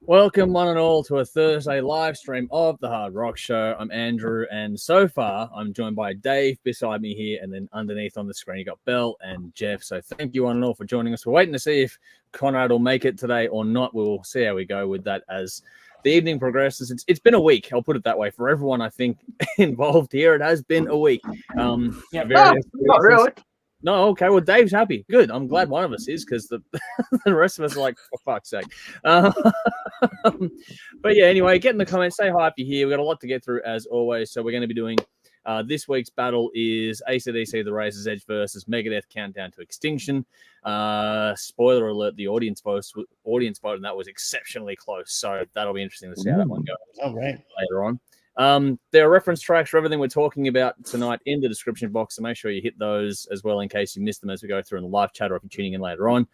Welcome, one and all, to a Thursday live stream of the Hard Rock Show. I'm Andrew, and so far I'm joined by Dave beside me here, and then underneath on the screen you got Bell and Jeff. So thank you, one and all, for joining us. We're waiting to see if Conrad will make it today or not. We'll see how we go with that as the evening progresses. It's been a week, I'll put it that way, for everyone I think involved here. It has been a week. Not really. No, okay. Well, Dave's happy. Good. I'm glad one of us is, because the rest of us are like, for fuck's sake. But yeah, anyway, get in the comments. Say hi if you're here. We've got a lot to get through, as always. So we're going to be doing this week's battle is AC/DC The Razor's Edge versus Megadeth Countdown to Extinction. Spoiler alert, the audience vote, and that was exceptionally close. So that'll be interesting to see how that one goes later on. There are reference tracks for everything we're talking about tonight in the description box, so make sure you hit those as well in case you missed them as we go through in the live chat or if you're tuning in later on.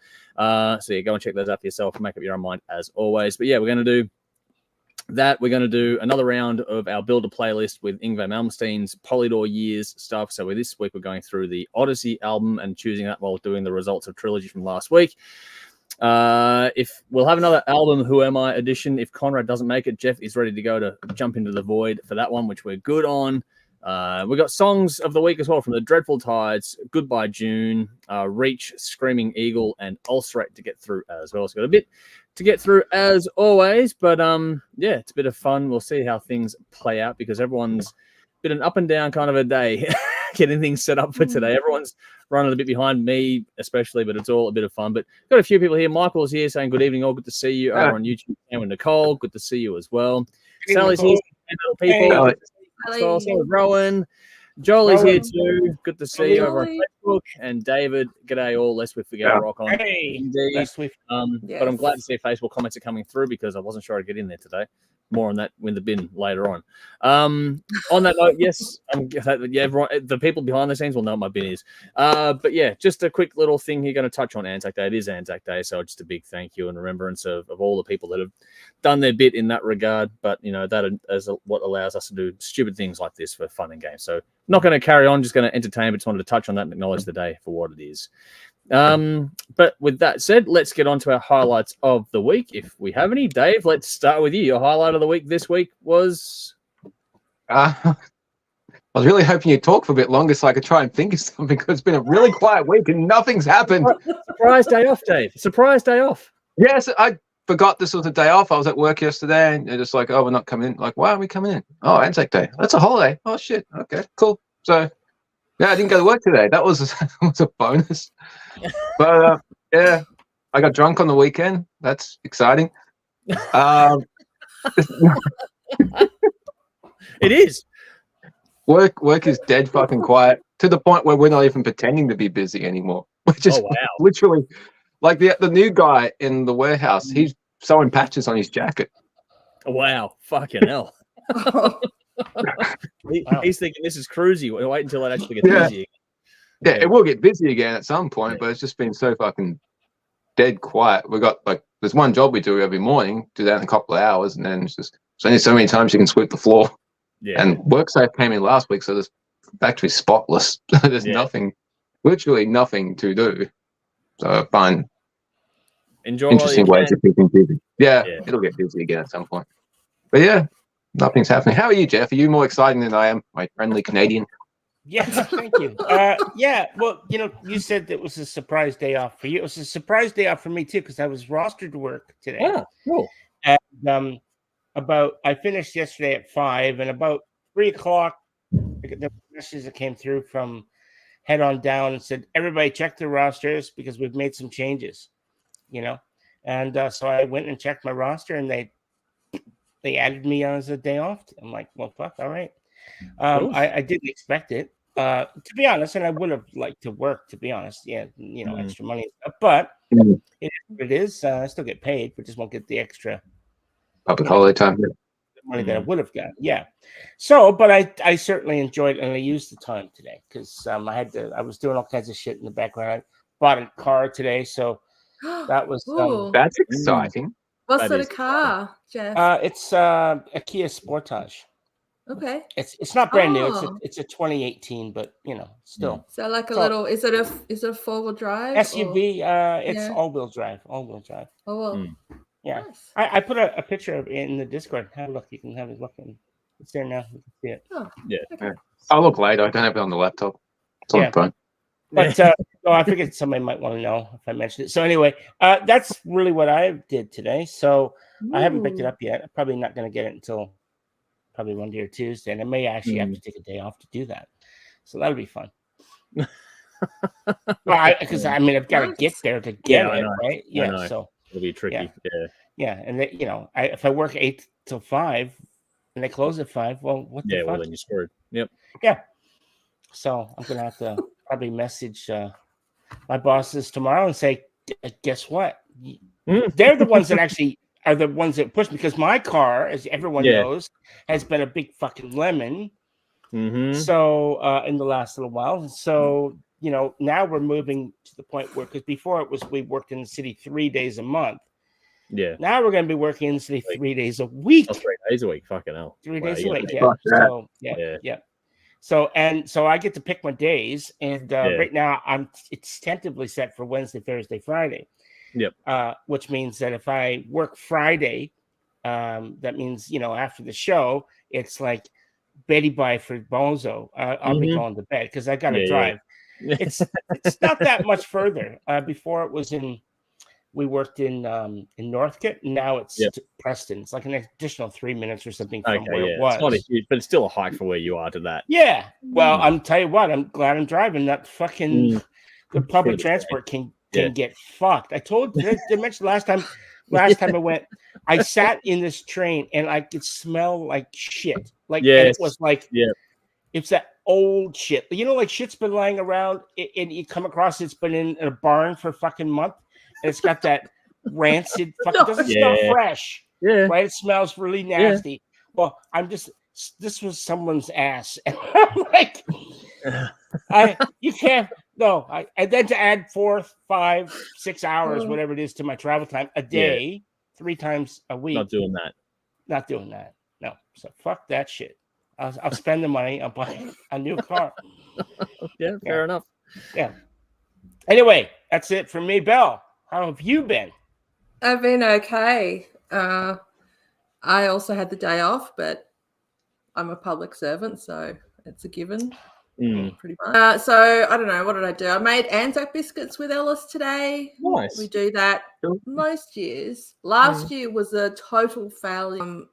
So yeah, go and check those out for yourself and make up your own mind as always. But yeah, we're going to do that. We're going to do another round of our Builder playlist with Yngwie Malmsteen's Polydor Years stuff. So this week we're going through the Odyssey album and choosing that while doing the results of Trilogy from last week. If we'll have another album Who Am I edition. If Conrad doesn't make it, Jeff is ready to go to jump into the void for that one, which we're good on. We got songs of the week as well from the Dreadful Tides, Goodbye June, Reach, Screaming Eagle, and Ulcerate to get through as well. So got a bit to get through as always, but yeah, it's a bit of fun. We'll see how things play out because everyone's been an up and down kind of a day getting things set up for today. Everyone's running a bit behind me, especially, but it's all a bit of fun. But got a few people here. Michael's here saying good evening, all. Good to see you over on YouTube. And Nicole, good to see you as well. Sally's here. People. So Rowan. Jolie's here too. Good to see you over on Facebook. And David, g'day all. Lest we forget Rock on. Hey, indeed. yes. But I'm glad to see Facebook comments are coming through because I wasn't sure I'd get in there today. More on that in the bin later on. On that note, yes, everyone, the people behind the scenes will know what my bin is. But yeah, just a quick little thing here going to touch on Anzac Day. It is Anzac Day, so just a big thank you and remembrance of all the people that have done their bit in that regard. But, you know, that is what allows us to do stupid things like this for fun and games. So not going to carry on, just going to entertain, but just wanted to touch on that and acknowledge the day for what it is. But with that said, let's get on to our highlights of the week if we have any. Dave, let's start with you. Your highlight of the week this week was I was really hoping you'd talk for a bit longer so I could try and think of something because it's been a really quiet week and nothing's happened. Surprise day off, Dave. Surprise day off. Yes, I forgot this was a day off. I was at work yesterday and they're just like, oh, we're not coming in. Like, why aren't we coming in? Oh, Anzac Day. That's a holiday. Oh, shit. Okay, cool. So yeah, I didn't go to work today. That was a bonus. But yeah, I got drunk on the weekend. That's exciting. It is. Work is dead fucking quiet to the point where we're not even pretending to be busy anymore. We're just literally like the new guy in the warehouse. He's sewing patches on his jacket. Wow, fucking hell. He's thinking this is cruisy. We'll wait until it actually gets busy again. Yeah, it will get busy again at some point, but it's just been so fucking dead quiet. We got there's one job we do every morning, do that in a couple of hours, and then it's just only so many times you can sweep the floor. Yeah. And WorkSafe came in last week, so this factory's spotless. There's literally nothing to do. So fun. Enjoy. Interesting ways of keeping busy. Yeah, it'll get busy again at some point. But yeah, nothing's happening. How are you, Jeff? Are you more exciting than I am, my friendly Canadian? Yes, thank you. Yeah, well, you know, you said it was a surprise day off for you. It was a surprise day off for me too because I was rostered to work today. Yeah, cool. And I finished yesterday at 5, and about 3:00, the messages that came through from head on down and said, "Everybody check their rosters because we've made some changes." You know, and so I went and checked my roster, and they added me as a day off. I'm like, well, fuck, all right. I didn't expect it, to be honest, and I would have liked to work, to be honest. Yeah, you know, extra money, but it is what it is. I still get paid, but just won't get the extra public holiday time. Money that I would have got. Yeah. So, but I certainly enjoyed it, and I used the time today because I was doing all kinds of shit in the background. I bought a car today, so that was that's exciting. What sort of car, Jeff? It's a Kia Sportage. Okay. It's not brand new. It's a 2018, but you know, still. So like a little. Is it a 4-wheel drive? SUV? It's all-wheel drive. All-wheel drive. Oh well. Yeah. Nice. I put a picture of it in the Discord. Have a look. You can have a look. It's there now. You can see it. Oh, Yeah. okay. I'll look later. I don't have it on the laptop. It's on Yeah. the phone. But I figured somebody might want to know if I mentioned it. So anyway, that's really what I did today. So I haven't picked it Ooh. up yet. I'm probably not going to get it until probably Monday or Tuesday, and I may actually have to take a day off to do that. So that'll be fun. Because I mean, I've got to get there to get I it, know. right? I Yeah. know. So It'll be tricky. yeah, and if I work 8 till 5 and they close at 5, well, what the Yeah. fuck? Well, then you're screwed. Yep. Yeah. So I'm gonna have to probably message my bosses tomorrow and say, guess what? They're the ones that actually are the ones that push me, because my car, as everyone knows, has been a big fucking lemon. Mm-hmm. So in the last little while, so now we're moving to the point where, because before it was we worked in the city 3 days a month. Yeah. Now we're going to be working in the city 3 days a week. Oh, 3 days a week. Fucking hell. 3 days a week. yeah. So Yeah. yeah. So I get to pick my days, and right now it's tentatively set for Wednesday, Thursday, Friday. Yep. Which means that if I work Friday, that means after the show, it's like Betty bye for Bozo. I'll be going to bed because I got to drive. Yeah. It's not that much further. Before it was we worked in Northcote. Now it's Preston. It's like an additional 3 minutes or something from where it was. It's not a huge, but it's still a hike for where you are to that. Yeah. Well, I'm tell you what. I'm glad I'm driving. That fucking the public transport can get fucked. I told. Did I mention last time I went, I sat in this train and I could smell like shit. Like and it was like it's that old shit. Like shit's been lying around and you come across it's been in a barn for a fucking month. And it's got that rancid fucking doesn't smell fresh. Yeah. Right? It smells really nasty. Well, this was someone's ass. And I'm like, you can't and then to add 4, 5, 6 hours, whatever it is, to my travel time a day, 3 times a week. Not doing that. No. So fuck that shit. I'll spend the money on buying a new car. Fair enough. Yeah. Anyway, that's it from me, Belle. How have you been? I've been okay. I also had the day off, but I'm a public servant, so it's a given. Pretty much. So I don't know. What did I do? I made Anzac biscuits with Ellis today. Nice. We do that most years. Last year was a total failure.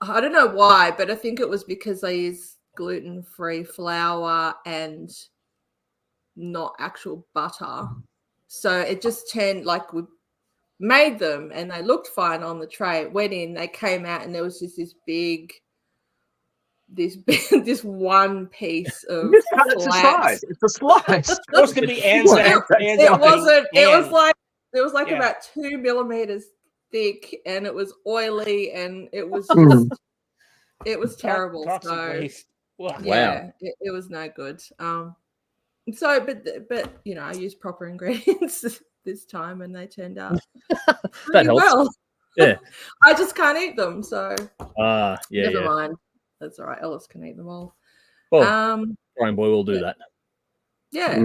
I don't know why, but I think it was because I used gluten-free flour and not actual butter. So it just turned like we made them and they looked fine on the tray. Went in, they came out, and there was just this one piece of it's a slice. It's a slice. It's supposed to be Anzac. It wasn't. It was like about 2 millimeters thick, and it was oily, and it was just, it was terrible. So wow, it was no good. So, but I used proper ingredients this time, and they turned out that helps. Well. Yeah, I just can't eat them, so never mind. That's all right. Ellis can eat them all. Well, Brian Boy will do that. Yeah.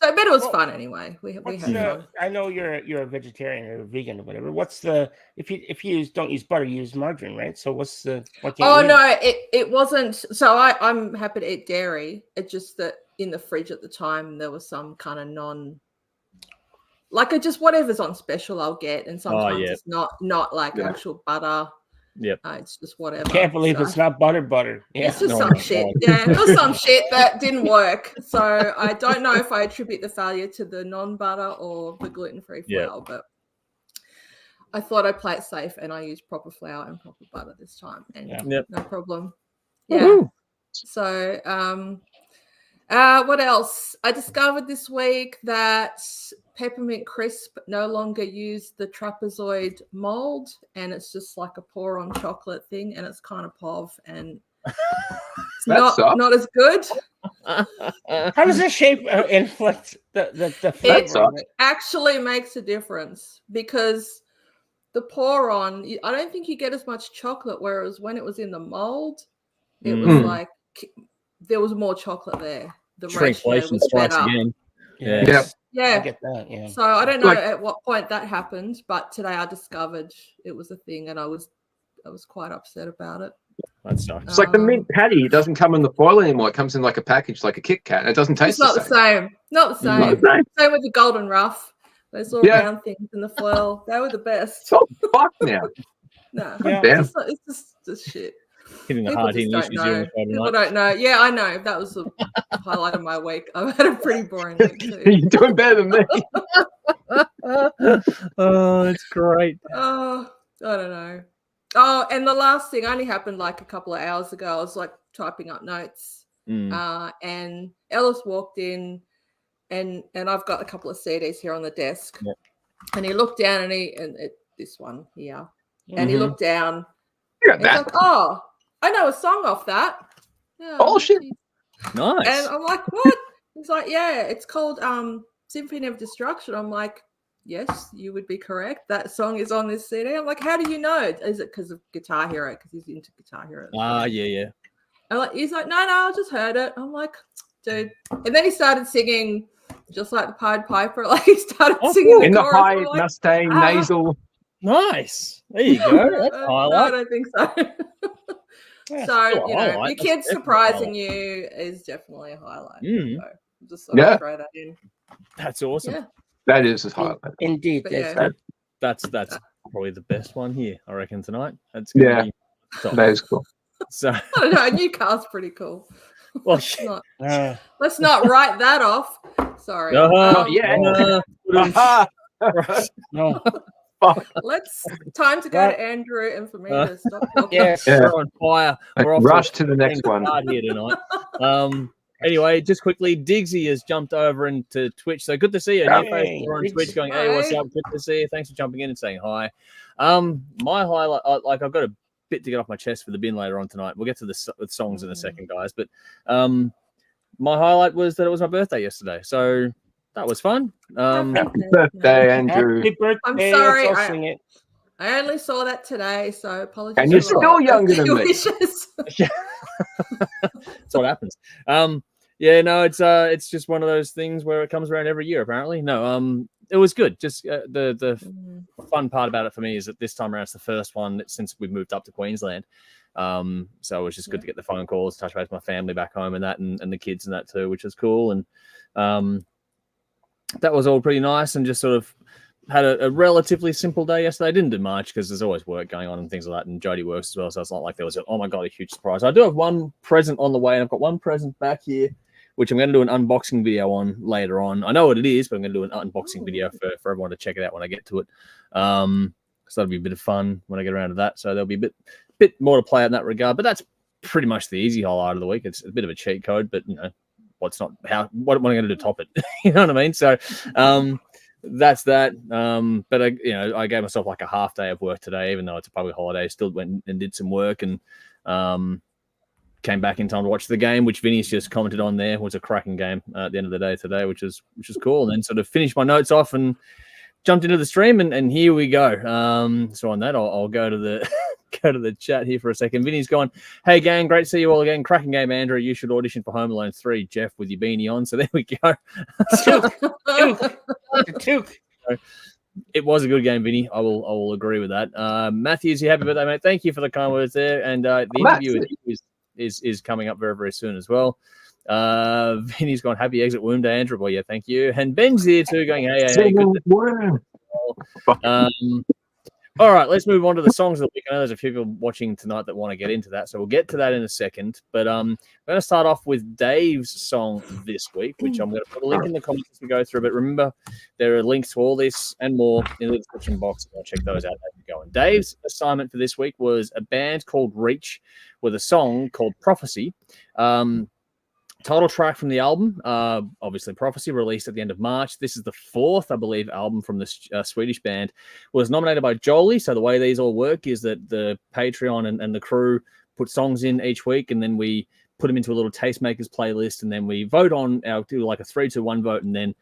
So, but it was fun anyway. We had fun. I know you're a vegetarian or a vegan or whatever. What's the if you don't use butter, you use margarine, right? So what's the it wasn't. So I'm happy to eat dairy. It's just that in the fridge at the time there was some kind of just whatever's on special I'll get, and sometimes it's not like actual butter. Yep. It's just whatever. Can't believe it's not butter. Yeah. It's just some shit. Yeah, it was some shit that didn't work. So I don't know if I attribute the failure to the non-butter or the gluten-free flour, but I thought I'd play it safe, and I used proper flour and proper butter this time, and no problem. Yeah. Woo-hoo. So what else? I discovered this week that Peppermint Crisp no longer use the trapezoid mold, and it's just like a pour-on chocolate thing, and it's kind of pov, and it's not as good. How does the shape inflict the flavor? It actually makes a difference, because the pour-on, I don't think you get as much chocolate, whereas when it was in the mold, it was like there was more chocolate there. The ratio was better. Again. Yeah. I get that. Yeah. So I don't know Like- at what point that happened, but today I discovered it was a thing, and I was quite upset about it. That sucks. It's like the mint patty. It doesn't come in the foil anymore. It comes in like a package, like a Kit Kat. And it doesn't taste It's not the same. Not the Not same. the same. Same with the Golden Ruff. Those little Yeah. round things in the foil. They were the best. So fuck now. No, Yeah. it's just shit. Hitting the People hard just hitting don't issues know. here. People don't know. Yeah, I know. That was the highlight of my week. I've had a pretty boring week too. You're doing better than me. Oh, it's great. Oh, I don't know. Oh, and the last thing only happened like a couple of hours ago. I was like typing up notes, and Ellis walked in, and I've got a couple of CDs here on the desk, Yep. and he looked down and this one here, and he looked down. You got And he's that. like, "Oh, I know a song off that." Yeah, Oh, shit. Nice. And I'm like, "What?" He's like, "Yeah, it's called Symphony of Destruction." I'm like, "Yes, you would be correct. That song is on this CD." I'm like, "How do you know? Is it because of Guitar Hero? Because he's into Guitar Hero." Yeah. And like, he's like, no, I just heard it. I'm like, dude. And then he started singing just like the Pied Piper. Like he started singing In the the chorus. high, I'm like, Mustang, ah. nasal. Nice. There you go. That's a no, I highlight. don't think so. Yeah, So, still a you know, highlight. your That's kid definitely a surprising you is definitely a highlight. Mm. So just sort of throw that in. That's awesome. Yeah. That is his highlight. Indeed. But That's yeah. That's probably the best one here, I reckon, tonight. That's gonna Yeah. be top. That is cool. So, I don't know. New car's pretty cool. well, Let's not write that off. Sorry. Not yet. no. Time to go to Andrew and for me to stop talking. Yes. Yeah. We're on fire. We're off Rush to the next one. start here tonight. Anyway, just quickly, Diggsy has jumped over into Twitch. So good to see you. New Hey, face, we're on Diggs. Twitch going, hey, what's up? Good to see you. Thanks for jumping in and saying hi. My highlight, like I've got a bit to get off my chest for the bin later on tonight. We'll get to the songs in a second, guys. But my highlight was that it was my birthday yesterday. So that was fun. Happy birthday, Andrew. Happy birthday. I'm sorry, Let's all sing it. I only saw that today, so apologies. And you're for still my younger than me. wishes. That's what happens. Yeah, no, it's just one of those things where it comes around every year. Apparently, no, it was good. Just the fun part about it for me is that this time around it's the first one since we moved up to Queensland. So it was just good to get the phone calls, touch base with my family back home and that, and the kids and that too, which was cool. And that was all pretty nice, and just sort of had a relatively simple day yesterday. I didn't do much because there's always work going on and things like that, and Jody works as well, so it's not like there was oh my god, a huge surprise. I do have one present on the way, and I've got one present back here, which I'm going to do an unboxing video on later on. I know what it is, but I'm going to do an unboxing video for everyone to check it out when I get to it. So that'll be a bit of fun when I get around to that. So there'll be a bit more to play out in that regard. But that's pretty much the easy highlight of the week. It's a bit of a cheat code, but you know, what am I going to do to top it? You know what I mean? So that's that. But I gave myself like a half day of work today, even though it's a public holiday. Still went and did some work and came back in time to watch the game, which Vinny's just commented on there. It was a cracking game at the end of the day today, which is cool. And then sort of finished my notes off and jumped into the stream, and here we go. So on that, I'll go to the go to the chat here for a second. Vinny's gone, hey gang, great to see you all again. Cracking game, Andrew. You should audition for Home Alone 3, Jeff, with your beanie on. So there we go. Took. It was a good game, Vinny. I will agree with that. Matthews, you happy birthday, mate? Thank you for the kind words there. And the interview with you is coming up very, very soon as well. Vinny's gone, happy exit wound day, Andrew. Well, yeah, thank you. And Ben's here too, going, hey, good. All right, let's move on to the songs of the week. I know there's a few people watching tonight that want to get into that, so we'll get to that in a second. But I'm going to start off with Dave's song this week, which I'm going to put a link in the comments as we go through. But remember, there are links to all this and more in the description box. I'll check those out as we go. And Dave's assignment for this week was a band called Reach with a song called Prophecy. Title track from the album, obviously Prophecy, released at the end of March. This is the fourth, I believe, album from the Swedish band. Was nominated by Jolie. So the way these all work is that the Patreon and the crew put songs in each week, and then we put them into a little Tastemakers playlist, and then we vote on do like a 3-2-1 vote, and then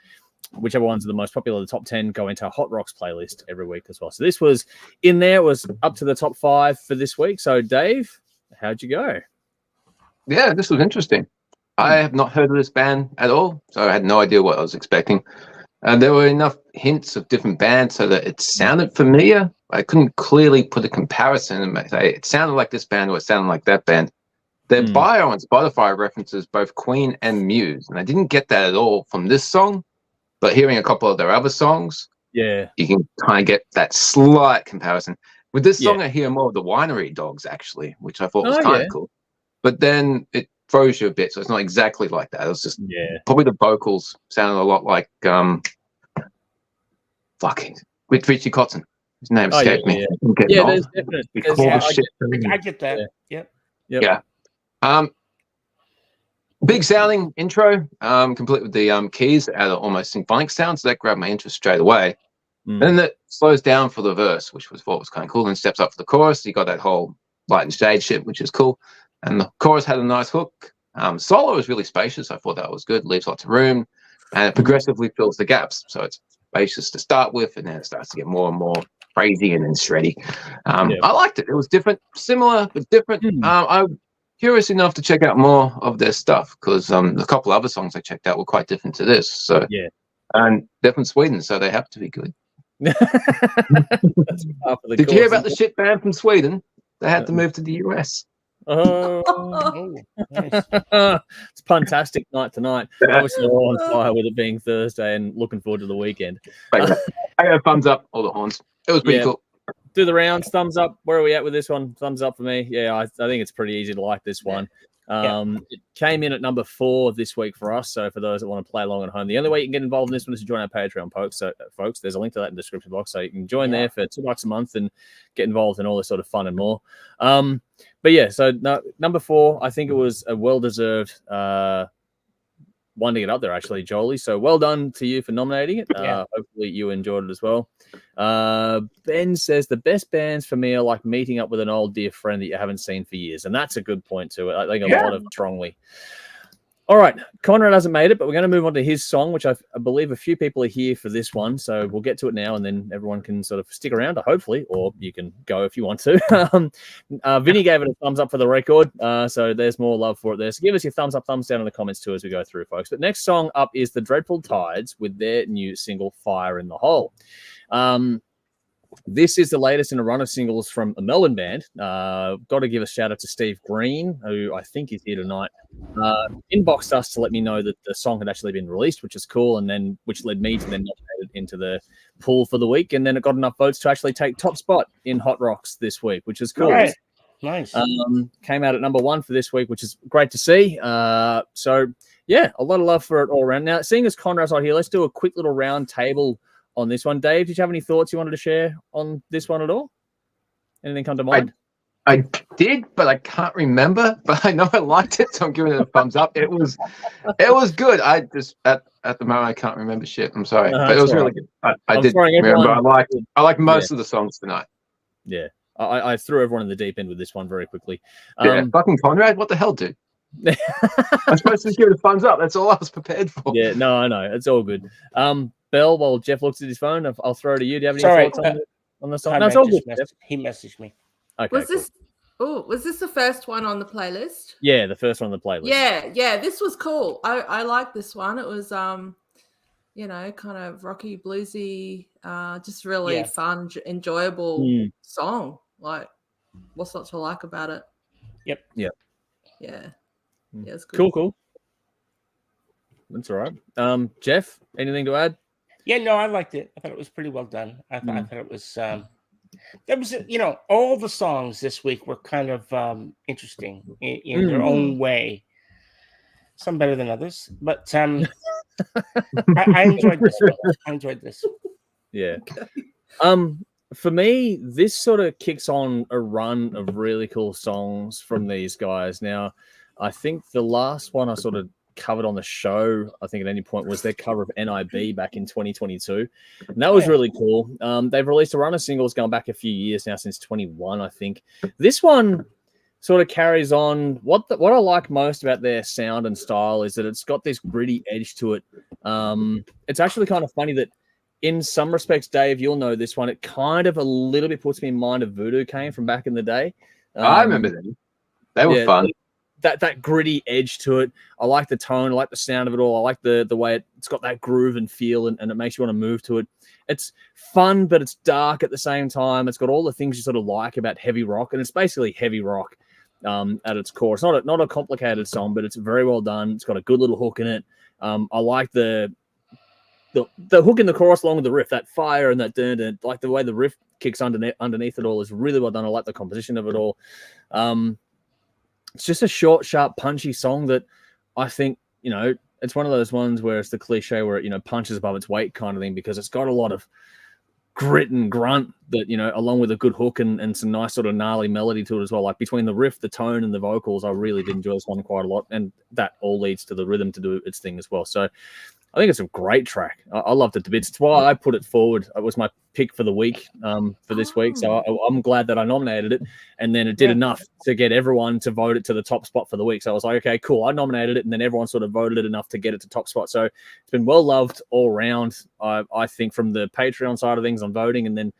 whichever ones are the most popular, the top 10, go into our Hot Rocks playlist every week as well. So this was in there, was up to the top 5 for this week. So Dave, how'd you go? Yeah, this was interesting. I have not heard of this band at all, so I had no idea what I was expecting. And there were enough hints of different bands so that it sounded familiar. I couldn't clearly put a comparison and say it sounded like this band or it sounded like that band. Their bio on Spotify references both Queen and Muse, and I didn't get that at all from this song. But hearing a couple of their other songs, you can kind of get that slight comparison. With this song, I hear more of the Winery Dogs, actually, which I thought was kind of cool. But then it throws you a bit, so it's not exactly like that. It was just probably the vocals sounded a lot like with Richie Kotzen. His name escaped me. Yeah, there's definitely. I get that. Yeah. Big sounding intro, complete with the keys at almost symphonic sound, so that grabbed my interest straight away. Then it slows down for the verse, which was what was kind of cool, and steps up for the chorus. You got that whole light and shade shit, which is cool. And the chorus had a nice hook. Solo was really spacious. I thought that was good. Leaves lots of room, and it progressively fills the gaps. So it's spacious to start with, and then it starts to get more and more crazy and then shreddy. I liked it. It was different, similar but different. I'm curious enough to check out more of their stuff because a couple other songs I checked out were quite different to this. So and they're from Sweden, so they have to be good. Did you hear about the shit band from Sweden? They had to move to the US. Oh, nice. It's a fantastic night tonight. Obviously, we're all on fire with it being Thursday and looking forward to the weekend. I got a thumbs up, all the horns. It was pretty cool. Do the rounds, thumbs up. Where are we at with this one? Thumbs up for me. Yeah, I think it's pretty easy to like this one. It came in at number 4 this week for us. So for those that want to play along at home, the only way you can get involved in this one is to join our Patreon, folks. So, folks, there's a link to that in the description box. So you can join there for $2 a month and get involved in all this sort of fun and more. But yeah, so number 4, I think it was a well-deserved one to get up there, actually, Jolie. So well done to you for nominating it. Hopefully you enjoyed it as well. Ben says the best bands for me are like meeting up with an old dear friend that you haven't seen for years. And that's a good point to it. I think a lot of strongly. All right. Conrad hasn't made it, but we're going to move on to his song, which I believe a few people are here for this one. So we'll get to it now and then everyone can sort of stick around, hopefully, or you can go if you want to. Vinny gave it a thumbs up for the record. So there's more love for it there. So give us your thumbs up, thumbs down in the comments too as we go through, folks. But next song up is the Dreadful Tides with their new single, Fire in the Hole. This is the latest in a run of singles from a Melbourne band. Got to give a shout out to Steve Green, who I think is here tonight. Inboxed us to let me know that the song had actually been released, which is cool, and then which led me to then nominate it into the pool for the week. And then it got enough votes to actually take top spot in Hot Rocks this week, which is cool. Right. Nice. Came out at number 1 for this week, which is great to see. So yeah, a lot of love for it all around. Now, seeing as Conrad's right here, let's do a quick little round table on this one. Dave, did you have any thoughts you wanted to share on this one at all? Anything come to mind? I did, but I can't remember. But I know I liked it, so I'm giving it a thumbs up. It was good. I just at the moment I can't remember shit. I'm sorry, but it was really good. I did remember. I liked most of the songs tonight. Yeah, I threw everyone in the deep end with this one very quickly. Fucking Conrad, what the hell, dude? I'm supposed to give it a thumbs up. That's all I was prepared for. Yeah, no, I know. It's all good. Bell, while Jeff looks at his phone, I'll throw it to you. Do you have any thoughts on the song? No, it's all good. He messaged me. Okay. Was this the first one on the playlist? Yeah, the first one on the playlist. Yeah, this was cool. I like this one. It was kind of rocky, bluesy, just really fun, enjoyable song. Like, what's not to like about it? Yep. Yeah. Yeah, it's good. Cool. That's all right. Jeff, anything to add? Yeah, no, I liked it. I thought it was pretty well done. I thought it was that was, all the songs this week were kind of interesting in their own way. Some better than others, but I enjoyed this one. I enjoyed this. Yeah. For me, this sort of kicks on a run of really cool songs from these guys. Now, I think the last one I sort of covered on the show, I think at any point, was their cover of NIB back in 2022. And that was really cool. They've released a run of singles going back a few years now, since 21, I think. This one sort of carries on. What I like most about their sound and style is that it's got this gritty edge to it. It's actually kind of funny that in some respects, Dave, you'll know this one, it kind of a little bit puts me in mind of Voodoo Cane from back in the day. I remember them. They were fun. that gritty edge to it. I like the tone. I like the sound of it all. I like the way it's got that groove and feel, and it makes you want to move to it. It's fun, but it's dark at the same time. It's got all the things you sort of like about heavy rock, and it's basically heavy rock at its core. It's not a complicated song, but it's very well done. It's got a good little hook in it. I like the hook in the chorus along with the riff, that fire and that dun, like the way the riff kicks underneath it all is really well done. I like the composition of it all. It's just a short, sharp, punchy song that I think, it's one of those ones where it's the cliche where it, punches above its weight kind of thing, because it's got a lot of grit and grunt that, along with a good hook and some nice sort of gnarly melody to it as well. Like between the riff, the tone, and the vocals, I really did enjoy this one quite a lot. And that all leads to the rhythm to do its thing as well. So I think it's a great track. I loved it to bits. It's why I put it forward. It was my pick for the week, for this week. So I'm glad that I nominated it. And then it did enough to get everyone to vote it to the top spot for the week. So I was like, okay, cool. I nominated it, and then everyone sort of voted it enough to get it to top spot. So it's been well loved all around. I think from the Patreon side of things on voting, and then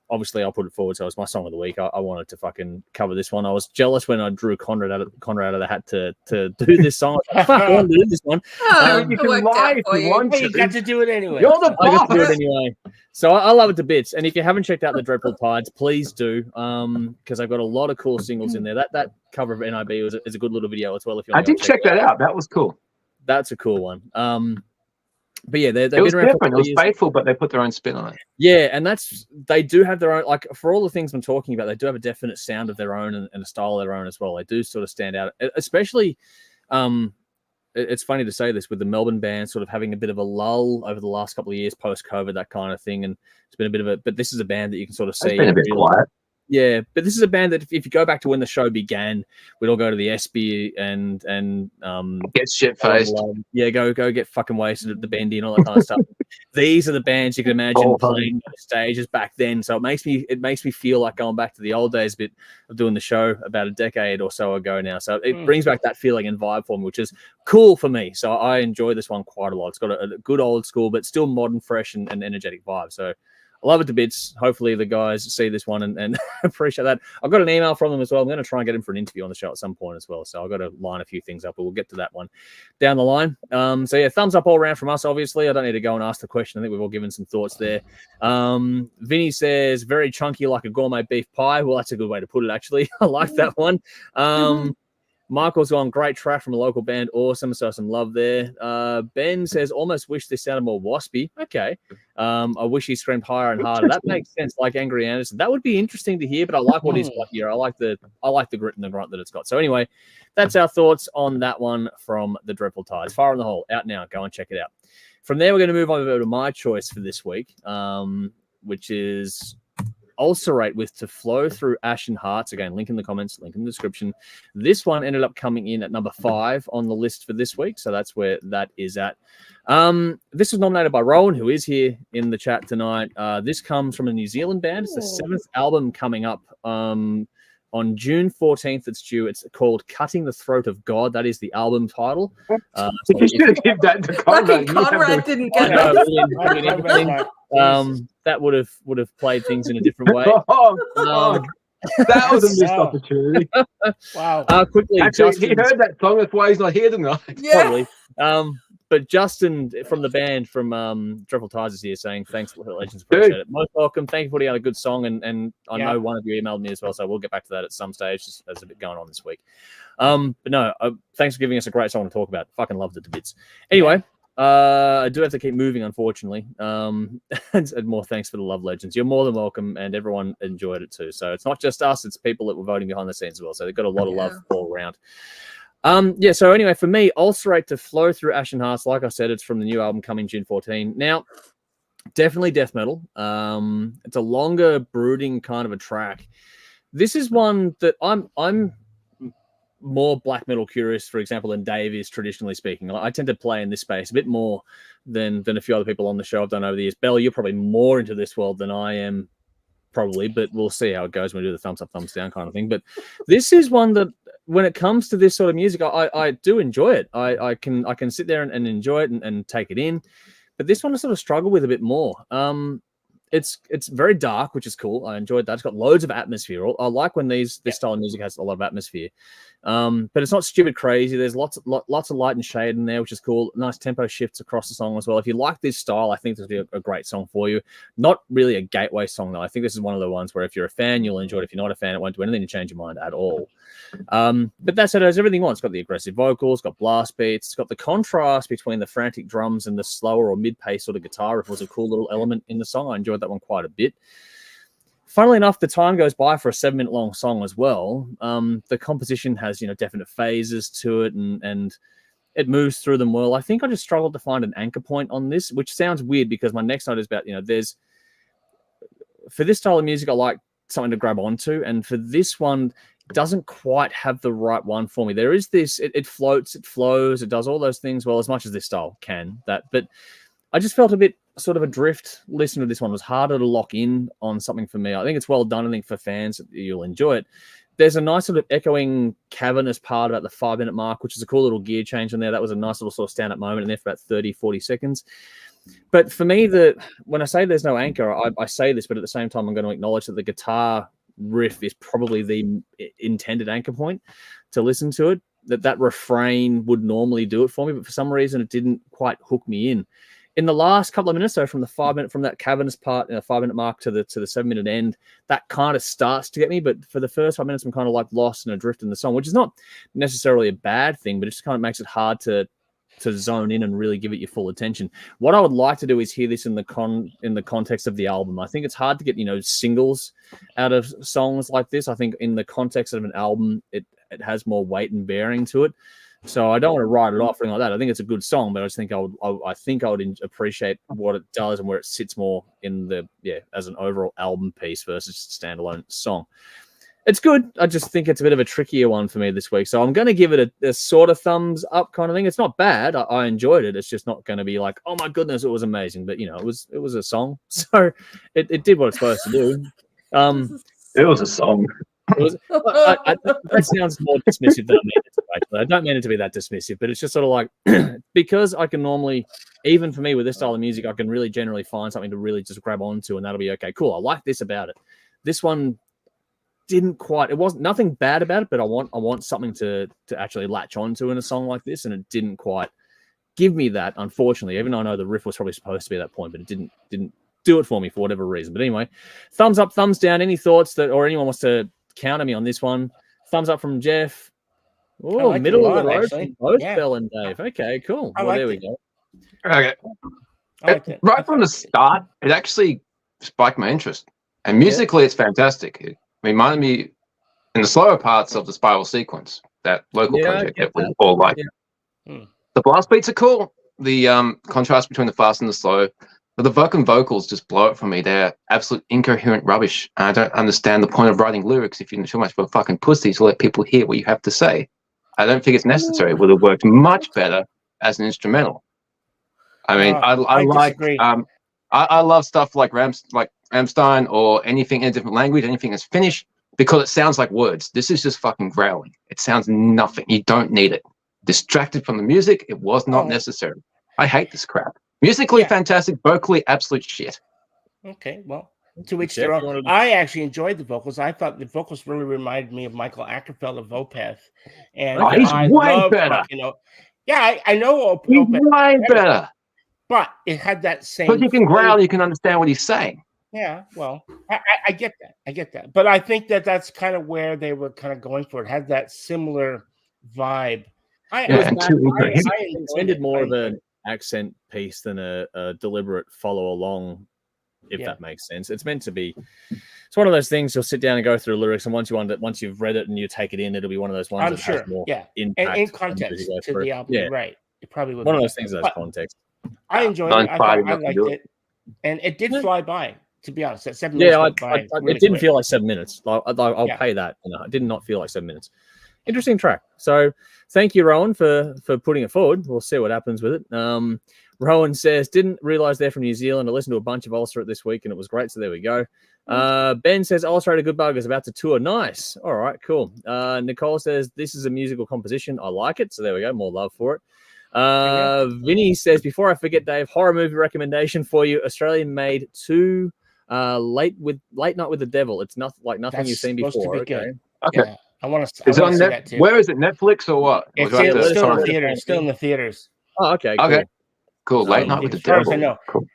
obviously I'll put it forward. So it's my song of the week. I wanted to fucking cover this one. I was jealous when I drew Conrad out of the hat to do this song. I was like, fuck, I want to do this one. You can lie if you want to. You got to do it anyway. You're the boss. I got to do it anyway. So I love it to bits. And if you haven't checked out the Dreadful Tides, please do, because I've got a lot of cool singles in there. That cover of NIB is a good little video as well. If you I did check that out. That was cool. That's a cool one. But yeah, they've it was been around different. It was faithful, but they put their own spin on it. Yeah, and they do have their own, like, for all the things I'm talking about, they do have a definite sound of their own and a style of their own as well. They do sort of stand out, especially. It's funny to say this with the Melbourne band sort of having a bit of a lull over the last couple of years post-COVID, that kind of thing, and it's been a bit of a. But this is a band that you can sort of see. It's been a bit quiet. Yeah, but this is a band that if you go back to when the show began, we'd all go to the SB and get shit faced. Yeah, go get fucking wasted at the Bendy and all that kind of stuff. These are the bands you can imagine playing on stages back then. So it makes me feel like going back to the old days a bit of doing the show about a decade or so ago now. So it brings back that feeling and vibe for me, which is cool for me. So I enjoy this one quite a lot. It's got a good old school, but still modern, fresh, and energetic vibe. So I love it to bits. Hopefully the guys see this one and appreciate that. I've got an email from them as well. I'm going to try and get him for an interview on the show at some point as well. So I've got to line a few things up, but we'll get to that one down the line. So yeah, thumbs up all around from us, obviously. I don't need to go and ask the question. I think we've all given some thoughts there. Vinny says, very chunky like a gourmet beef pie. Well, that's a good way to put it, actually. I like that one. Michael's gone, great track from a local band. Awesome. So some love there. Ben says, almost wish this sounded more waspy. Okay. I wish he screamed higher and harder. That makes sense, like Angry Anderson. That would be interesting to hear, but I like what he's got here. I like the grit and the grunt that it's got. So anyway, that's our thoughts on that one from the Dreadful Tides. Fire in the Hole, out now. Go and check it out. From there, we're going to move on over to my choice for this week, which is Ulcerate with To Flow Through Ashen Hearts. Again, link in the comments, link in the description. This one ended up coming in at number 5 on the list for this week, so that's where that is at. This was nominated by Rowan, who is here in the chat tonight. This comes from a New Zealand band. It's the 7th album coming up on June 14th. It's due. It's called Cutting the Throat of God. That is the album title. You should have given that to Conrad. Conrad didn't get it. That would have played things in a different way. That was a missed opportunity. Wow. Quickly, actually, Justin, he heard that song. That's why he's not here tonight. Yeah. Probably. But Justin from the band from Dreadful Tides is here saying, thanks, Legends. Appreciate it. Most welcome. Thank you for putting out a good song. And I know one of you emailed me as well, so we'll get back to that at some stage. There's a bit going on this week. But no, thanks for giving us a great song to talk about. Fucking loved it to bits. Anyway, I do have to keep moving, unfortunately. And more thanks for the love, Legends. You're more than welcome, and everyone enjoyed it too. So it's not just us, it's people that were voting behind the scenes as well. So they've got a lot of love all around. So anyway, for me, Ulcerate To Flow Through Ashen Hearts, like I said, it's from the new album coming June 14. Now, definitely death metal. It's a longer, brooding kind of a track. This is one that I'm more black metal curious, for example, than Dave is, traditionally speaking. I tend to play in this space a bit more than a few other people on the show I've done over the years. Bella, you're probably more into this world than I am, probably, but we'll see how it goes when we do the thumbs up, thumbs down kind of thing. But this is one that, when it comes to this sort of music, I do enjoy it. I can sit there and enjoy it and take it in. But this one I sort of struggle with a bit more. It's very dark, which is cool. I enjoyed that. It's got loads of atmosphere. I like when this style of music has a lot of atmosphere. But it's not stupid crazy. There's lots of light and shade in there, which is cool. Nice tempo shifts across the song as well. If you like this style, I think this will be a great song for you. Not really a gateway song, though. I think this is one of the ones where if you're a fan, you'll enjoy it. If you're not a fan, it won't do anything to change your mind at all. But that's it. It has everything you want. It's got the aggressive vocals, it's got blast beats, it's got the contrast between the frantic drums and the slower or mid-pace sort of guitar. It was a cool little element in the song. I enjoyed that one quite a bit. Funnily enough, the time goes by for a 7-minute long song as well. The composition has, definite phases to it, and it moves through them well. I think I just struggled to find an anchor point on this, which sounds weird because my next note is about, for this style of music, I like something to grab onto, and for this one, doesn't quite have the right one for me. There is this, it floats, it flows, it does all those things well, as much as this style can. But I just felt a bit sort of adrift listening to this one. It was harder to lock in on something for me. I think it's well done. I think for fans, you'll enjoy it. There's a nice sort of echoing cavernous part about the 5-minute mark, which is a cool little gear change in there. That was a nice little sort of stand-up moment in there for about 30, 40 seconds. But for me, when I say there's no anchor, I say this, but at the same time, I'm going to acknowledge that the guitar riff is probably the intended anchor point to listen to it. That refrain would normally do it for me, but for some reason, it didn't quite hook me in. In the last couple of minutes, so from that cavernous part, 5-minute mark to the 7-minute end, that kind of starts to get me. But for the first 5 minutes, I'm kind of like lost and adrift in the song, which is not necessarily a bad thing, but it just kind of makes it hard to zone in and really give it your full attention. What I would like to do is hear this in the context of the album. I think it's hard to get singles out of songs like this. I think in the context of an album, it has more weight and bearing to it. So I don't want to write it off or anything like that. I think it's a good song, but I just think I would appreciate what it does and where it sits more in as an overall album piece versus standalone song. It's good. I just think it's a bit of a trickier one for me this week. So I'm going to give it a sort of thumbs up kind of thing. It's not bad. I enjoyed it. It's just not going to be like, oh my goodness, it was amazing. But it was a song, so it did what it's supposed to do. It was a song. That sounds more dismissive than I mean it to be. I don't mean it to be that dismissive, but it's just sort of like because I can normally, even for me with this style of music, I can really generally find something to really just grab onto, and that'll be okay. Cool. I like this about it. This one didn't quite. It wasn't nothing bad about it, but I want something to actually latch onto in a song like this, and it didn't quite give me that. Unfortunately, even though I know the riff was probably supposed to be that point, but it didn't do it for me for whatever reason. But anyway, thumbs up, thumbs down. Any thoughts or anyone wants to counter me on this one? Thumbs up from Jeff. Oh, middle of the road from both Bell and Dave. Okay, cool. Well, there we go. Okay. Right from the start, it actually spiked my interest. And musically, it's fantastic. It reminded me in the slower parts of the Spiral sequence, that local project that we all like. Yeah. The blast beats are cool. The contrast between the fast and the slow. But the vocals just blow it for me. They're absolute incoherent rubbish. I don't understand the point of writing lyrics if you're too much of a fucking pussy to let people hear what you have to say. I don't think it's necessary. It would have worked much better as an instrumental. I mean, I like I love stuff like Rammstein or anything in a different language, anything that's Finnish, because it sounds like words. This is just fucking growling. It sounds nothing. You don't need it. Distracted from the music, it was not necessary. I hate this crap. Musically fantastic, vocally absolute shit. Okay, well, to each their own. I actually enjoyed the vocals. I thought the vocals really reminded me of Michael Ackerfeld of Opeth. And he's way better. I know He's way better. But it had that same. Because you can growl, you can understand what he's saying. Yeah, well, I get that. I get that. But I think that's kind of where they were kind of going for. It had that similar vibe. I intended more of an accent piece than a deliberate follow along, if that makes sense. It's meant to be. It's one of those things you'll sit down and go through lyrics, and once you've read it and you take it in, it'll be one of those ones has more impact. And in context to the album, right? It probably would. One of those things that has context. I enjoyed it. I liked it, and it did fly by. To be honest, at 7 minutes. It didn't feel like 7 minutes. I'll pay that. It did not feel like 7 minutes. Interesting track. So thank you, Rowan, for putting it forward. We'll see what happens with it. Rowan says, didn't realize they're from New Zealand. I listened to a bunch of Ulcerate this week and it was great. So there we go. Ben says, Ulcerate, a good bug, is about to tour. Nice. All right, cool. Nicole says, this is a musical composition. I like it. So there we go. More love for it. Vinny says, before I forget, Dave, horror movie recommendation for you. Australian made 2 Late Night with the Devil. It's nothing That's you've seen supposed to before. be Okay. good. Okay. Yeah, I want to. Is it on see Net? that too. Where is it? Netflix or what? Or It's do I have to still in sign the up? theaters. Still in the theaters. Oh, okay. Cool. Okay. Cool. Late Night with the As far as I Devil. know. Cool.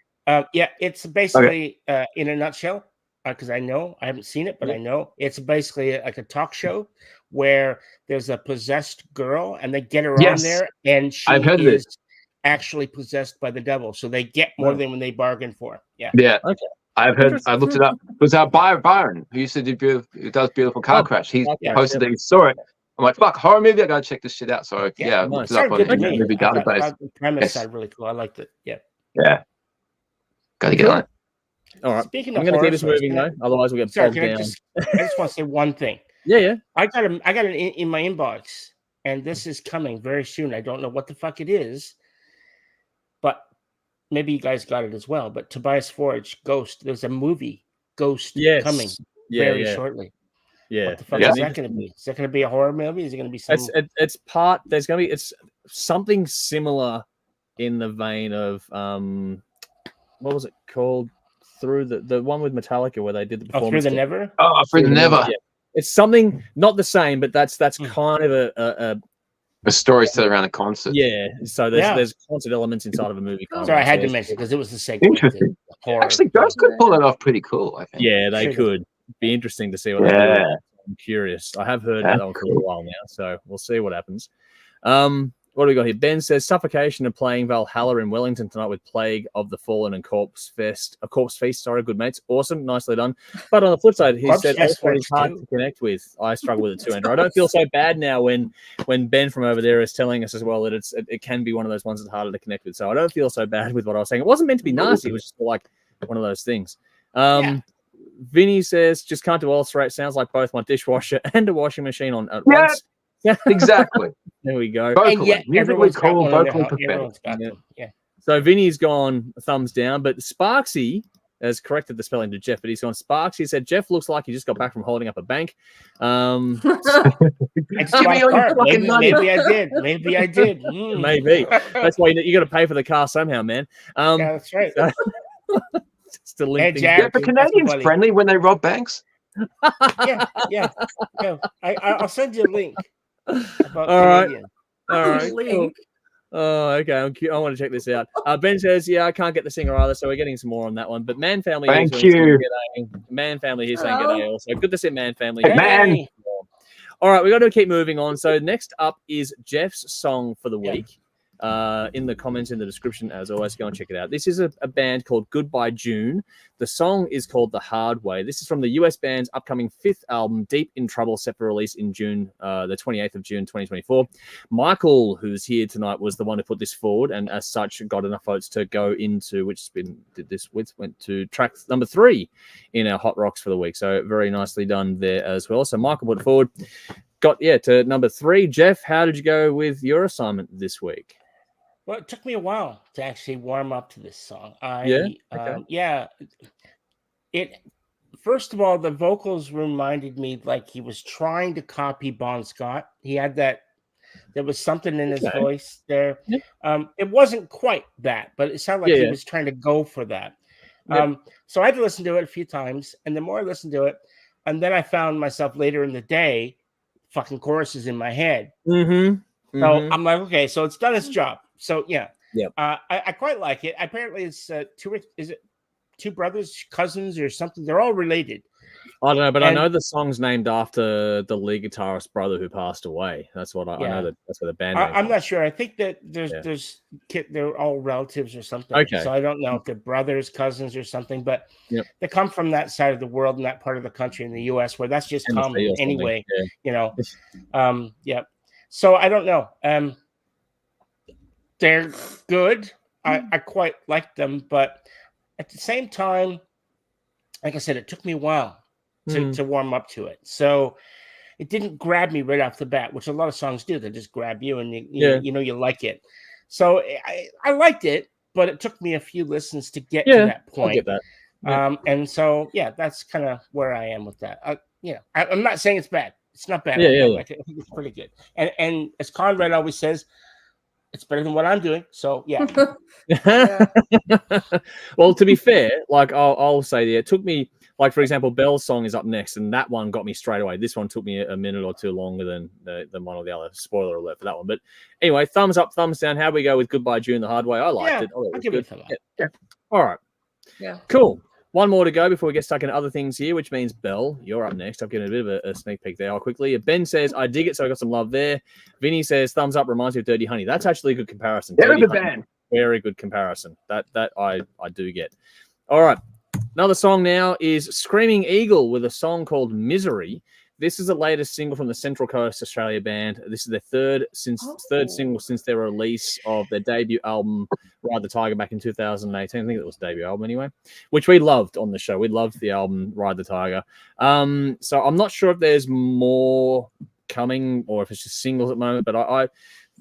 Yeah, it's basically in a nutshell, because I know I haven't seen it, but I know it's basically like a talk show where there's a possessed girl and they get her on Yes. there, and she I've heard of is it. actually possessed by the devil, so they get more than when they bargain for. Yeah. Yeah. Okay. I've heard. I looked it up. It was Byron who used to do who does Beautiful Car Crash. He posted that he saw it. I'm like, fuck, horror movie. I gotta check this shit out. So I looked it up on the movie database. The premise sounded really cool. I liked it. Yeah. Yeah. Gotta get on it. All right. Speaking I'm of going to horror, keep this moving though, otherwise we'll get bogged down. I just want to say one thing. Yeah. I got it in my inbox, and this is coming very soon. I don't know what the fuck it is, but maybe you guys got it as well. But Tobias Forge, Ghost. There's a movie, Ghost, coming very shortly. Yeah. What the fuck is that going to be? Is that going to be a horror movie? Is it going to be some? It's something similar in the vein of what was it called? Through the one with Metallica where they did the performance. Through the Never. Oh, Through the Never. Yeah. It's something not the same, but that's kind of a story set around a concert. Yeah. So there's concert elements inside of a movie. So I had to mention because it was the segment. Interesting. Actually, Ghost could pull it off pretty cool. I think. Yeah, they could. Be interesting to see what they do. I'm curious. I have heard that one for a while now, so we'll see what happens. What do we got here? Ben says Suffocation are playing Valhalla in Wellington tonight with Plague of the Fallen and Corpse Feast. Sorry, good mates. Awesome, nicely done. But on the flip side, he said it's hard to connect with. I struggle with it too, Andrew. I don't feel so bad now when Ben from over there is telling us as well that it can be one of those ones that's harder to connect with. So I don't feel so bad with what I was saying. It wasn't meant to be nasty. It was just like one of those things. Vinny says just can't do Ulcerate. Sounds like both my dishwasher and a washing machine on at once. Yeah, exactly. There we go. Musically cool, vocally perfect. So Vinny's gone thumbs down, but Sparksy has corrected the spelling to Jeff, but he's gone Sparks. He said Jeff looks like he just got back from holding up a bank. Maybe I did. Maybe. That's why you got to pay for the car somehow, man. That's right. Still are Canadians friendly when they rob banks? Yeah. I'll send you a link. All right. Cool. Oh, okay. I want to check this out. Ben says, I can't get the singer either, so we're getting some more on that one. But Man Family, thank you. Man Family here saying g'day also. Good to see Man Family. Hey, man. All right, we got to keep moving on. So next up is Jeff's song for the week. In the comments in the description, as always, go and check it out. This is a band called Goodbye June. The song is called The Hard Way. This is from the US band's upcoming 5th album, Deep in Trouble, set for release in June, the 28th of June, 2024. Michael, who's here tonight, was the one who put this forward, and as such, got enough votes to go into, went to track number 3 in our Hot Rocks for the week. So very nicely done there as well. So Michael put it forward. Got, to number 3. Jeff, how did you go with your assignment this week? Well, it took me a while to actually warm up to this song. It first of all, the vocals reminded me like he was trying to copy Bon Scott. He had that. There was something in his voice there. Yeah. It wasn't quite that, but it sounded like he was trying to go for that. So I had to listen to it a few times, and the more I listened to it, and then I found myself later in the day, fucking choruses in my head. Mm-hmm. So I'm like, okay, so it's done its job. So I quite like it. Apparently, it's two brothers, cousins, or something? They're all related. I don't know, but I know the song's named after the lead guitarist's brother who passed away. That's what I know. That's what the band. I'm not sure. I think that they're all relatives or something. Okay. So I don't know if they're brothers, cousins, or something. But they come from that side of the world and that part of the country in the U.S. where that's just common anyway. So I don't know. They're good. I quite like them, but at the same time, like I said, it took me a while to warm up to it. So it didn't grab me right off the bat, which a lot of songs do. They just grab you and you like it. So I liked it, but it took me a few listens to get to that point. I get that. And so, that's kind of where I am with that. I'm not saying it's bad. It's not bad. I think it's pretty good. And as Conrad always says, It's better than what I'm doing. So yeah. Yeah. Well, to be fair, like I'll say it took me, like, for example, Bell's song is up next, and that one got me straight away. This one took me a minute or two longer than one or the other. Spoiler alert for that one. But anyway, thumbs up, thumbs down. How we go with Goodbye June the hard way? I liked it. Oh, I'll give it a thumb up. Yeah. All right. Yeah. Cool. One more to go before we get stuck into other things here, which means, Belle, you're up next. I've given a bit of a sneak peek there. I'll quickly. Ben says, I dig it, so I got some love there. Vinny says, thumbs up, reminds me of Dirty Honey. That's actually a good comparison. Dirty Honey, very good comparison. That I do get. All right. Another song now is Screaming Eagle with a song called Misery. This is the latest single from the Central Coast Australia band. This is their third single since their release of their debut album, Ride the Tiger, back in 2018. I think it was the debut album anyway, which we loved on the show. We loved the album Ride the Tiger. So I'm not sure if there's more coming or if it's just singles at the moment, but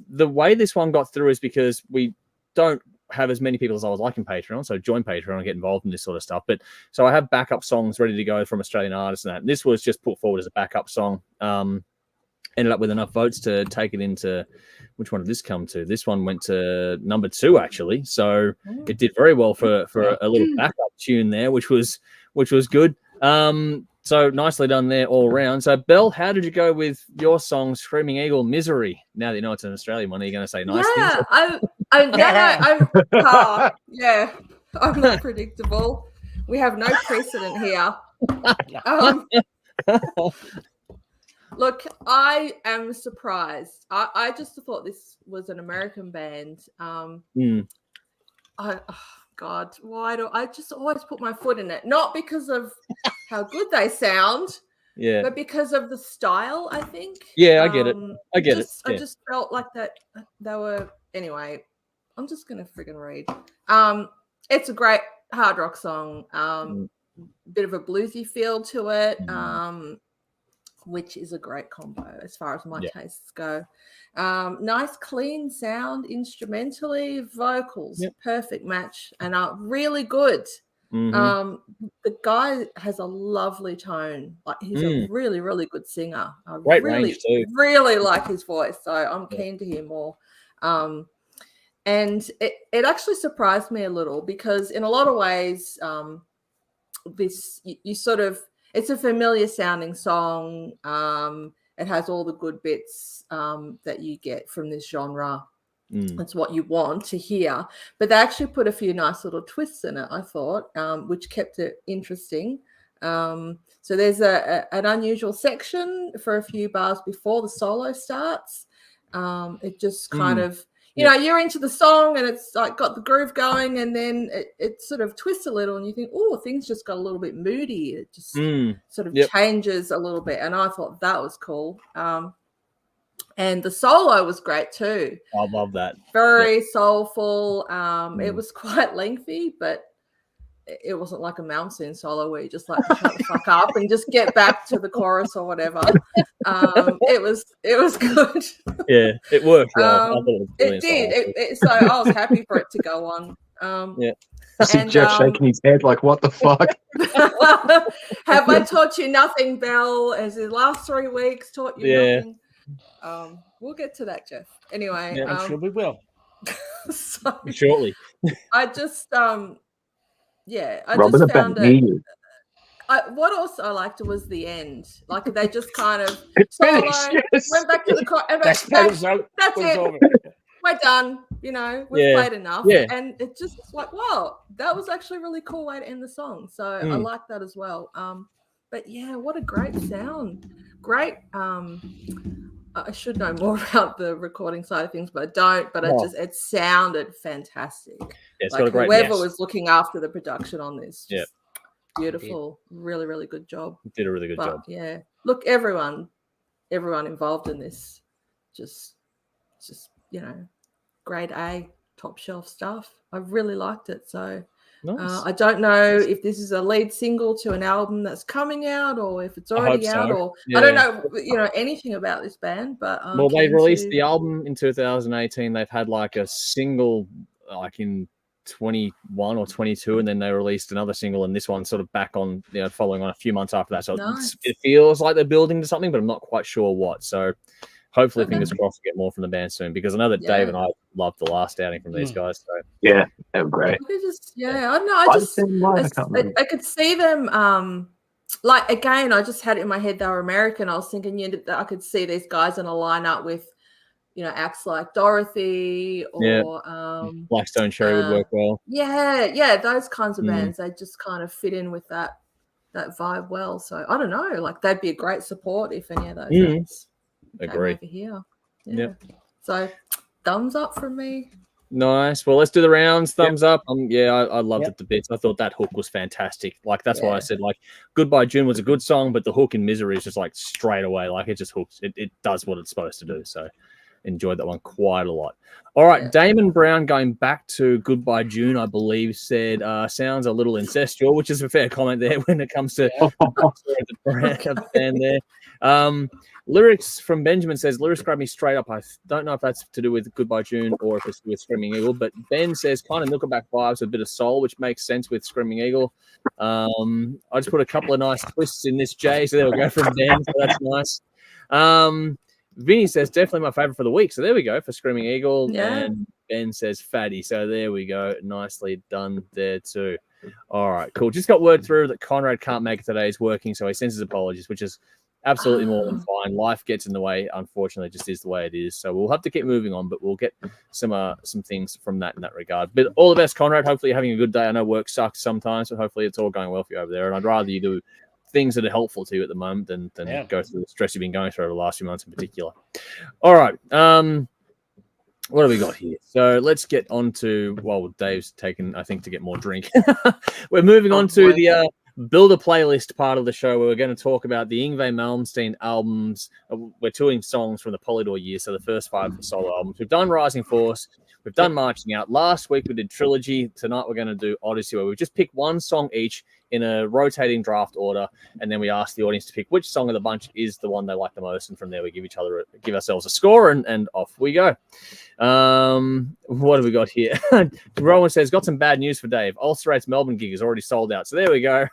the way this one got through is because we don't have as many people as I was liking Patreon, so join Patreon and get involved in this sort of stuff. But so I have backup songs ready to go from Australian artists and that. This was just put forward as a backup song. Ended up with enough votes to take it into, which one did this come to? This one went to number 2 actually. So it did very well for a little backup tune there, which was good. So nicely done there all around. So Belle, how did you go with your song Screaming Eagle, Misery? Now that you know it's an Australian one, are you going to say nice things? Yeah, I'm not predictable. We have no precedent here. Look, I am surprised. I just thought this was an American band. God, why do I just always put my foot in it? Not because of how good they sound, but because of the style, I think. Yeah, I get it. I get it. Yeah. I just felt like that they were. Anyway, I'm just gonna friggin' read. It's a great hard rock song. Bit of a bluesy feel to it. Which is a great combo as far as my tastes go. Nice, clean sound instrumentally, vocals, perfect match, and really good. The guy has a lovely tone. Like he's a really, really good singer. I really like his voice, so I'm keen to hear more. And it actually surprised me a little because in a lot of ways, you sort of, it's a familiar sounding song. It has all the good bits that you get from this genre. That's what you want to hear. But they actually put a few nice little twists in it, I thought, which kept it interesting. So there's an unusual section for a few bars before the solo starts. It just kind of, you know, you're into the song and it's like got the groove going, and then it sort of twists a little and you think, oh, things just got a little bit moody. It just sort of changes a little bit. And I thought that was cool. And the solo was great too. I love that. Very soulful. It was quite lengthy, but it wasn't like a Malmsteen solo where you just like shut the fuck up and just get back to the chorus or whatever. It was good. Yeah, it worked well. I thought it did. So I was happy for it to go on. I see Jeff shaking his head like, what the fuck? Have I taught you nothing, Belle? Has the last 3 weeks taught you nothing? We'll get to that, Jeff. Anyway, I'm sure we will. So, shortly. I just I Robin just found it. What also I liked was the end. Like they just kind of went back to the car. That's it. We're done. You know, we've played enough. Yeah. And it just like, wow, that was actually a really cool way to end the song. So I like that as well. But yeah, what a great sound. Great. I should know more about the recording side of things, but I don't. But it sounded fantastic. Yeah, it's like got a great whoever was looking after the production on this. Just beautiful. Really, really good job. Did a really good job. Yeah. Look, everyone involved in this, just grade A, top shelf stuff. I really liked it. So nice. I don't know if this is a lead single to an album that's coming out, or if it's already out, or I don't know, anything about this band. But they released the album in 2018. They've had like a single, like in 21 or 22, and then they released another single, and this one sort of back on, following on a few months after that. So it feels like they're building to something, but I'm not quite sure what. So hopefully, fingers crossed, we get more from the band soon, because I know that Dave and I loved the last outing from these guys. So Yeah, they were great. I don't know. I could see them. Like again, I just had it in my head they were American. I was thinking, that I could see these guys in a lineup with, acts like Dorothy or Blackstone Cherry would work well. Yeah, those kinds of bands. They just kind of fit in with that vibe well. So I don't know, like they'd be a great support if any of those acts came over here. Yeah. So thumbs up from me. Nice. Well, let's do the rounds. Thumbs up. I loved it to bits. I thought that hook was fantastic. Like that's why I said like Goodbye June was a good song, but the hook in Misery is just like straight away. Like it just hooks. It does what it's supposed to do. So enjoyed that one quite a lot. All right, Damon Brown going back to Goodbye June, I believe, said sounds a little incestual, which is a fair comment there when it comes to the band there. Lyrics from Benjamin says, lyrics grab me straight up. I don't know if that's to do with Goodbye June or if it's with Screaming Eagle, but Ben says kind of Nickelback vibes, a bit of soul, which makes sense with Screaming Eagle. I just put a couple of nice twists in this, Jay, so there we go from Ben, so that's nice. Vinny says, definitely my favorite for the week. So there we go for Screaming Eagle. Yeah. And Ben says, Fatty. So there we go. Nicely done there too. All right, cool. Just got word through that Conrad can't make it today. He's working, so he sends his apologies, which is absolutely more than fine. Life gets in the way. Unfortunately, it just is the way it is. So we'll have to keep moving on, but we'll get some things from that in that regard. But all the best, Conrad. Hopefully you're having a good day. I know work sucks sometimes, but hopefully it's all going well for you over there. And I'd rather you do things that are helpful to you at the moment than go through the stress you've been going through over the last few months in particular. All right. What have we got here? So let's get on to, Dave's taken, I think, to get more drink. We're moving on to the Build a Playlist part of the show where we're going to talk about the Yngwie Malmsteen albums. We're doing songs from the Polydor year, so the first 5 solo albums. We've done Rising Force. We've done Marching Out. Last week we did Trilogy. Tonight we're going to do Odyssey, where we just pick one song each in a rotating draft order, and then we ask the audience to pick which song of the bunch is the one they like the most, and from there we give ourselves a score, and off we go. What have we got here? Rowan says, got some bad news for Dave. Ulcerate's Melbourne gig is already sold out, so there we go.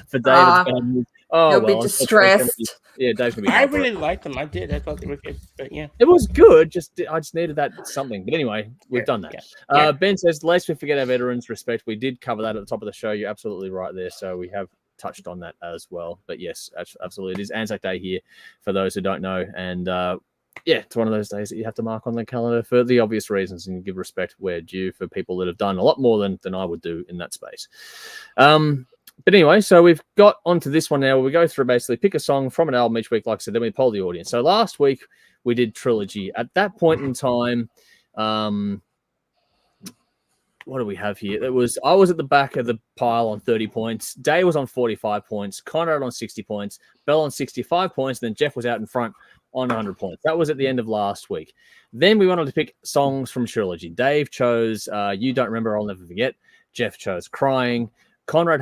For Dave, it's bad news. He'll be distressed. Dave's gonna be. I really liked them. I did. I thought they were good, but it was good. I just needed that something. But anyway, we've done that. Ben says, lest we forget our veterans' respect. We did cover that at the top of the show. You're absolutely right there. So we have touched on that as well. But yes, absolutely, it is Anzac Day here for those who don't know, and it's one of those days that you have to mark on the calendar for the obvious reasons and give respect where due for people that have done a lot more than I would do in that space. But anyway, so we've got onto this one now where we go through basically pick a song from an album each week, like I said, then we poll the audience. So last week we did Trilogy. At that point in time, what do we have here? I was at the back of the pile on 30 points. Day was on 45 points. Conrad on 60 points. Bell on 65 points. And then Jeff was out in front on 100 points. That was at the end of last week. Then we wanted to pick songs from Trilogy. Dave chose You Don't Remember, I'll Never Forget. Jeff chose Crying. Conrad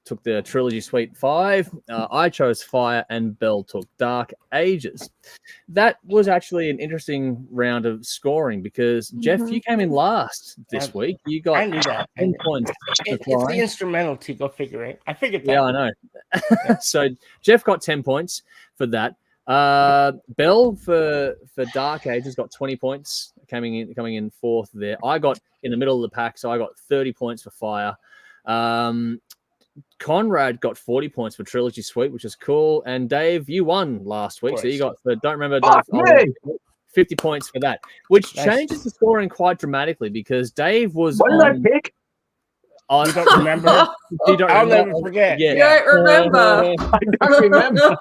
took the Trilogy Suite 5. I chose Fire, and Bell took Dark Ages. That was actually an interesting round of scoring because, Jeff, you came in last this week. You got 10 points. It's the instrumental to go figure it. I figured that. Yeah, I know. So Jeff got 10 points for that. Bell for Dark Ages got 20 points, coming in fourth there. I got in the middle of the pack, so I got 30 points for Fire. Conrad got 40 points for Trilogy Suite, which is cool. And Dave, you won last week, so you got Don't Remember Dave, 50 points for that, which changes the scoring quite dramatically because Dave was. What did I pick? You don't remember? I'll never forget. Yeah. You don't remember. I don't remember.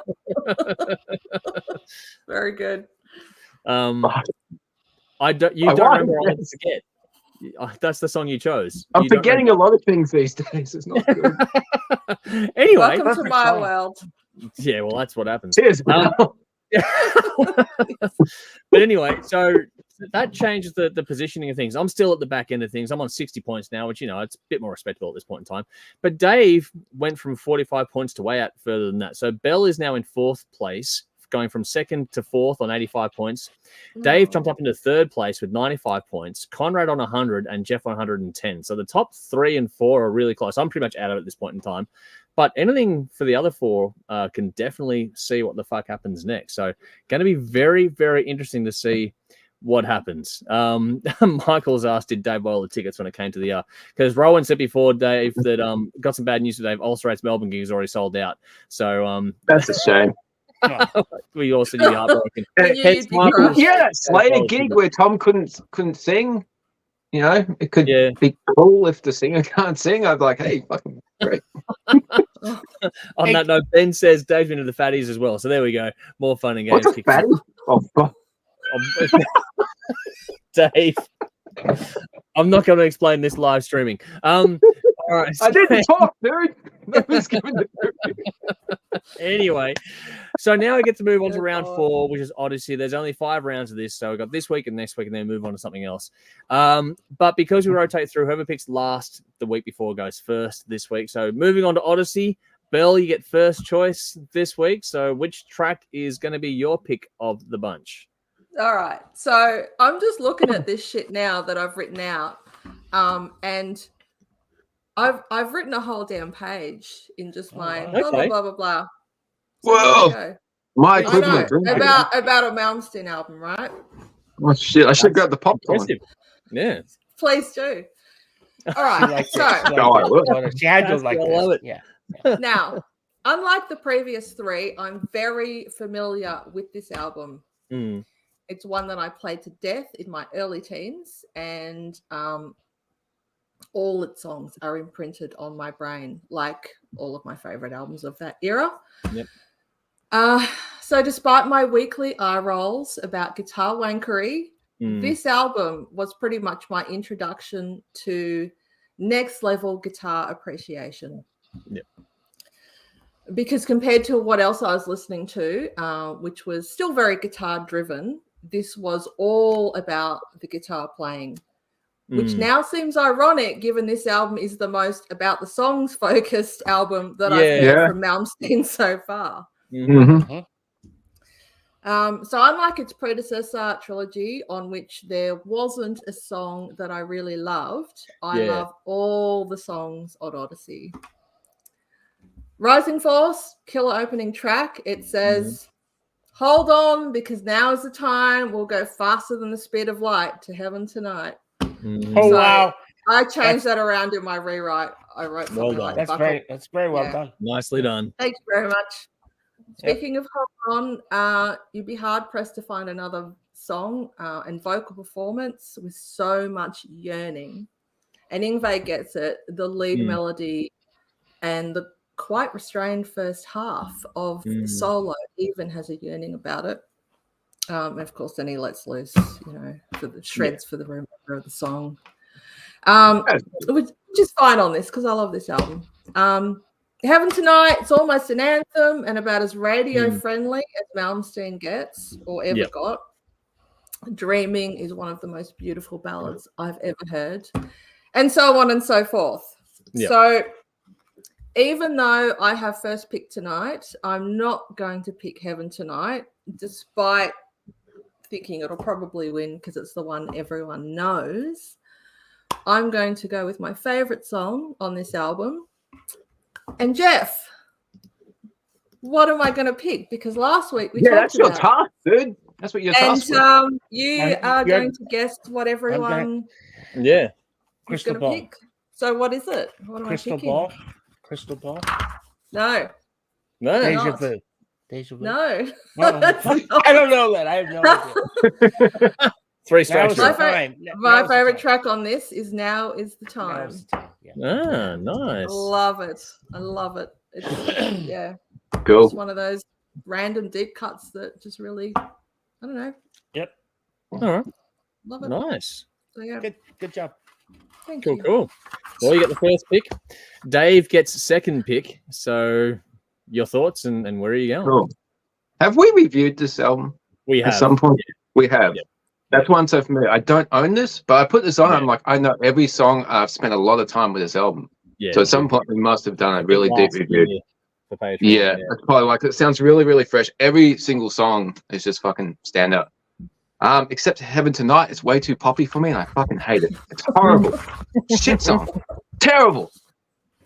Very good. You don't remember. I'll never forget. That's the song you chose. I'm forgetting a lot of things these days. It's not good. Anyway, welcome to my world. Yeah, well, that's what happens. Cheers. But anyway, so that changes the positioning of things. I'm still at the back end of things. I'm on 60 points now, which, it's a bit more respectable at this point in time. But Dave went from 45 points to way out further than that. So Bell is now in fourth place, going from second to fourth on 85 points. Dave jumped up into third place with 95 points, Conrad on 100, and Jeff on 110. So the top 3 and 4 are really close. I'm pretty much out of it at this point in time. But anything for the other 4 can definitely see what the fuck happens next. So going to be very, very interesting to see what happens? Michael's asked, did Dave buy all the tickets when it came to the because Rowan said before, Dave, that got some bad news for Dave. Ulcerate's Melbourne gig is already sold out. So that's a shame. we all said you'd be heartbroken. That Slayer gig where Tom couldn't sing. You know, it could be cool if the singer can't sing. I'd be like, hey, fucking great. On that note, Ben says Dave's into the fatties as well. So there we go. More fun and games. What's a fatty? Oh, fuck. Dave, I'm not going to explain this live streaming. All right, I didn't talk, dude. Nobody's giving the Anyway, so now we get to move on to round 4, which is Odyssey. There's only 5 rounds of this, so we've got this week and next week, and then move on to something else. But because we rotate through, whoever picks last the week before goes first this week. So moving on to Odyssey, Belle, you get first choice this week. So which track is going to be your pick of the bunch? All right. So I'm just looking at this shit now that I've written out. And I've written a whole damn page in just my blah, blah, blah, blah, blah. So whoa. My equivalent. About a Malmsteen album, right? Oh, shit. I should have grabbed the popcorn. Yeah. Please do. All right. She had to like this. Yeah. Now, unlike the previous 3, I'm very familiar with this album. It's one that I played to death in my early teens, and all its songs are imprinted on my brain, like all of my favorite albums of that era. Yep. So despite my weekly eye rolls about guitar wankery, this album was pretty much my introduction to next level guitar appreciation. Yep. Because compared to what else I was listening to, which was still very guitar driven, this was all about the guitar playing, which now seems ironic given this album is the most about the songs focused album that I've heard from Malmsteen so far. So unlike its predecessor trilogy, on which there wasn't a song that I really loved, I love all the songs on Odyssey. Rising Force, killer opening track. It says, hold on, because now is the time. We'll go faster than the speed of light to heaven tonight. Oh, wow. I changed that around in my rewrite. I wrote something like that's very well done. Nicely done. Thank you very much. Speaking of hold on, you'd be hard pressed to find another song and vocal performance with so much yearning. And Yngwie gets it. The lead melody and the quite restrained first half of the solo even has a yearning about it. And of course, then he lets loose, for the shreds for the remainder of the song. Which is fine on this because I love this album. Heaven Tonight, it's almost an anthem and about as radio friendly as Malmsteen gets or ever got. Dreaming is one of the most beautiful ballads I've ever heard, and so on and so forth. So even though I have first pick tonight, I'm not going to pick Heaven Tonight, despite thinking it'll probably win because it's the one everyone knows. I'm going to go with my favorite song on this album. And Jeff, what am I going to pick? Because last week we talked that's your about task, dude. That's what you're tasked with. And you are going to guess what everyone is Crystal going to ball. pick. So what is it? What am Crystal I picking? ball. Crystal ball. No. Deja vu. Deja vu. No. I don't know that. I have no idea. 3 strikes. My favorite track on this is Now Is the Time. Ah, nice. Love it. I love it. It's Cool. It's one of those random deep cuts that just really, I don't know. Yep. All right. Love it. Nice. So, yeah. Good job. Thank you. Cool. Well, you get the first pick. Dave gets second pick. So your thoughts and where are you going? Cool. Have we reviewed this album? We have. At some point? Yeah. We have. Yeah. That's one so familiar. I don't own this, but I put this on. I'm like, I know every song. I've spent a lot of time with this album. Yeah. So at some point, we must have done a really deep review. Yeah, that's probably like it. Sounds really, really fresh. Every single song is just fucking stand up. Except Heaven Tonight, it's way too poppy for me, and I fucking hate it. It's horrible. Shit song. Terrible.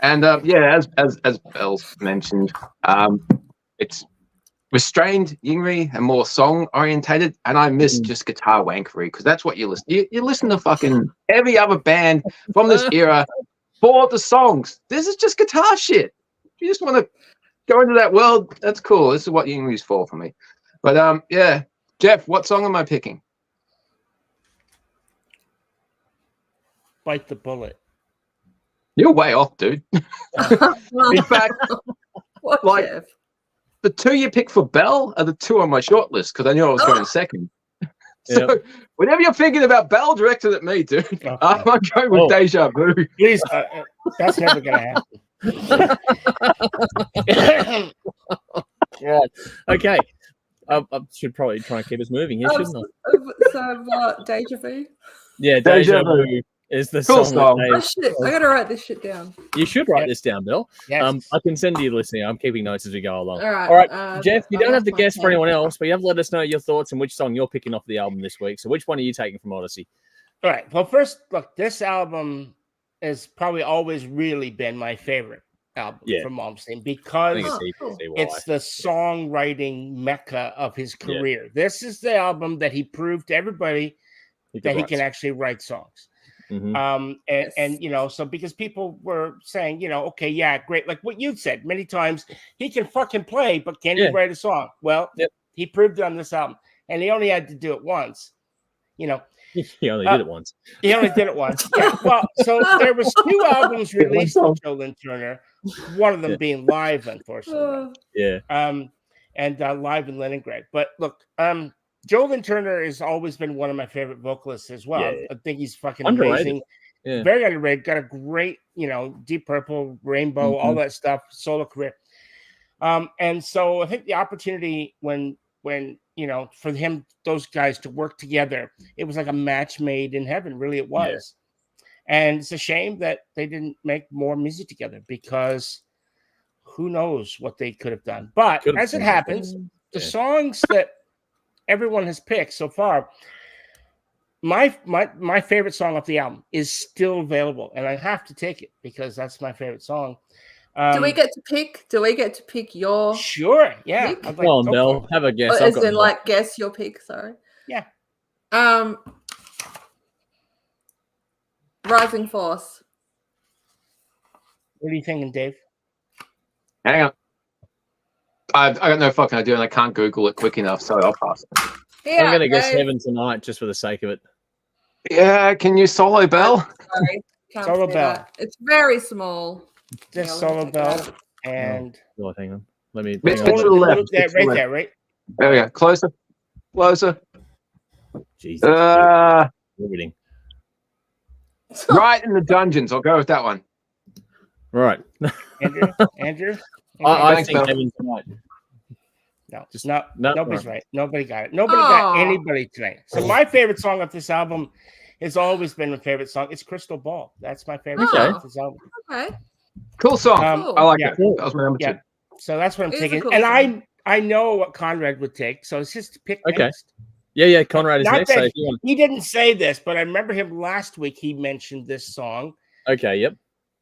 And as Belle's mentioned, it's restrained Yingri and more song orientated, and I miss just guitar wankery because that's what you listen. You listen to fucking every other band from this era for the songs. This is just guitar shit. If you just want to go into that world, that's cool. This is what Yingri's for me. But yeah, Jeff, what song am I picking? Bite the Bullet. You're way off, dude. In fact, What, like, Jeff? the two you picked for Bell are the two on my short list because I knew I was going second. So whenever you're thinking about Bell, direct it at me, dude. Okay. I'm going with Deja Vu. Please, that's never going to happen. Right. Okay. I should probably try and keep us moving here, shouldn't I? So what? Deja vu? Yeah, Deja Deja Vu is the Cool song. Oh shit! I gotta write this shit down. You should write this down, Bill. Yes. I can send you listening. I'm keeping notes as we go along. All right. All right, Jeff, you don't I'll have to my guess for pen. anyone else, but you have to let us know your thoughts and which song you're picking off the album this week. So which one are you taking from Odyssey? All right. Well, first, look, this album has probably always really been my favorite album from Malmsteen I because think it's Oh, easy cool. to see why. it's the songwriting mecca of his career. This is the album that he proved to everybody that he can actually write songs. Mm-hmm. And you know, so because people were saying, you know, okay, yeah, great, like what you said many times, he can fucking play, but can he write a song? Well, he proved it on this album, and he only had to do it once. You know, He only did it once. he only did it once. Yeah. Well, so there was 2 albums released of Joe Lynn Turner, one of them being live, unfortunately. Yeah. And live in Leningrad. But look, Joe Lynn Turner has always been one of my favorite vocalists as well. Yeah. I think he's fucking Underrated. amazing. Yeah. Very underrated. Got a great, you know, Deep Purple, Rainbow, all that stuff, solo career. And so I think the opportunity when you know, for him, those guys to work together, it was like a match made in heaven. Really, it was. And it's a shame that they didn't make more music together because who knows what they could have done. But as it happens, the songs that everyone has picked so far, my favorite song off the album is still available, and I have to take it because that's my favorite song. Do we get to pick? Do we get to pick your? Sure. Yeah. pick? I'd Come on, go Bill. for it. Have a guess. As in, like, guess your pick. Sorry. Yeah. Rising Force. What are you thinking, Dave? Hang on. I got no fucking idea, and I can't Google it quick enough, so I'll pass. Yeah, I'm going to guess Dave. Heaven Tonight just for the sake of it. Yeah, can you solo Bell? Sorry. Can't Solo see Bell. that. It's very small. Just Yeah, Solo take Bell that. and Oh, hang on. Let me. Bit hang on. to the left. There, bit to the right left. there, right? There we go. Closer. Closer. Jesus. Riveting. Right in the dungeons. I'll go with that one. Right. Andrew? I Thanks, think Bill. Heaven Tonight. No, Just- no, no, nobody's no. right. Nobody got it. Nobody got Aw. anybody tonight. So my favorite song of this album has always been my favorite song. It's Crystal Ball. That's my favorite Okay. song of this album. Okay. Cool song. Cool. I like yeah. it. That was my number Yeah. two. So that's what I'm It is a taking. cool And song. I know what Conrad would take. So it's just pick Okay. next. Yeah. Conrad is Not next. So that if you want... he didn't say this, but I remember him last week. He mentioned this song. Okay. Yep.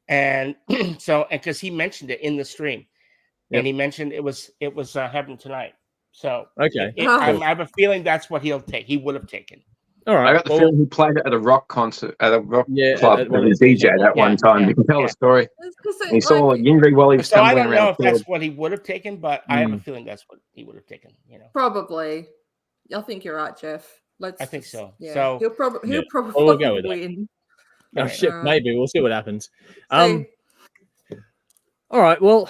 And so, and because he mentioned it in the stream, Yep. and he mentioned it was Heaven Tonight. So Okay. I have a feeling that's what he'll take. He would have taken. All right. I got the feeling he played it at a rock concert, at a rock club, at with one of a the DJ that one time. You can tell the story. It's 'cause it, And he saw like, Yingri while he was So I tumbling don't know around. if that's what he would have taken, but I have a feeling that's what he would have taken. You know, probably. I think you're right, Jeff. Let's. I think so. Yeah. So- he'll probably Yeah. probably We'll go with that. win. Oh, Right. shit. Maybe we'll see what happens. See, All right. Well,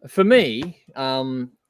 for me,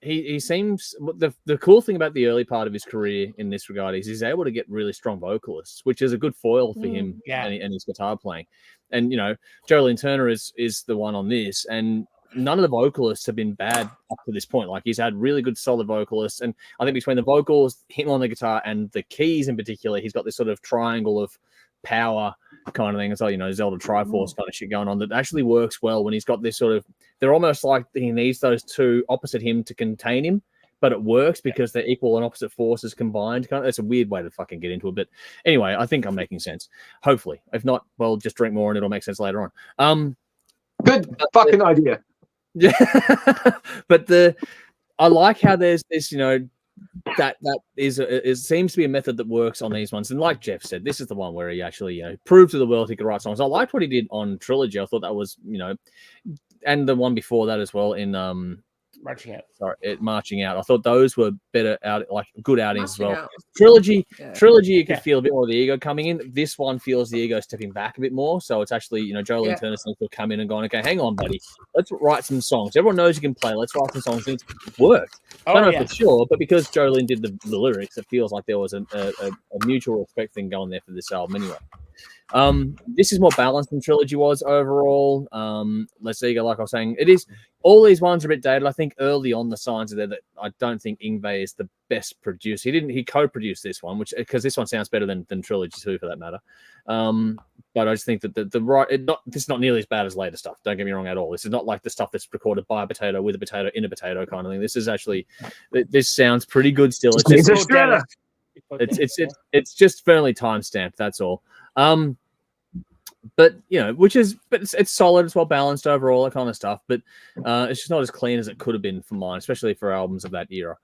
he seems the cool thing about the early part of his career in this regard is he's able to get really strong vocalists, which is a good foil for him Yeah. and his guitar playing. And you know, Jolene Turner is the one on this, and none of the vocalists have been bad up to this point. Like he's had really good solid vocalists, and I think between the vocals, him on the guitar, and the keys in particular, he's got this sort of triangle of power kind of thing. It's like, you know, Zelda Triforce kind of shit going on that actually works well when he's got this sort of, they're almost like he needs those two opposite him to contain him, but it works because they're equal and opposite forces combined. Kind of, it's a weird way to fucking get into it. But anyway, I think I'm making sense. Hopefully. If not, well, just drink more and it'll make sense later on. Good fucking idea. Yeah. But I like how there's this, that seems to be a method that works on these ones. And like Jeff said, this is the one where he actually, proved to the world he could write songs. I liked what he did on Trilogy. I thought that was, and the one before that as well in Marching Out. I thought those were better good outings as well. Trilogy, you could feel a bit more of the ego coming in. This one feels the ego stepping back a bit more. So it's actually, Jolene Turner seems to come in and going, okay, hang on, buddy, let's write some songs. Everyone knows you can play. Let's write some songs. And it's worked. I don't know for sure, but because Jolene did the lyrics, it feels like there was a mutual respect thing going there for this album anyway. This is more balanced than Trilogy was overall. Less ego, like I was saying. It is. All these ones are a bit dated. I think early on the signs are there that I don't think Yngwie is the best producer. He co-produced this one, because this one sounds better than Trilogy 2 for that matter. But I just think that this is not nearly as bad as later stuff. Don't get me wrong at all. This is not like the stuff that's recorded by a potato with a potato in a potato kind of thing. This is actually, this sounds pretty good still. It's just fairly time stamped. That's all. But it's solid, it's well balanced overall, that kind of stuff. But it's just not as clean as it could have been for mine, especially for albums of that era.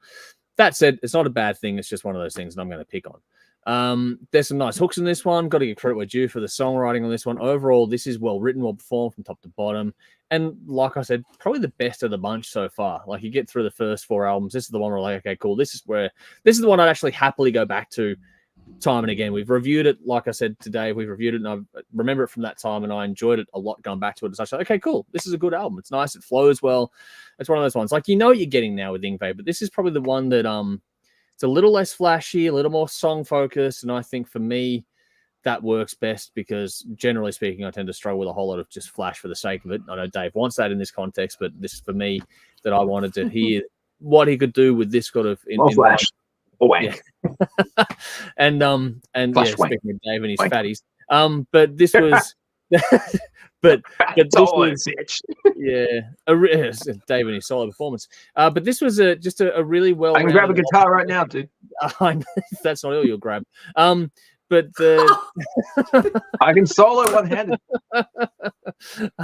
That said, it's not a bad thing. It's just one of those things that I'm going to pick on. There's some nice hooks in this one. Got to give credit where due for the songwriting on this one. Overall, this is well written, well performed from top to bottom. And like I said, probably the best of the bunch so far. Like, you get through the first 4 albums, this is the one where we're like, okay, cool. This is the one I'd actually happily go back to time and again. We've reviewed it, like I said today, we've reviewed it, and I remember it from that time, and I enjoyed it a lot going back to it. It's actually, okay, cool. This is a good album. It's nice. It flows well. It's one of those ones. Like, what you're getting now with Yngwie, but this is probably the one that it's a little less flashy, a little more song focused, and I think for me that works best because generally speaking, I tend to struggle with a whole lot of just flash for the sake of it. I know Dave wants that in this context, but this is for me that I wanted to hear what he could do with this sort of in flash. Wank. Yeah. and speaking of Dave and his fatties, but this was, but this was, Dave and his solo performance. But this was just a really well. I can grab a guitar right now, dude. That's not all you'll grab. But I can solo one-handed.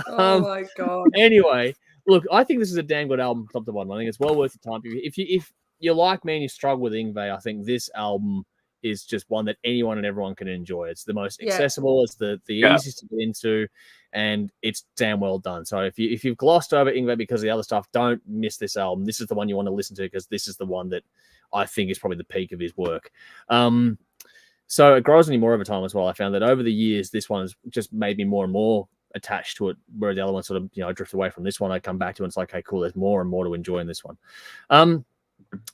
Oh my god. Anyway, look, I think this is a damn good album, top to bottom. I think it's well worth the time. If you like me and you struggle with Yngwie, I think this album is just one that anyone and everyone can enjoy. It's the most accessible, it's the easiest to get into, and it's damn well done. So if you've glossed over Yngwie because of the other stuff, don't miss this album. This is the one you want to listen to because this is the one that I think is probably the peak of his work. So it grows on you more over time as well. I found that over the years, this one has just made me more and more attached to it, where the other one sort of, I drift away from this one. I come back to it, and it's like, okay, cool, there's more and more to enjoy in this one.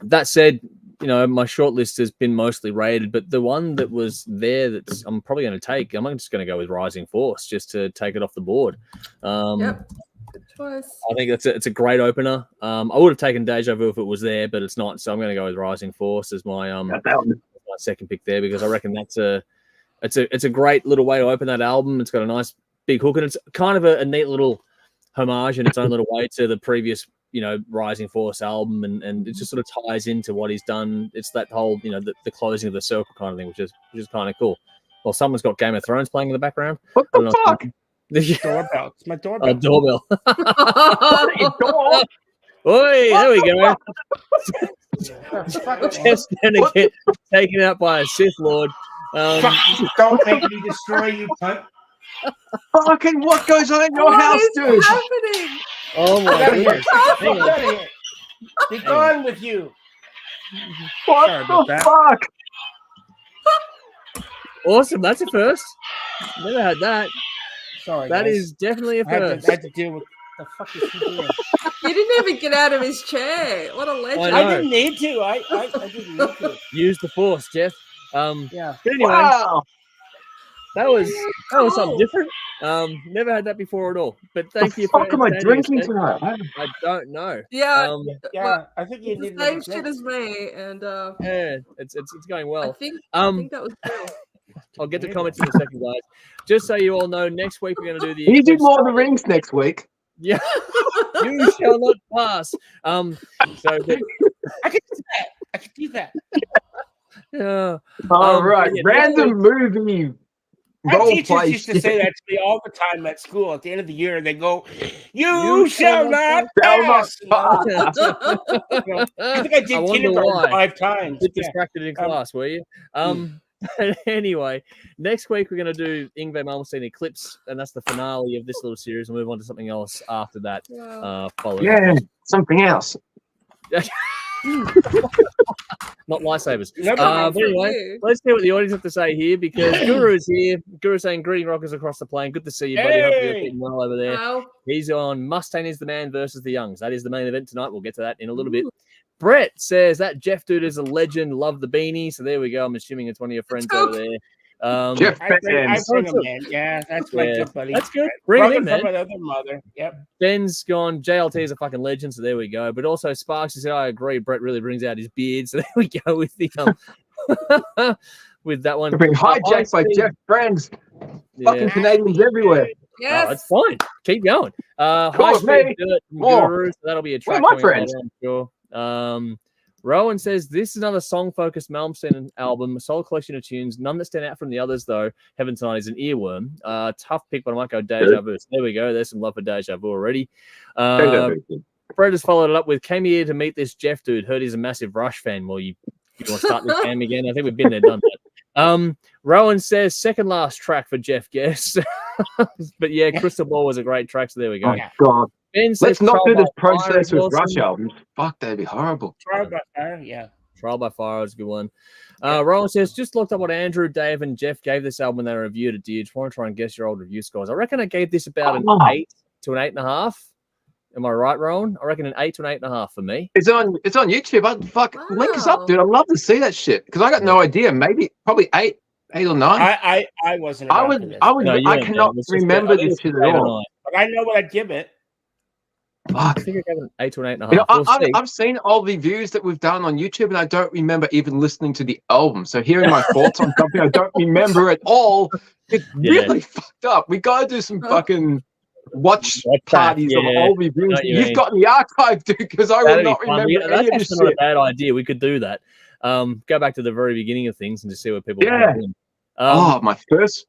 That said, my short list has been mostly rated, but the one that was there that I'm probably going to take, I'm just going to go with Rising Force just to take it off the board. Yep. Good choice. I think it's a great opener. I would have taken Deja Vu if it was there, but it's not. So I'm going to go with Rising Force as my my second pick there, because I reckon it's a great little way to open that album. It's got a nice big hook, and it's kind of a neat little homage in its own little way to the previous Rising Force album, and it just sort of ties into what he's done. It's that whole the closing of the circle kind of thing, which is kind of cool. Well, someone's got Game of Thrones playing in the background. What the fuck? Doorbell. It's my doorbell. A doorbell. Oi, there we go. Just gonna get taken out by a Sith Lord. Don't make me destroy you, cunt. Fucking what goes on in your house, dude? What's happening? Oh my goodness. Get out of here. Be gone with you. What the fuck? Awesome. That's a first. Never had that. Sorry, that guys. is definitely a first. I had to deal with the fuck is he doing? He didn't even get out of his chair. What a legend. I didn't need to. I didn't need to. Use the force, Jeff. Yeah. But anyway, wow. that was something different. Never had that before at all. But thank you. What the fuck am I drinking tonight? I don't know. Yeah. Yeah, I think you it's need the same to shit as me, and yeah, it's going well. I think that was cool. I'll get the comments in a second, guys. Just so you all know, next week we're going to do the. You do Lord of the Rings next week. Yeah, you shall not pass. So I can do that. I can do that. Yeah. All right. Yeah, Random movie My role teachers play used to shit. say that to me all the time at school. At the end of the year, they go, "You shall not Shall not pass." pass. I think I did wonder kindergarten why. 5 times. Bit Yeah. distracted in class, were you? Anyway, next week we're going to do Yngwie Malmsteen Eclipse, and that's the finale of this little series. We'll move on to something else after that. Wow. Following Yeah, something else. not lightsabers. No, But no, anyway, you. let's see what the audience have to say here because Guru's here. Guru saying, greeting rockers across the plane. Good to see you, buddy. Hope you're Hey! keeping well over there. Wow. He's on Mustaine is the man versus the Youngs. That is the main event tonight. We'll get to that in a little bit. Brett says that Jeff dude is a legend. Love the beanie. So there we go. I'm assuming it's one of your friends go. over there. Jeff I bring Fans. him in. Yeah, that's my Yeah, good buddy. that's good. Bring him in, Brother man. from another mother. Yep. Ben's gone. JLT is a fucking legend. So there we go. But also Sparks said, I agree. Brett really brings out his beard. So there we go with the with that one. Being hijacked by Steve. Jeff Friends. Yeah. Fucking Canadians everywhere. Yes. Oh, it's fine. Keep going. Cool High with Speed me. Dirt from More. Guru, so that'll be a Where are track my coming up friends? later, I'm sure. Rowan says this is another song-focused Malmsteen album, a solid collection of tunes, none that stand out from the others though. Heaven Tonight is an earworm. Tough pick, but I might go Deja Vu. So there we go. There's some love for Deja Vu already. Fred has followed it up with came here to meet this Jeff dude. Heard he's a massive Rush fan. Well, you want to start this game again? I think we've been there, done that. Rowan says second last track for Jeff Guest. But yeah, Crystal Ball was a great track. So there we go. Oh, God. Ben says Let's not do Trial this by Fire process is with awesome. Rush albums. Fuck, that'd be horrible. Trial by Fire, yeah. Trial by Fire was a good one. Rowan says, just looked up what Andrew, Dave, and Jeff gave this album when they reviewed it. Do you want to try and guess your old review scores? I reckon I gave this about an 8 to an 8.5. Am I right, Rowan? I reckon an 8 to an 8.5 for me. It's on YouTube. Link us up, dude. I'd love to see that shit. Because I got no idea. Probably 8 or 9. I wasn't. I around for this. I cannot remember this shit at all. But I know what I'd give it. I Fuck. think I gave it an 8 to an 8.5. You know, We'll see. I've seen all the reviews that we've done on YouTube, and I don't remember even listening to the album. So hearing my thoughts on something I don't remember at all, it's really fucked up. We got to do some fucking watch parties of all reviews that you've got in the archive, dude, because I will not remember any of this That's not a shit. bad idea. We could do that. Go back to the very beginning of things and just see what people are doing. My first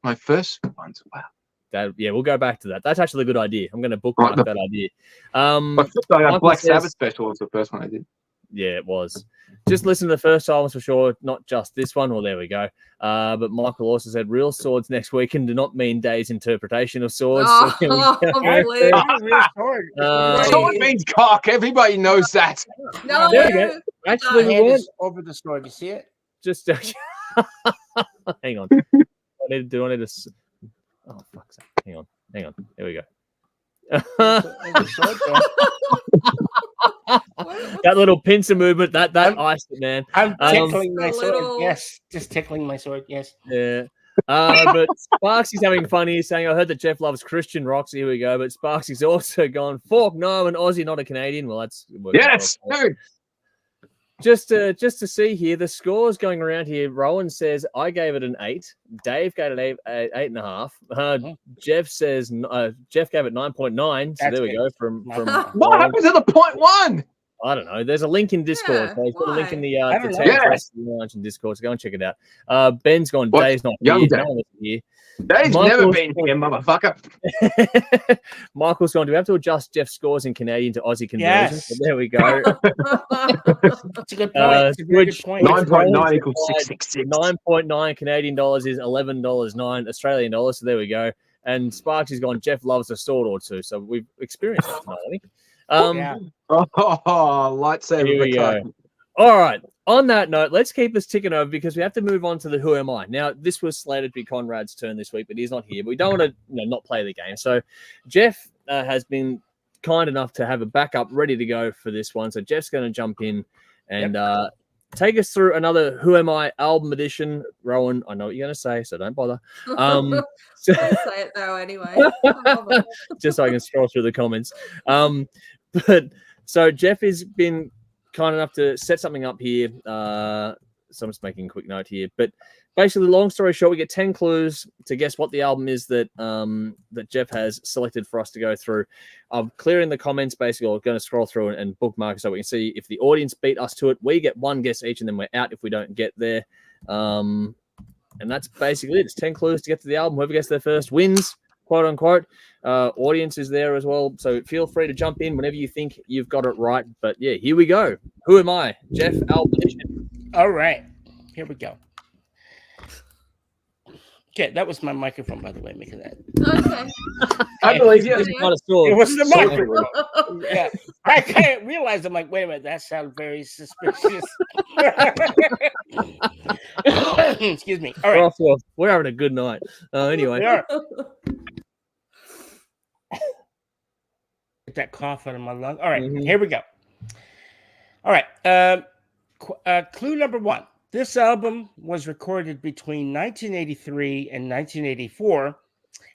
ones. Wow. We'll go back to that. That's actually a good idea. I'm going to bookmark that idea. Black Sabbath special was the first one I did. Yeah, it was. Just listen to the first albums for sure, not just this one. Well, there we go. But Michael also said real swords next week and do not mean Dave's interpretation of swords. Oh, Sword means cock. Everybody knows that. No, there we go. Actually, we weren't. Over the sword. You see it? Just hang on. Do I need to? Oh, fuck's sake. Hang on. There we go. That little pincer movement, that iced it, man. I'm tickling my sword. Yes, just tickling my sword. Yes. Yeah. But Sparksy's having fun here, saying, I heard that Jeff loves Christian rocks. Here we go. But Sparksy's also gone, fork, no, an Aussie, not a Canadian. Well, that's yes, dude. Just to see here, the scores going around here. Rowan says I gave it an 8. Dave gave it an 8.5. Jeff says Jeff gave it 9.9. So there we go. From what happened to the 0.1? I don't know. There's a link in Discord. Yeah, so there's got a link in the launch in Discord. So go and check it out. Ben's gone. What? Dave's not Young here. Dave. No one is here. Dave's never been here, motherfucker. Michael's gone. Do we have to adjust Jeff's scores in Canadian to Aussie conversion? Yes. So there we go. That's a good point. It's a very good point. 9.9 equals 666. 9.9 Canadian dollars is $11.09 Australian dollars. So there we go. And Sparks has gone. Jeff loves a sword or two. So we've experienced that tonight, I think. Lightsaber. Here we go. All right. On that note, let's keep this ticking over because we have to move on to the Who Am I. Now, this was slated to be Conrad's turn this week, but he's not here. But we don't want to not play the game. So Jeff has been kind enough to have a backup ready to go for this one. So Jeff's going to jump in and take us through another Who Am I album edition. Rowan, I know what you're going to say, so don't bother. Don't say it though anyway. Just so I can scroll through the comments. But so Jeff has been kind enough to set something up here. So I'm just making a quick note here. But basically, long story short, we get 10 clues to guess what the album is that that Jeff has selected for us to go through. I'm clearing the comments, basically. I'm going to scroll through and bookmark so we can see if the audience beat us to it. We get one guess each, and then we're out if we don't get there. And that's basically it. It's 10 clues to get to the album. Whoever gets there first wins, quote unquote. Audience is there as well. So feel free to jump in whenever you think you've got it right. But yeah, here we go. Who am I? Jeff Albinition. All right. Here we go. Okay, that was my microphone, by the way, making that. Okay. I believe you. It wasn't the So microphone. Yeah. I kind of realized, I'm like, wait a minute, that sounds very suspicious. Excuse me. All right. We're having a good night. Anyway. We are. Get that cough out of my lung. All right, Here we go. All right. Clue number 1. This album was recorded between 1983 and 1984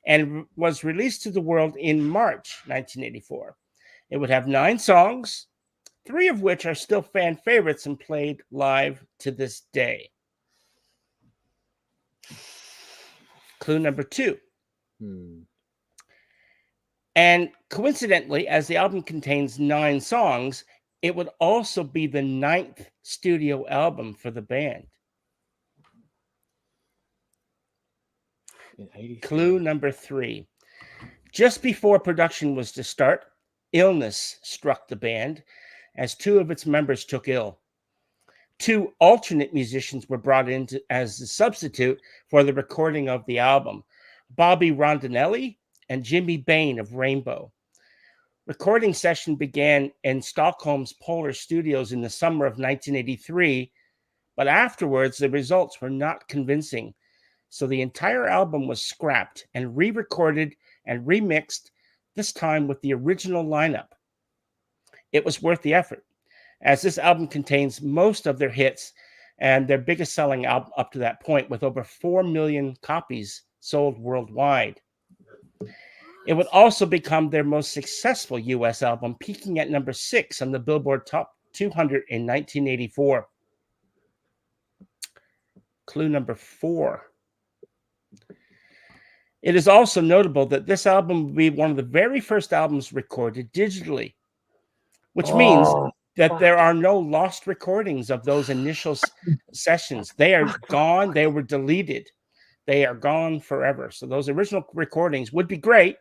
and was released to the world in March 1984. It would have 9 songs, 3 of which are still fan favorites and played live to this day. Clue number 2. And coincidentally, as the album contains 9 songs, it would also be the 9th studio album for the band. Clue number 3. Just before production was to start, illness struck the band as 2 of its members took ill. 2 alternate musicians were brought in as a substitute for the recording of the album, Bobby Rondinelli and Jimmy Bain of Rainbow. Recording session began in Stockholm's Polar Studios in the summer of 1983, but afterwards the results were not convincing. So the entire album was scrapped and re-recorded and remixed, this time with the original lineup. It was worth the effort, as this album contains most of their hits and their biggest selling album up to that point, with over 4 million copies sold worldwide. It would also become their most successful U.S. album, peaking at number 6 on the Billboard Top 200 in 1984. Clue number 4. It is also notable that this album will be one of the very first albums recorded digitally, which means that there are no lost recordings of those initial sessions. They are gone. They were deleted. They are gone forever. So those original recordings would be great,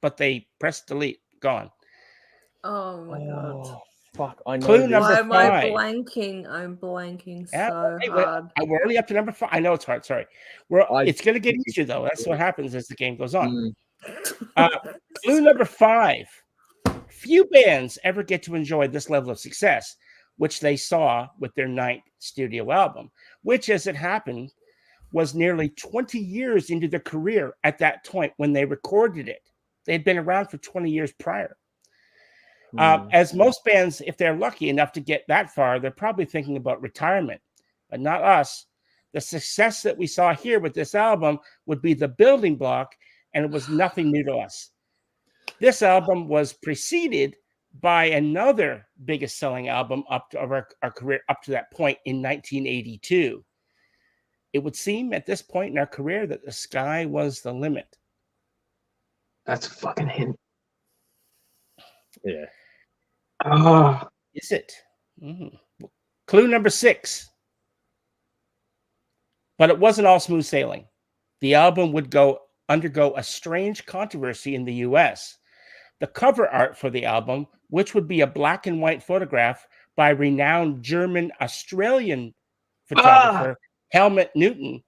but they pressed delete. Gone. Oh my god. Fuck, I know. Clue number Why am I 5. blanking? I'm blanking Yeah, so wait, hard. we're only up to number 5. I know it's hard. Sorry. It's going to get easier, though. That's what happens as the game goes on. Clue number 5. Few bands ever get to enjoy this level of success, which they saw with their 9th studio album, which, as it happened, was nearly 20 years into their career at that point when they recorded it. They had been around for 20 years prior. As most bands, if they're lucky enough to get that far, they're probably thinking about retirement, but not us. The success that we saw here with this album would be the building block, and it was nothing new to us. This album was preceded by another biggest selling album of our career up to that point in 1982. It would seem at this point in our career that the sky was the limit. That's a fucking hint. Yeah. Oh. Is it? Clue number 6. But it wasn't all smooth sailing. The album would undergo a strange controversy in the US. The cover art for the album, which would be a black and white photograph by renowned German-Australian photographer Helmut Newton.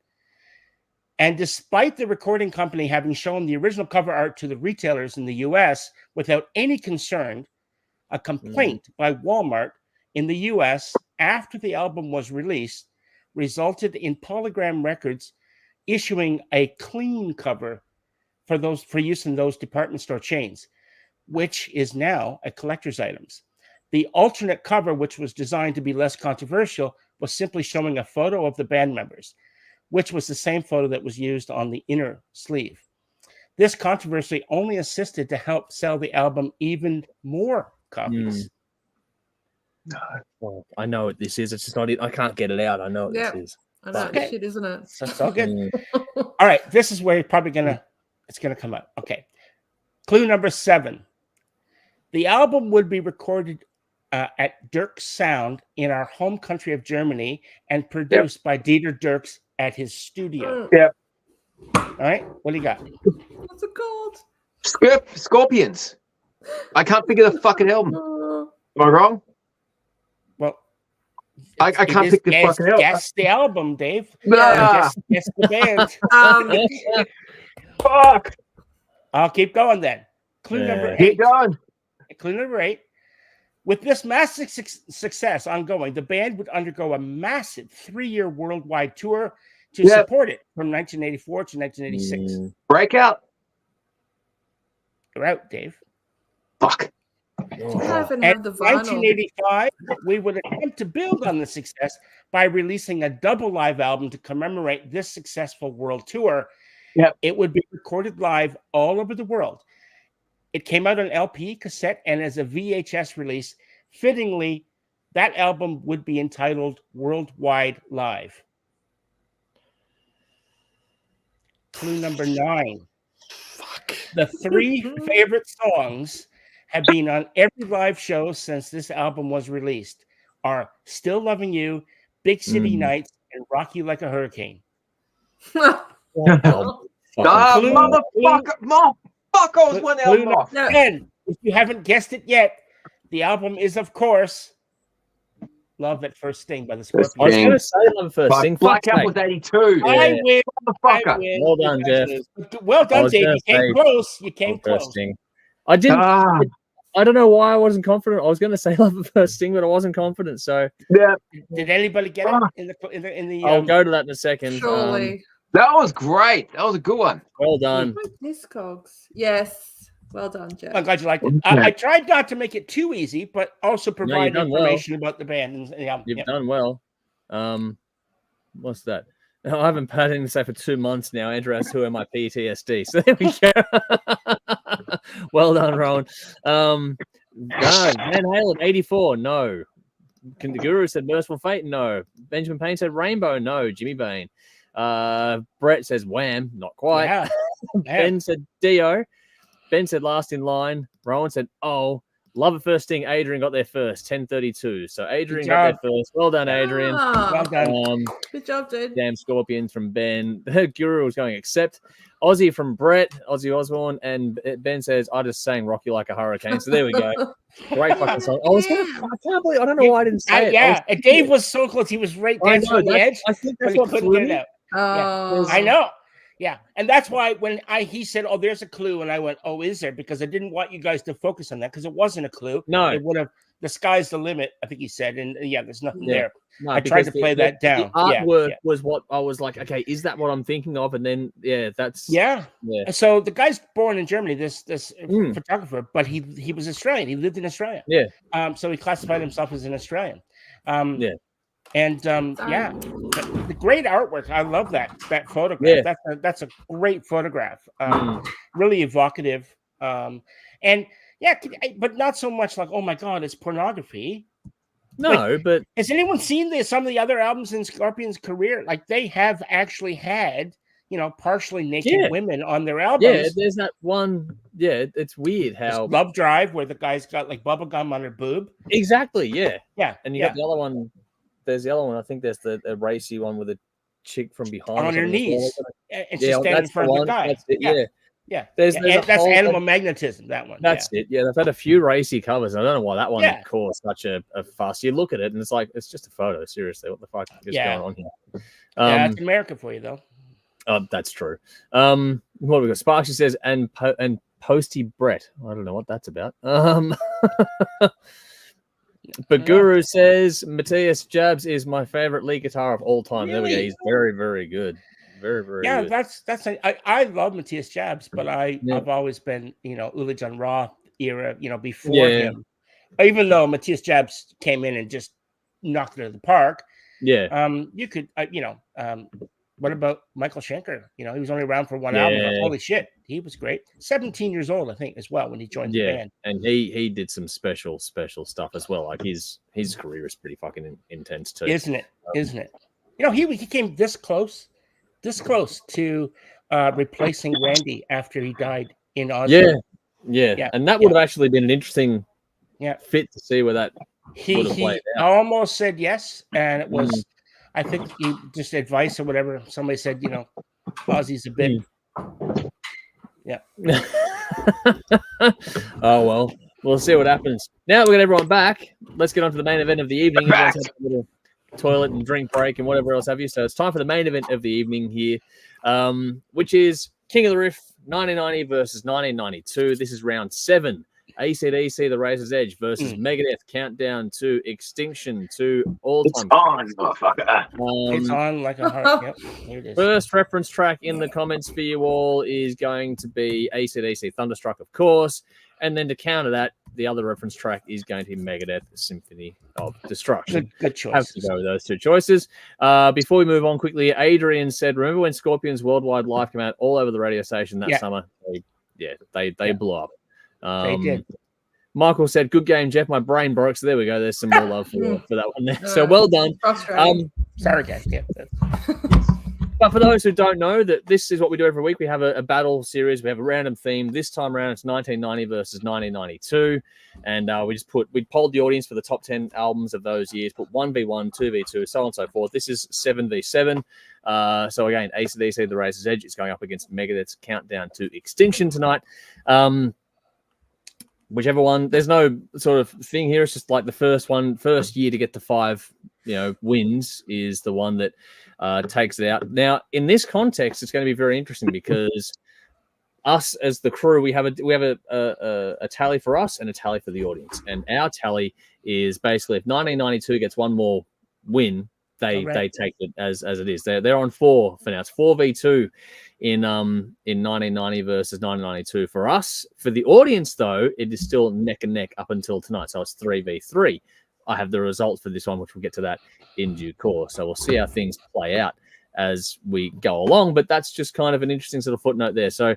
And despite the recording company having shown the original cover art to the retailers in the US without any concern, a complaint by Walmart in the US after the album was released resulted in Polygram Records issuing a clean cover for use in those department store chains, which is now a collector's items. The alternate cover, which was designed to be less controversial, was simply showing a photo of the band members, which was the same photo that was used on the inner sleeve. This controversy only assisted to help sell the album even more copies. Well, I know what this is. It's just not. I can't get it out. I know what this is. I know it's shit, isn't it? That's all good. All right, this is where you're probably it's gonna come out. Okay. Clue number 7. The album would be recorded at Dirk's Sound in our home country of Germany and produced by Dieter Dirks at his studio. Yeah. All right, what do you got? What's it called? Scorpions. I can't figure the fucking album. Am I wrong? Well, I can't pick the fucking album. Guess the album, Dave. Nah. Guess the band. Fuck. I'll keep going then. Clue number 8. Keep going. Clue number 8. With this massive success ongoing, the band would undergo a massive 3-year worldwide tour to support it from 1984 to 1986. Breakout. You're out, Dave. Fuck. I haven't At had the vinyl. 1985, we would attempt to build on the success by releasing a double live album to commemorate this successful world tour. Yep. It would be recorded live all over the world. It came out on LP, cassette, and as a VHS release. Fittingly, that album would be entitled Worldwide Live. Clue number 9. Fuck. The 3 favorite songs have been on every live show since this album was released are Still Loving You, Big City Nights, and Rock You Like a Hurricane. Motherfucker was one album off. And if you haven't guessed it yet, the album is, of course, Love at First Sting by the Scorpions. I was going to say Love at First Sting. Blackout was 82. I win. Motherfucker. Well done, Jeff. Well done, Dave. You came close. You came close. I didn't. I don't know why I wasn't confident. I was going to say Love at First Sting, but I wasn't confident. So yeah. Did anybody get it in the? I'll go to that in a second. Surely. That was great. That was a good one. Well done. Discogs. Yes. Well done, Jeff. I'm glad you liked it. I tried not to make it too easy, but also provide information about the band. You've done well. What's that? No, I haven't had anything to say for 2 months now. Andrew asked who am I PTSD. So there we go. Well done, Rowan. No, Van Halen 84. No. The Guru said Merciful Fate. No. Benjamin Payne said Rainbow. No. Jimmy Bain. Brett says Wham. Not quite. Yeah. Ben said Dio. Ben said Last in Line. Rowan said Oh. Love at First Sting. Adrian got there first. 10:32. So Adrian got there first. Well done, Adrian. Well done. Good job, dude. Damn Scorpions from Ben. The Guru was going accept. Aussie from Brett. Ozzy Osbourne. And Ben says I just sang Rock You Like a Hurricane. So there we go. Great fucking song. I can't believe. I don't know why I didn't say it. And Dave was so close. He was right there on the edge. I think that's but he couldn't get it out. Oh. I know. Yeah, and that's why when he said, "Oh, there's a clue," and I went, "Oh, is there?" Because I didn't want you guys to focus on that because it wasn't a clue. No, it would have. The sky's the limit, I think he said, and there's nothing there. No, I tried to play that down. The artwork was what I was like. Okay, is that what I'm thinking of? And then that's yeah. So the guy's born in Germany. This photographer, but he was Australian. He lived in Australia. Yeah. So he classified himself as an Australian. And the great artwork. I love that photograph. Yeah. That's a great photograph. Really evocative. But not so much like, oh my God, it's pornography. No, but has anyone seen some of the other albums in Scorpion's career? Like they have actually had, partially naked women on their albums. Yeah, there's that one. Yeah, it's weird how Love Drive, where the guy's got like bubble gum on her boob. Exactly. Yeah. Yeah. And you got the other one. There's the other one. I think there's the racy one with a chick from behind on her knees, and she's standing in front of the guy. That's it, yeah. There's that's Animal Magnetism. That one. That's it. Yeah, they've had a few racy covers. I don't know why that one caused such a fuss. You look at it and it's like it's just a photo. Seriously, what the fuck is going on here? It's America for you though. That's true. What have we got? Sparksy says and Posty Brett. I don't know what that's about. But Guru says Matthias Jabs is my favorite lead guitar of all time. Really? There we go. He's very, very good. Very, very good. I love Matthias Jabs, but I've always been, Uli John Roth era, before him. Even though Matthias Jabs came in and just knocked it out of the park. Yeah. You could, what about Michael Schenker? He was only around for one album. But holy shit, he was great. 17 years old, I think, as well when he joined the band. And he did some special stuff as well. Like his career is pretty fucking intense too, isn't it? Isn't it? He came this close to replacing Randy after he died in Oslo. Yeah. And that would have actually been an interesting fit to see where that he almost said yes, and it was I think just advice or whatever. Somebody said, Ozzy's a bit. Yeah. Oh well, we'll see what happens. Now we've got everyone back. Let's get on to the main event of the evening. Everyone's had a little toilet and drink break and whatever else have you. So it's time for the main event of the evening here, which is King of the Riff 1990 versus 1992. This is round 7. AC/DC, The Razor's Edge versus Megadeth, Countdown to Extinction to all-time. It's on, motherfucker. It's on like a heart. Yep, here it is. First reference track in the comments for you all is going to be AC/DC, Thunderstruck, of course. And then to counter that, the other reference track is going to be Megadeth, Symphony of Destruction. Good choice. Have to go with those two choices. Before we move on quickly, Adrian said, remember when Scorpions Worldwide Live came out all over the radio station that summer? They blew up. They did. Michael said, good game, Jeff. My brain broke. So there we go. There's some more love for that one there. So well done. Sorry, guys. Yeah. But for those who don't know, that this is what we do every week. We have a battle series. We have a random theme. This time around, it's 1990 versus 1992. And we polled the audience for the top 10 albums of those years, put 1v1, 2v2, so on and so forth. This is 7v7. So again, AC/DC, The Razor's Edge is going up against Megadeth's Countdown to Extinction tonight. Whichever one, there's no sort of thing here. It's just like the first year to get to 5, wins is the one that takes it out. Now, in this context, it's going to be very interesting because us as the crew, we have a tally for us and a tally for the audience. And our tally is basically if 1992 gets one more win, they take it as it is. They're on 4 for now. It's 4v2 in 1990 versus 1992 for us. For the audience, though, it is still neck and neck up until tonight. So it's 3v3. I have the results for this one, which we'll get to that in due course. So we'll see how things play out as we go along. But that's just kind of an interesting sort of footnote there. So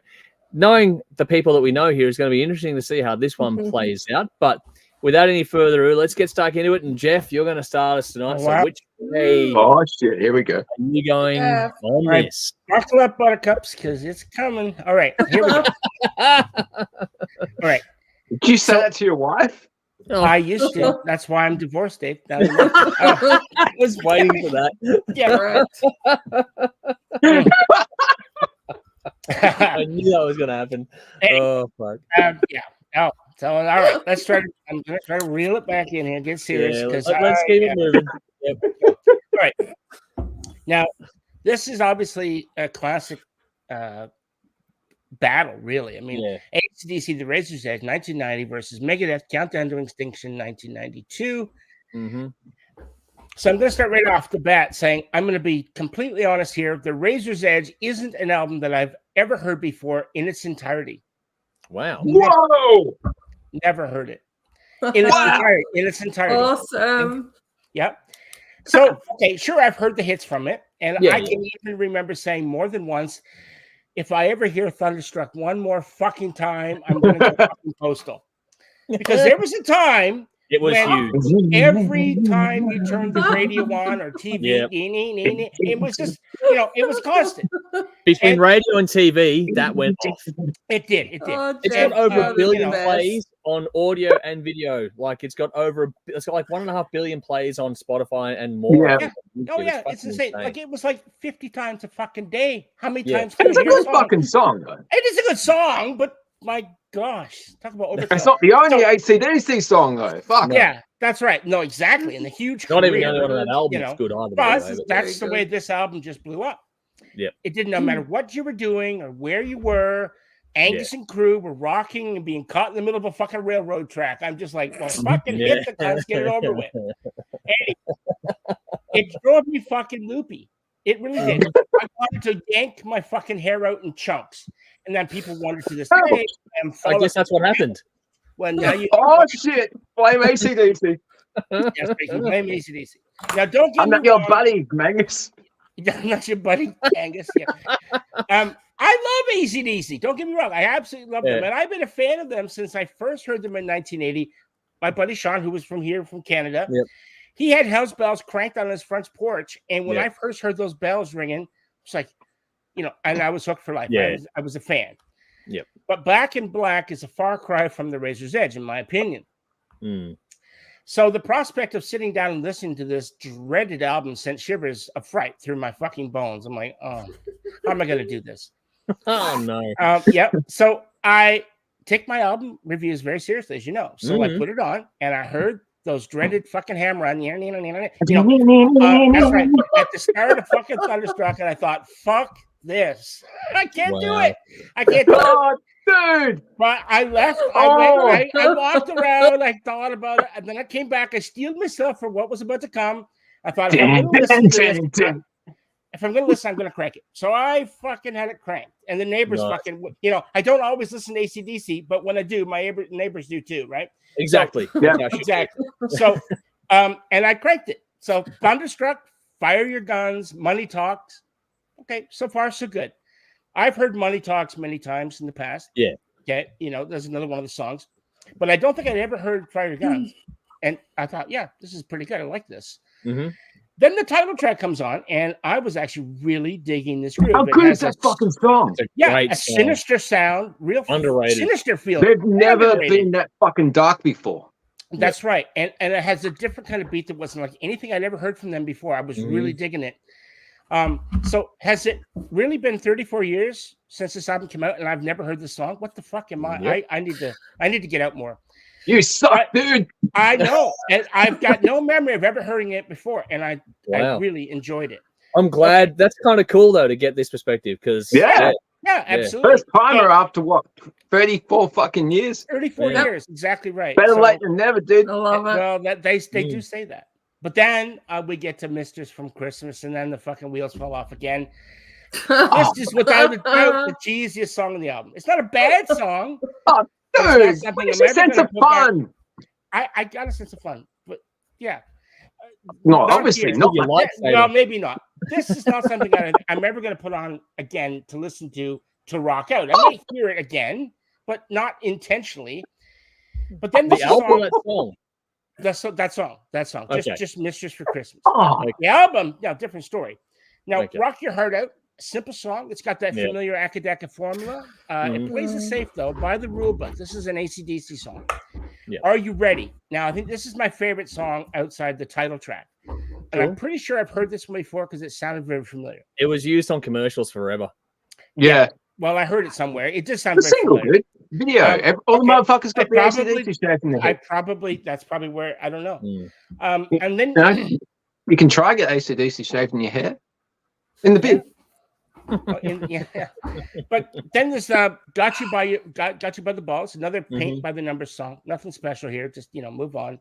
knowing the people that we know here is going to be interesting to see how this one plays out. But without any further ado, let's get stuck into it. And Jeff, you're going to start us tonight. So which way shit, here we go. are you going on this? Buckle up, buttercups, because it's coming. All right, here we go. All right. Did you say that to your wife? Oh. I used to. That's why I'm divorced, Dave. I was waiting for that. Yeah, right. I knew that was going to happen. Oh, fuck. Yeah. Oh, so all right. Let's try to. I'm going to try to reel it back in here. Get serious, because let's keep it moving. Yep. All right. Now, this is obviously a classic battle, really. I mean, AC/DC, The Razor's Edge, 1990 versus Megadeth, Countdown to Extinction, 1992. Mm-hmm. So I'm going to start right off the bat saying I'm going to be completely honest here. The Razor's Edge isn't an album that I've ever heard before in its entirety. Wow. Whoa! Never heard it. In its entirety. Awesome. Yep. So, okay, sure, I've heard the hits from it. And I can even remember saying more than once, if I ever hear Thunderstruck one more fucking time, I'm going to go fucking postal. Because there was a time it was huge. Every time you turned the radio on or TV, it was just, it was constant. Between radio and TV, that went off. It did. Oh, it's got over 1 billion plays on audio and video. Like it's got like 1.5 billion plays on Spotify and more. Yeah. Oh yeah, it's insane. Like it was like 50 times a fucking day. How many times? It's a good fucking song, though. It is a good song, but my gosh, talk about overkill. That's not the only AC/DC song, though. Fuck. Yeah, that's right. No, exactly. And the huge not even the only one on that album is good either. But that's the way this album just blew up. Yeah. It didn't matter what you were doing or where you were. Angus and crew were rocking and being caught in the middle of a fucking railroad track. I'm just like, well, fucking hit the cunts, get it over with. It drove me fucking loopy. It really did. I wanted to yank my fucking hair out in chunks. And then people wanted to this day. I guess that's what happened. Well, now shit. Blame AC/DC. Yes, blame AC/DC. Now, don't get I'm not your buddy, Magnus. I'm not your buddy, Angus. Yeah. I love AC/DC. Don't get me wrong. I absolutely love them. And I've been a fan of them since I first heard them in 1980. My buddy Sean, who was from Canada, he had house bells cranked on his front porch. And when I first heard those bells ringing, it's like, and I was hooked for life. I was a fan. Yep. But Back in Black is a far cry from The Razor's Edge, in my opinion. So the prospect of sitting down and listening to this dreaded album sent shivers of fright through my fucking bones. I'm like, oh, how am I going to do this? Oh no. Yep. So I take my album reviews very seriously, as you know. So I put it on, and I heard those dreaded fucking hammer on, that's right, at the start of fucking Thunderstruck, and I thought, fuck this. I can't do it. I can't do it. Dude. But I left. I walked around. I thought about it, and then I came back. I steeled myself for what was about to come. I thought, if I'm going to listen to this, I'm going to crank it. So I fucking had it cranked, and the neighbors fucking, I don't always listen to AC/DC, but when I do, my neighbors do too, right? Exactly. So, yeah, exactly. So, and I cranked it. So Thunderstruck, Fire Your Guns, Money Talks. Okay, so far so good. I've heard Money Talks many times in the past. Yeah. Okay. There's another one of the songs, but I don't think I'd ever heard Fire Your Guns. And I thought, yeah, this is pretty good. I like this. Mm-hmm. Then the title track comes on, and I was actually really digging this groove. How good is that fucking song? Yeah, sinister sound, real underrated, sinister feel. They've never been that fucking dark before. That's right. And it has a different kind of beat that wasn't like anything I'd ever heard from them before. I was really digging it. So has it really been 34 years since this album came out and I've never heard this song? What the fuck am I? Yep. I need to get out more. You suck, dude. I know. And I've got no memory of ever hearing it before, and I really enjoyed it. I'm glad. That's kind of cool though to get this perspective because yeah, absolutely. First timer after what 34 fucking years. 34 years, exactly right. Better late than never, dude. I love it. Well, they do say that. But then we get to Misters from Christmas, and then the fucking wheels fall off again. This is without a doubt the cheesiest song on the album. It's not a bad song. Oh, dude, what's your sense of fun? I got a sense of fun, but yeah. No, obviously not. Well, maybe not. This is not something I'm ever going to put on again to listen to rock out. I may hear it again, but not intentionally. But then the album, that song. That song. Okay. Just Mistress for Christmas. Oh, the album, different story. Now, Okay. Rock Your Heart Out, simple song. It's got that familiar Akadaka formula. It plays it safe, though, by the rule book. This is an AC/DC song. Yeah. Are you ready? Now, I think this is my favorite song outside the title track. And I'm pretty sure I've heard this one before because it sounded very familiar. It was used on commercials forever. yeah. Well, I heard it somewhere. It just sounds The single, familiar. dude. Video. All the motherfuckers got the AC/DC shape in their head. That's probably where, I don't know. Mm. And then... You can try get AC/DC shaved in your hair. In the bin. But then there's got you by the balls, another paint by the numbers song. Nothing special here, just move on.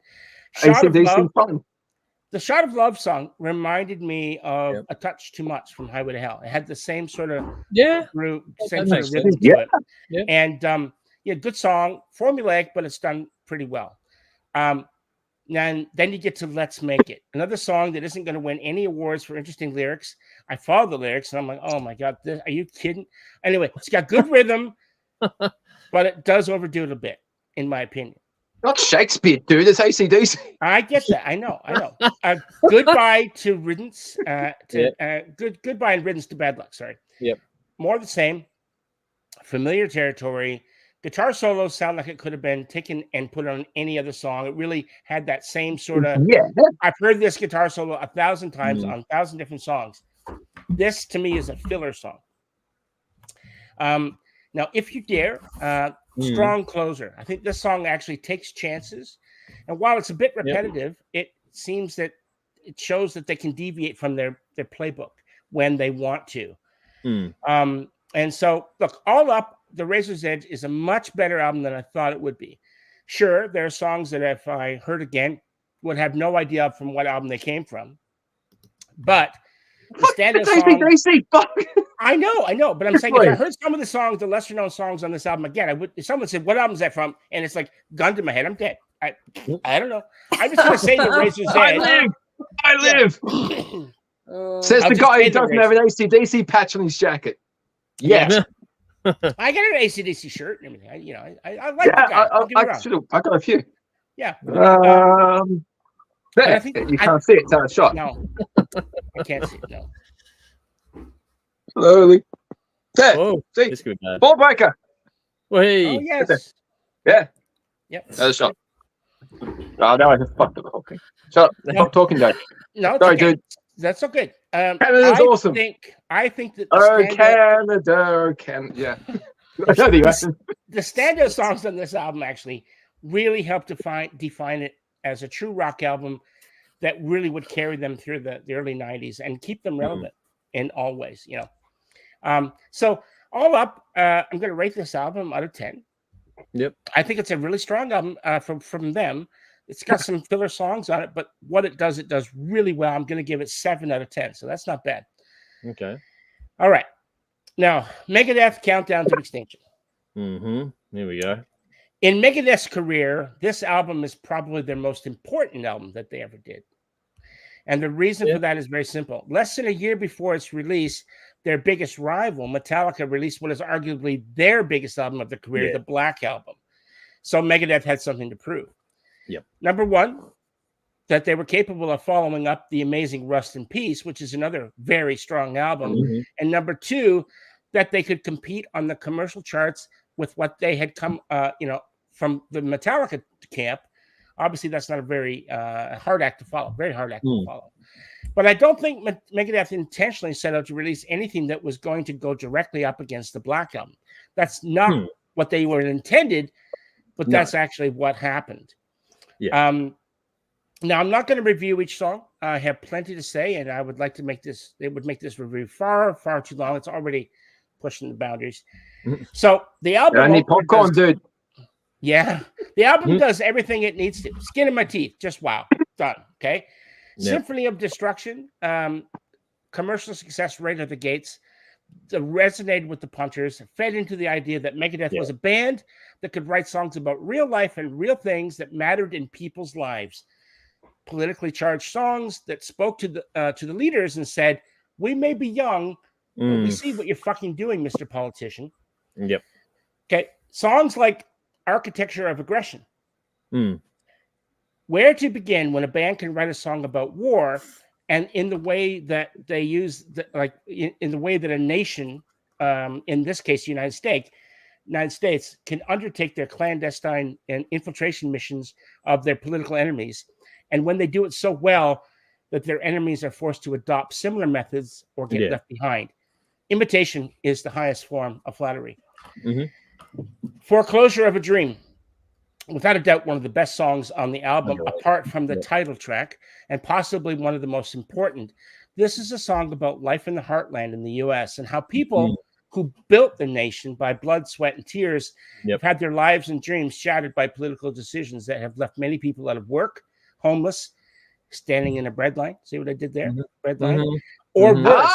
The Shot of Love song reminded me of A Touch Too Much from Highway to Hell. It had the same sort of rhythm to it. Yeah. And good song, formulaic, but it's done pretty well. And then you get to Let's Make It, another song that isn't going to win any awards for interesting lyrics. I follow the lyrics and I'm like, oh my God, are you kidding? Anyway, it's got good rhythm, but it does overdo it a bit, in my opinion. Not Shakespeare, dude. It's AC/DC. I get that. I know. Goodbye to Riddance. Goodbye and Riddance to Bad Luck. Sorry. Yep. More of the same. Familiar territory. Guitar solos sound like it could have been taken and put on any other song. It really had that same sort of. Yeah. I've heard this guitar solo 1,000 times on 1,000 different songs. This to me is a filler song. Now, If You Dare, strong closer. I think this song actually takes chances, and while it's a bit repetitive, it seems that it shows that they can deviate from their playbook when they want to. And so, look, all up, The Razor's Edge is a much better album than I thought it would be. Sure, there are songs that if I heard again, would have no idea from what album they came from. But the standard song, I know, but I'm saying if I heard some of the songs, the lesser known songs on this album again, I would. If someone said, "What album is that from?" and it's like gun to my head, I'm dead. I don't know. I'm just gonna say The Razor's Edge. I live. Says the guy who doesn't have an AC/DC patch on his jacket. Yes. I got an AC/DC shirt and everything. I like the guy. I got a few. Yeah. There, you can't see it. It's out of shot. No, I can't see it. No. Slowly. There. Oh, see, this could be bad. ball breaker. Hey. Oh yes. Yeah. Yep. Out of shot. Oh, no, I just fucked up the whole thing. Shut up. Stop talking, Dave. No, it's Sorry, okay. dude. That's so good. Canada's awesome. I think that Canada. Yeah. I know the accent. the standout songs on this album actually really help define it as a true rock album that really would carry them through the early 90s and keep them relevant in all ways, So all up, I'm going to rate this album out of 10. Yep. I think it's a really strong album from them. It's got some filler songs on it, but what it does really well. I'm going to give it 7 out of 10. So that's not bad. Okay. All right. Now, Megadeth Countdown to Extinction. Here we go. In Megadeth's career, this album is probably their most important album that they ever did. And the reason for that is very simple. Less than a year before its release, their biggest rival, Metallica, released what is arguably their biggest album of their career, the Black Album. So Megadeth had something to prove. Yep. Number one, that they were capable of following up the amazing Rust in Peace, which is another very strong album. And number two, that they could compete on the commercial charts with what they had come, from the Metallica camp. Obviously, that's not a very hard act to follow, very hard act to follow. But I don't think Megadeth intentionally set out to release anything that was going to go directly up against the Black Album. That's not what they were intended, but that's actually what happened. Yeah. Now, I'm not going to review each song. I have plenty to say, and I would like to make this, it would make this review far, far too long. It's already pushing the boundaries. So the album... I need popcorn, dude. Yeah. The album does everything it needs to. Skin in my teeth. Just wow. Done. Okay. Yep. Symphony of Destruction. Commercial success right at the gates. Resonated with the punchers. Fed into the idea that Megadeth was a band that could write songs about real life and real things that mattered in people's lives. Politically charged songs that spoke to the leaders and said, "We may be young, but we see what you're fucking doing, Mr. Politician." Yep. Okay. Songs like Architecture of Aggression. Where to begin when a band can write a song about war, and in the way that they use, in the way that a nation, in this case, the United States, can undertake their clandestine and infiltration missions of their political enemies, and when they do it so well that their enemies are forced to adopt similar methods or get left behind. Imitation is the highest form of flattery. Foreclosure of a Dream. Without a doubt, one of the best songs on the album, apart from the title track, and possibly one of the most important. This is a song about life in the heartland in the U.S. and how people who built the nation by blood, sweat, and tears have had their lives and dreams shattered by political decisions that have left many people out of work, homeless, standing in a bread line. See what I did there? Bread line. Or worse.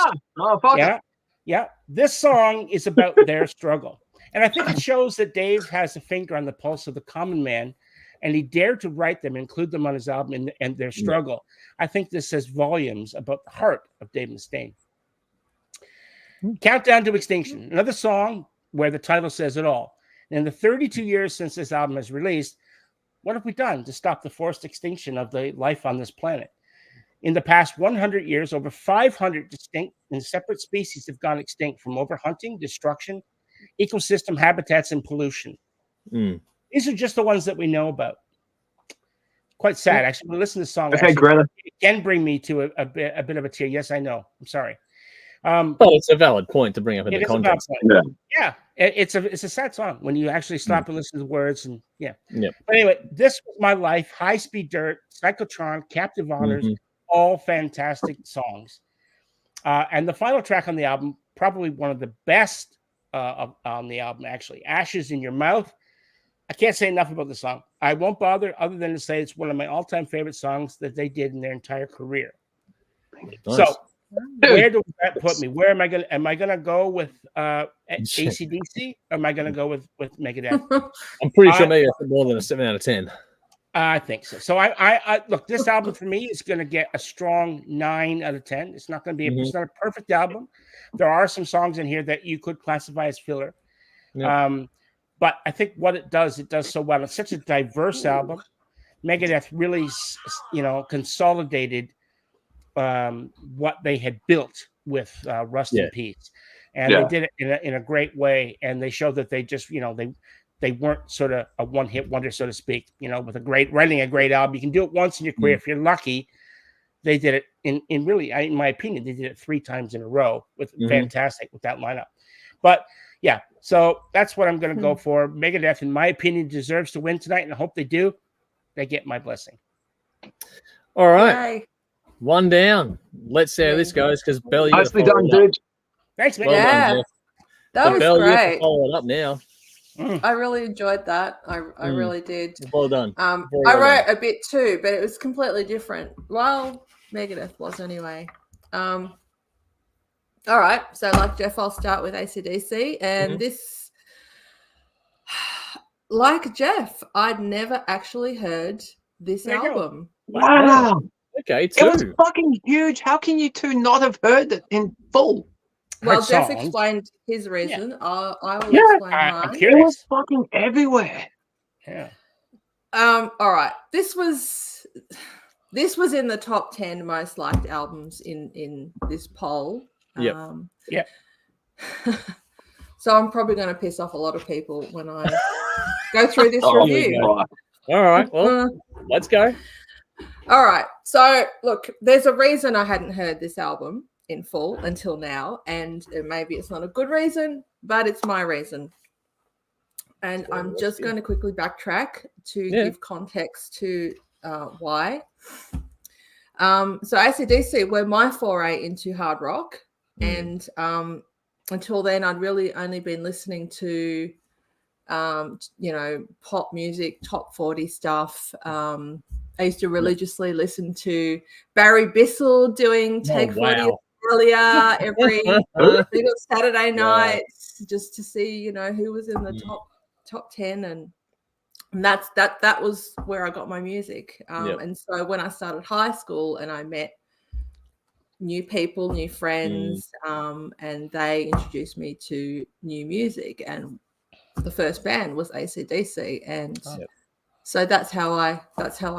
Yeah. This song is about their struggle. And I think it shows that Dave has a finger on the pulse of the common man, and he dared to write them, include them on his album and their struggle. I think this says volumes about the heart of Dave Mustaine. Countdown to Extinction, another song where the title says it all. In the 32 years since this album is released, what have we done to stop the forced extinction of the life on this planet? In the past 100 years, over 500 distinct and separate species have gone extinct from overhunting, destruction, ecosystem habitats, and pollution. These are just the ones that we know about. Quite sad, actually. When I listen to the song, it can bring me to a bit of a tear. Yes, I know. I'm sorry. It's a valid point to bring up in the context. Yeah, it's a sad song when you actually stop and listen to the words. And But anyway, This Was My Life, High Speed Dirt, Psychotron, Captive Honors, all fantastic songs. And the final track on the album, probably one of the best on the album, actually. Ashes in Your Mouth. I can't say enough about the song. I won't bother other than to say it's one of my all-time favorite songs that they did in their entire career. Nice. So where does that put me? Where am I gonna go with AC/DC, or am I gonna go with Megadeth? I'm pretty sure Megadeth is more than a 7 out of 10. I think so. So I look, this album for me is going to get a strong 9 out of 10. It's not going to be it's not a perfect album. There are some songs in here that you could classify as filler. But I think what it does so well. It's such a diverse album. Megadeth really, consolidated what they had built with Rust in Peace. And they did it in a great way. And they showed that they just, they weren't sort of a one-hit wonder, so to speak. With writing a great album, you can do it once in your career if you're lucky. They did it in really, in my opinion, they did it 3 times in a row with fantastic with that lineup. But yeah, so that's what I'm going to go for. Megadeth, in my opinion, deserves to win tonight, and I hope they do. They get my blessing. All right, Yay. one down. Let's see how this goes because Bell, you Nicely done, dude. Thanks, man. Well Yeah. done, Jeff. That So was Bell, you have to great. follow it up now. I really enjoyed that. I really did. Well done. I Very well wrote done. a bit too, but it was completely different. Well, Megadeth was anyway. All right. So like Jeff, I'll start with AC/DC. And this, like Jeff, I'd never actually heard this There you go. album. Wow. Okay, It was two. fucking huge. How can you two not have heard it in full? Well, Heard Jeff songs. explained his reason. I will Yeah. explain I'm mine. It was curious. fucking everywhere. Yeah. All right. This was in the top 10 most liked albums in this poll. Yep. Yep. So I'm probably going to piss off a lot of people when I go through this Oh, review. right. All right, well, let's go. All right. So look, there's a reason I hadn't heard this album in full until now, and maybe it's not a good reason, but it's my reason. And I'm just going to quickly backtrack to give context to why. So AC/DC were my foray into hard rock, and until then, I'd really only been listening to, pop music, top 40 stuff. I used to religiously listen to Barry Bissell doing Take 40 Australia every single Saturday night, just to see, who was in the top 10, and that was where I got my music. And so when I started high school and I met new people, new friends, and they introduced me to new music, and the first band was AC/DC, and so that's how I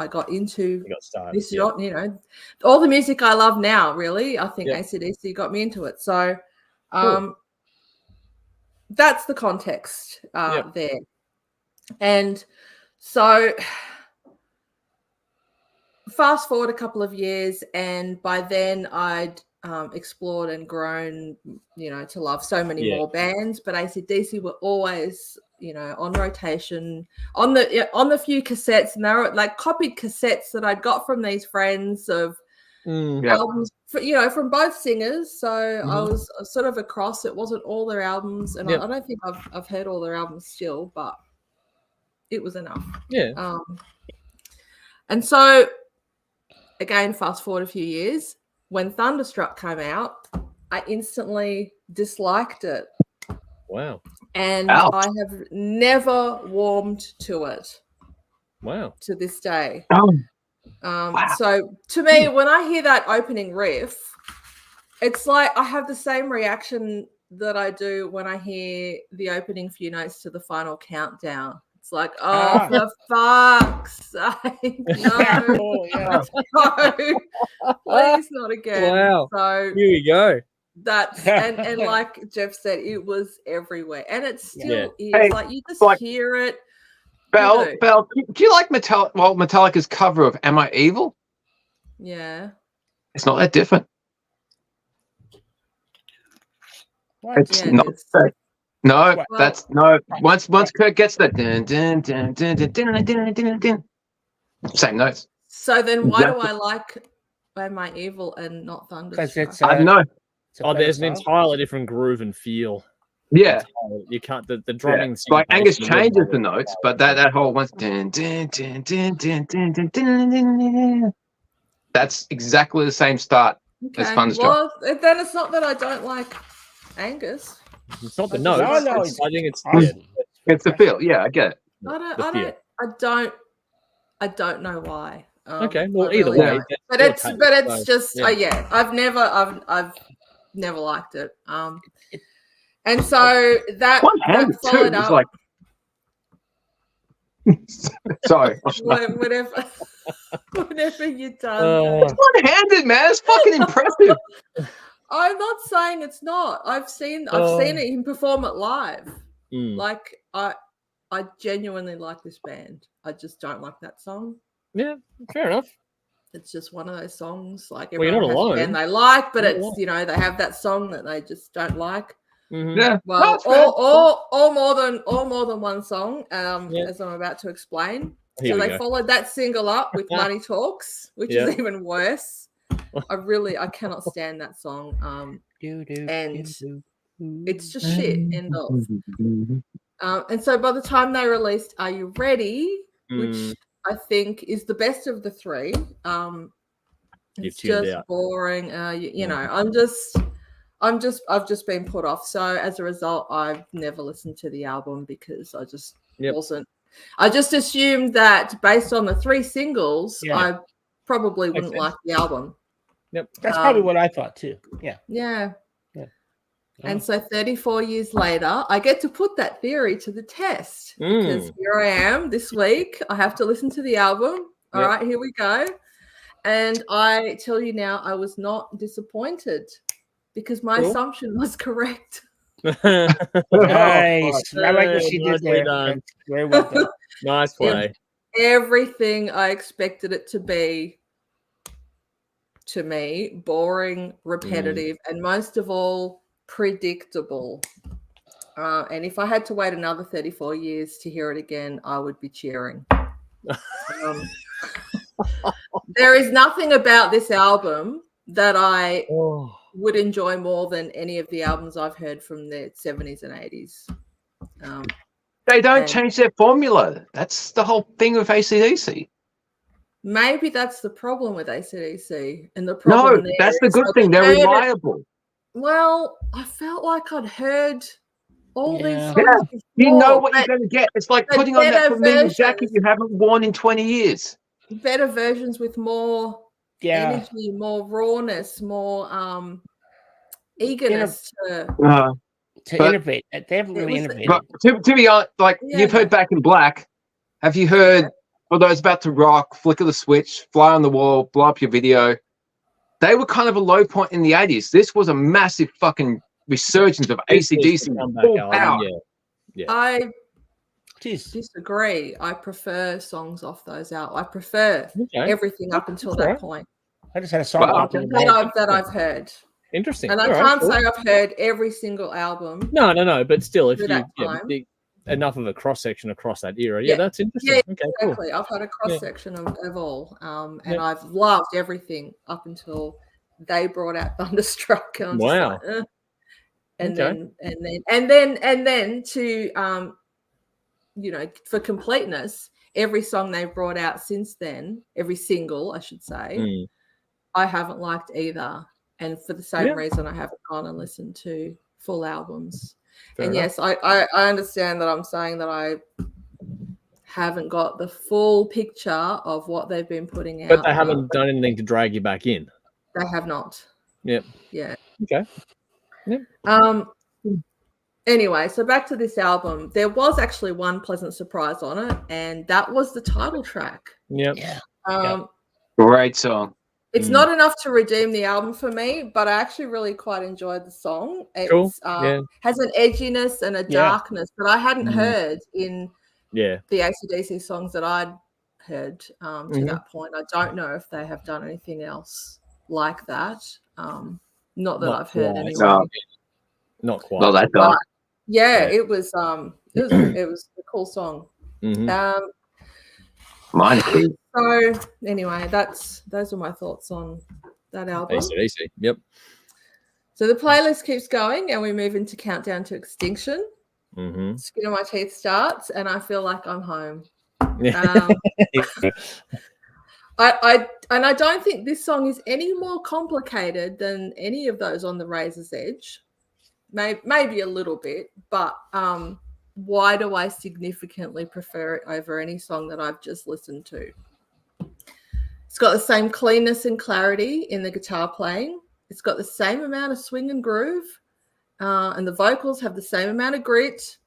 got into this. All the music I love now, really, I think AC/DC got me into it. So that's the context there. And so fast forward a couple of years, and by then I'd explored and grown, to love so many more bands. But AC/DC were always, on rotation on the few cassettes, and they were like copied cassettes that I'd got from these friends of albums, from both singers. So I was sort of across. It wasn't all their albums, and I don't think I've heard all their albums still, but it was enough. Yeah. And so again, fast forward a few years, when Thunderstruck came out, I instantly disliked it. Wow. And I have never warmed to it. Wow. To this day. Wow. So to me, when I hear that opening riff, it's like I have the same reaction that I do when I hear the opening few notes to the Final Countdown. It's like, for fuck's sake, no, no, please not again. Wow. So here we go. That's and like Jeff said, it was everywhere, and it still is. Hey, like you just hear it. Belle, do you like Metallica's cover of "Am I Evil"? Yeah, it's not that different. What? It's not. No, that's no. Once Kurt gets that, same notes. So then, why do I like "Am I Evil" and not Thunderstruck? I don't know. There's an entirely different groove and feel. Yeah, you can't. The drumming, like Angus changes the notes, but that whole once, that's exactly the same start as Thunderstruck. Well, then it's not that I don't like Angus. It's not the notes. No, I think it's it's the feel. Yeah, I get it. I don't know why. Okay, well, I really either way, don't. But it's just I've never liked it. And so that followed up. Like... Sorry. whatever you've done. It's one-handed, man. It's fucking impressive. I'm not saying it's not. I've seen him perform it live. Like I I genuinely like this band. I just don't like that song. Yeah, fair enough. It's just one of those songs. Like Well, you're everyone not has a alone. band they like, but You're not it's alone. you know they have that song that they just don't like. Mhm. Yeah. Well, that's fair. or more than one song. Yeah. As I'm about to explain. Here So we they go. followed that single up with Money Talks, which Yeah. is even worse. I cannot stand that song. And it's just shit. End of. And so by the time they released Are You Ready, which I think is the best of the three, it's tuned just out. boring. You know, I've just been put off. So as a result, I've never listened to the album because I just wasn't. I just assumed that based on the three singles, I probably wouldn't like the album. Yep. That's probably what I thought too. Yeah. Yeah. Yeah. And so 34 years later, I get to put that theory to the test because here I am this week. I have to listen to the album. All right, here we go. And I tell you now, I was not disappointed because my assumption was correct. Nice. I like what she did there. Done. Very well done. Nice play. Everything I expected it to be, to me, boring, repetitive, and most of all, predictable. And if I had to wait another 34 years to hear it again, I would be cheering. There is nothing about this album that I would enjoy more than any of the albums I've heard from the 70s and 80s. They don't change their formula. That's the whole thing with AC/DC. Maybe that's the problem with AC/DC. And the problem that's the good thing. They're reliable. Well, I felt like I'd heard all these songs before. You know what you're going to get. It's like putting on that familiar jacket you haven't worn in 20 years. Better versions with more energy, more rawness, more eagerness to innovate. They haven't really innovated. But to be honest, like you've heard Back in Black. Have you heard For Those About to Rock, Flicker the Switch, Fly on the Wall, Blow Up Your Video? They were kind of a low point in the 80s. This was a massive fucking resurgence of AC/DC. Full power. Yeah. I disagree. I prefer songs off those out. I prefer everything up until that point. I just had a song that I've heard. Interesting. And I can't say I've heard every single album. No. But still, if you enough of a cross section across that era, that's interesting. Yeah, exactly. Cool. I've had a cross section of all, and I've loved everything up until they brought out Thunderstruck. And I'm just like, and then to for completeness, every song they've brought out since then, every single, I should say, I haven't liked either. And for the same reason, I haven't gone and listened to full albums. Fair enough. Yes, I understand that I'm saying that I haven't got the full picture of what they've been putting out. But they haven't done anything to drag you back in. They have not. Yep. Yeah. Okay. Yep. Anyway, so back to this album. There was actually one pleasant surprise on it, and that was the title track. Yep. Yeah. Great song. It's not enough to redeem the album for me, but I actually really quite enjoyed the song. It has an edginess and a darkness that I hadn't heard in the AC/DC songs that I'd heard to that point. I don't know if they have done anything else like that. Not that I've heard anyway. No. Not quite. Not that dark. It was a cool song. Mine too. So anyway, those are my thoughts on that album. AC/DC. Yep. So the playlist keeps going, and we move into Countdown to Extinction. Skin of my teeth starts, and I feel like I'm home. I don't think this song is any more complicated than any of those on the Razor's Edge. Maybe a little bit, but why do I significantly prefer it over any song that I've just listened to? It's got the same cleanness and clarity in the guitar playing. It's got the same amount of swing and groove, and the vocals have the same amount of grit.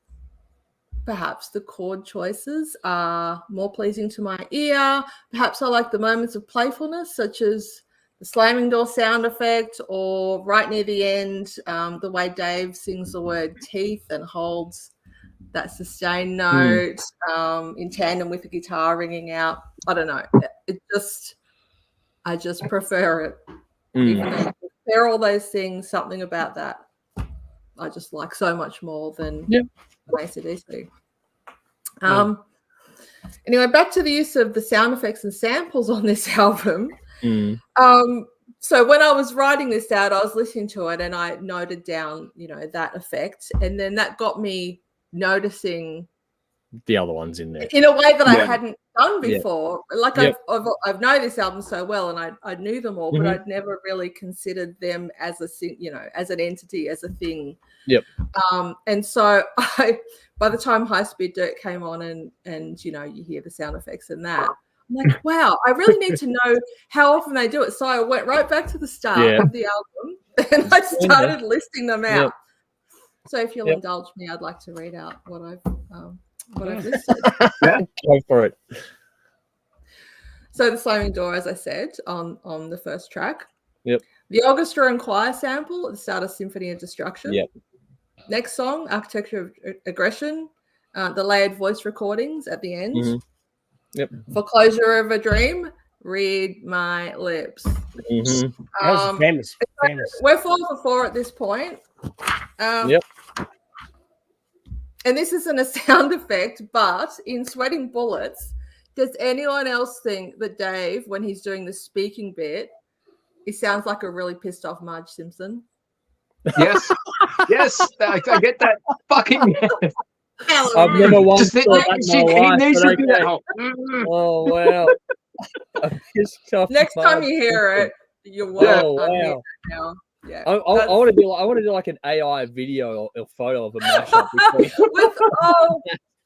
Perhaps the chord choices are more pleasing to my ear. Perhaps I like the moments of playfulness, such as the slamming door sound effect, or right near the end, the way Dave sings the word teeth and holds that sustained note in tandem with the guitar ringing out. I don't know. I just prefer it. Even though you compare all those things, something about that I just like so much more than AC/DC. Anyway, back to the use of the sound effects and samples on this album. So when I was writing this out, I was listening to it and I noted down, that effect. And then that got me noticing the other ones in there in a way that I hadn't done before. Like I've known this album so well and I knew them all, but I'd never really considered them as as an entity, as a thing. And so by the time High Speed Dirt came on and you hear the sound effects and that, I'm like, wow, I really need to know how often they do it. So I went right back to the start of the album and I started listing them out. So if you'll indulge me, I'd like to read out what I've listed. Go for it. So the Slamming Door, as I said, on the first track. The orchestra and choir sample at the start of Symphony of Destruction. Next song, Architecture of Aggression. The layered voice recordings at the end. For Closure of a Dream, Read My Lips. That was famous. We're 4 for 4 at this point. And this isn't a sound effect, but in Sweating Bullets, does anyone else think that Dave, when he's doing the speaking bit, he sounds like a really pissed off Marge Simpson? Yes. I get that fucking. I've never once thought that in my life, needs to do that. Oh wow! I'm pissed off. Next time you hear it, you'll wow. Now. Yeah, I want to do like an AI video or photo of a mashup.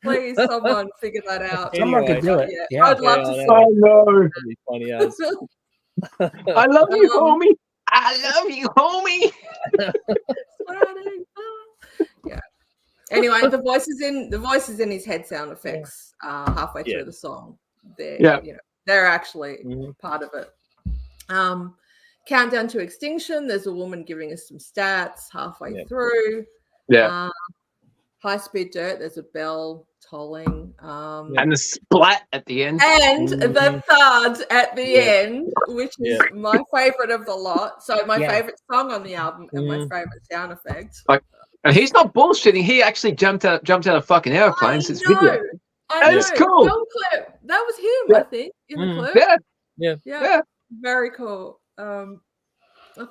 Please, someone figure that out. Someone could do it. Yeah. I'd love to see. Oh no! That'd be funny as. I love you, homie. I love you, homie. Yeah. Anyway, the voices in his head sound effects halfway through the song. They're actually part of it. Countdown to Extinction. There's a woman giving us some stats halfway through. High Speed Dirt. There's a bell tolling. And the splat at the end. And the thud at the end, which is my favorite of the lot. So my favorite song on the album and my favorite sound effect. And he's not bullshitting. He actually jumped out of fucking airplanes. It's video. That's cool. That was him, I think, in the clip. Yeah. Very cool. I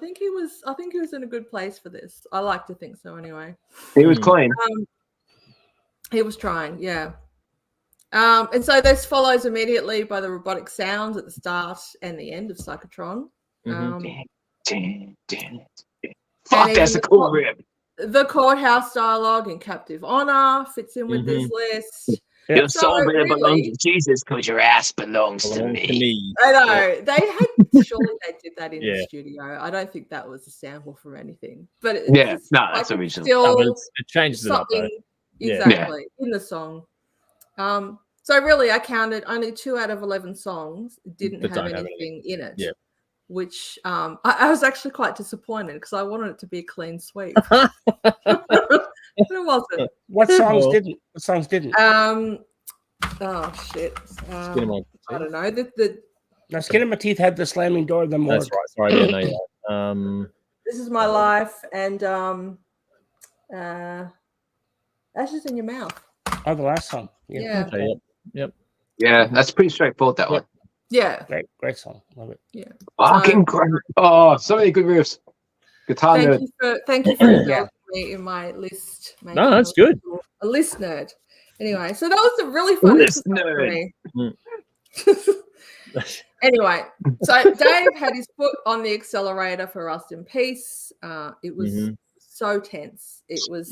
think he was in a good place for this. I like to think so anyway. He was clean. He was trying, and so this follows immediately by the robotic sounds at the start and the end of Psychotron. Fuck, that's a cool rip. The courthouse dialogue in Captive Honor fits in with this list. Your soul belongs to Jesus because your ass belongs to me. I know. Surely they did that in the studio. I don't think that was a sample from anything. But that's original. Still it changes it up though. Exactly, in the song. So really I counted only 2 out of 11 songs didn't have anything in it. Yeah. Which I was actually quite disappointed because I wanted it to be a clean sweep. But it wasn't. What songs didn't? Oh shit. I don't know. Now, Skin in My Teeth had the Slamming Door of the Morgue. That's right. Sorry, I didn't know that. This Is My Life and Ashes in Your Mouth. Oh, the last song. Yeah. Okay, yep. Yeah, that's pretty straightforward, that one. Yeah. Great song. Love it. Yeah. Fucking great. Oh, so many good riffs. Guitar nerd. Thank you for indulging me in my list. No, that's good. A list nerd. Anyway, so that was a really fun episode for me. Anyway, so Dave had his foot on the accelerator for Rust in Peace. It was so tense. It was,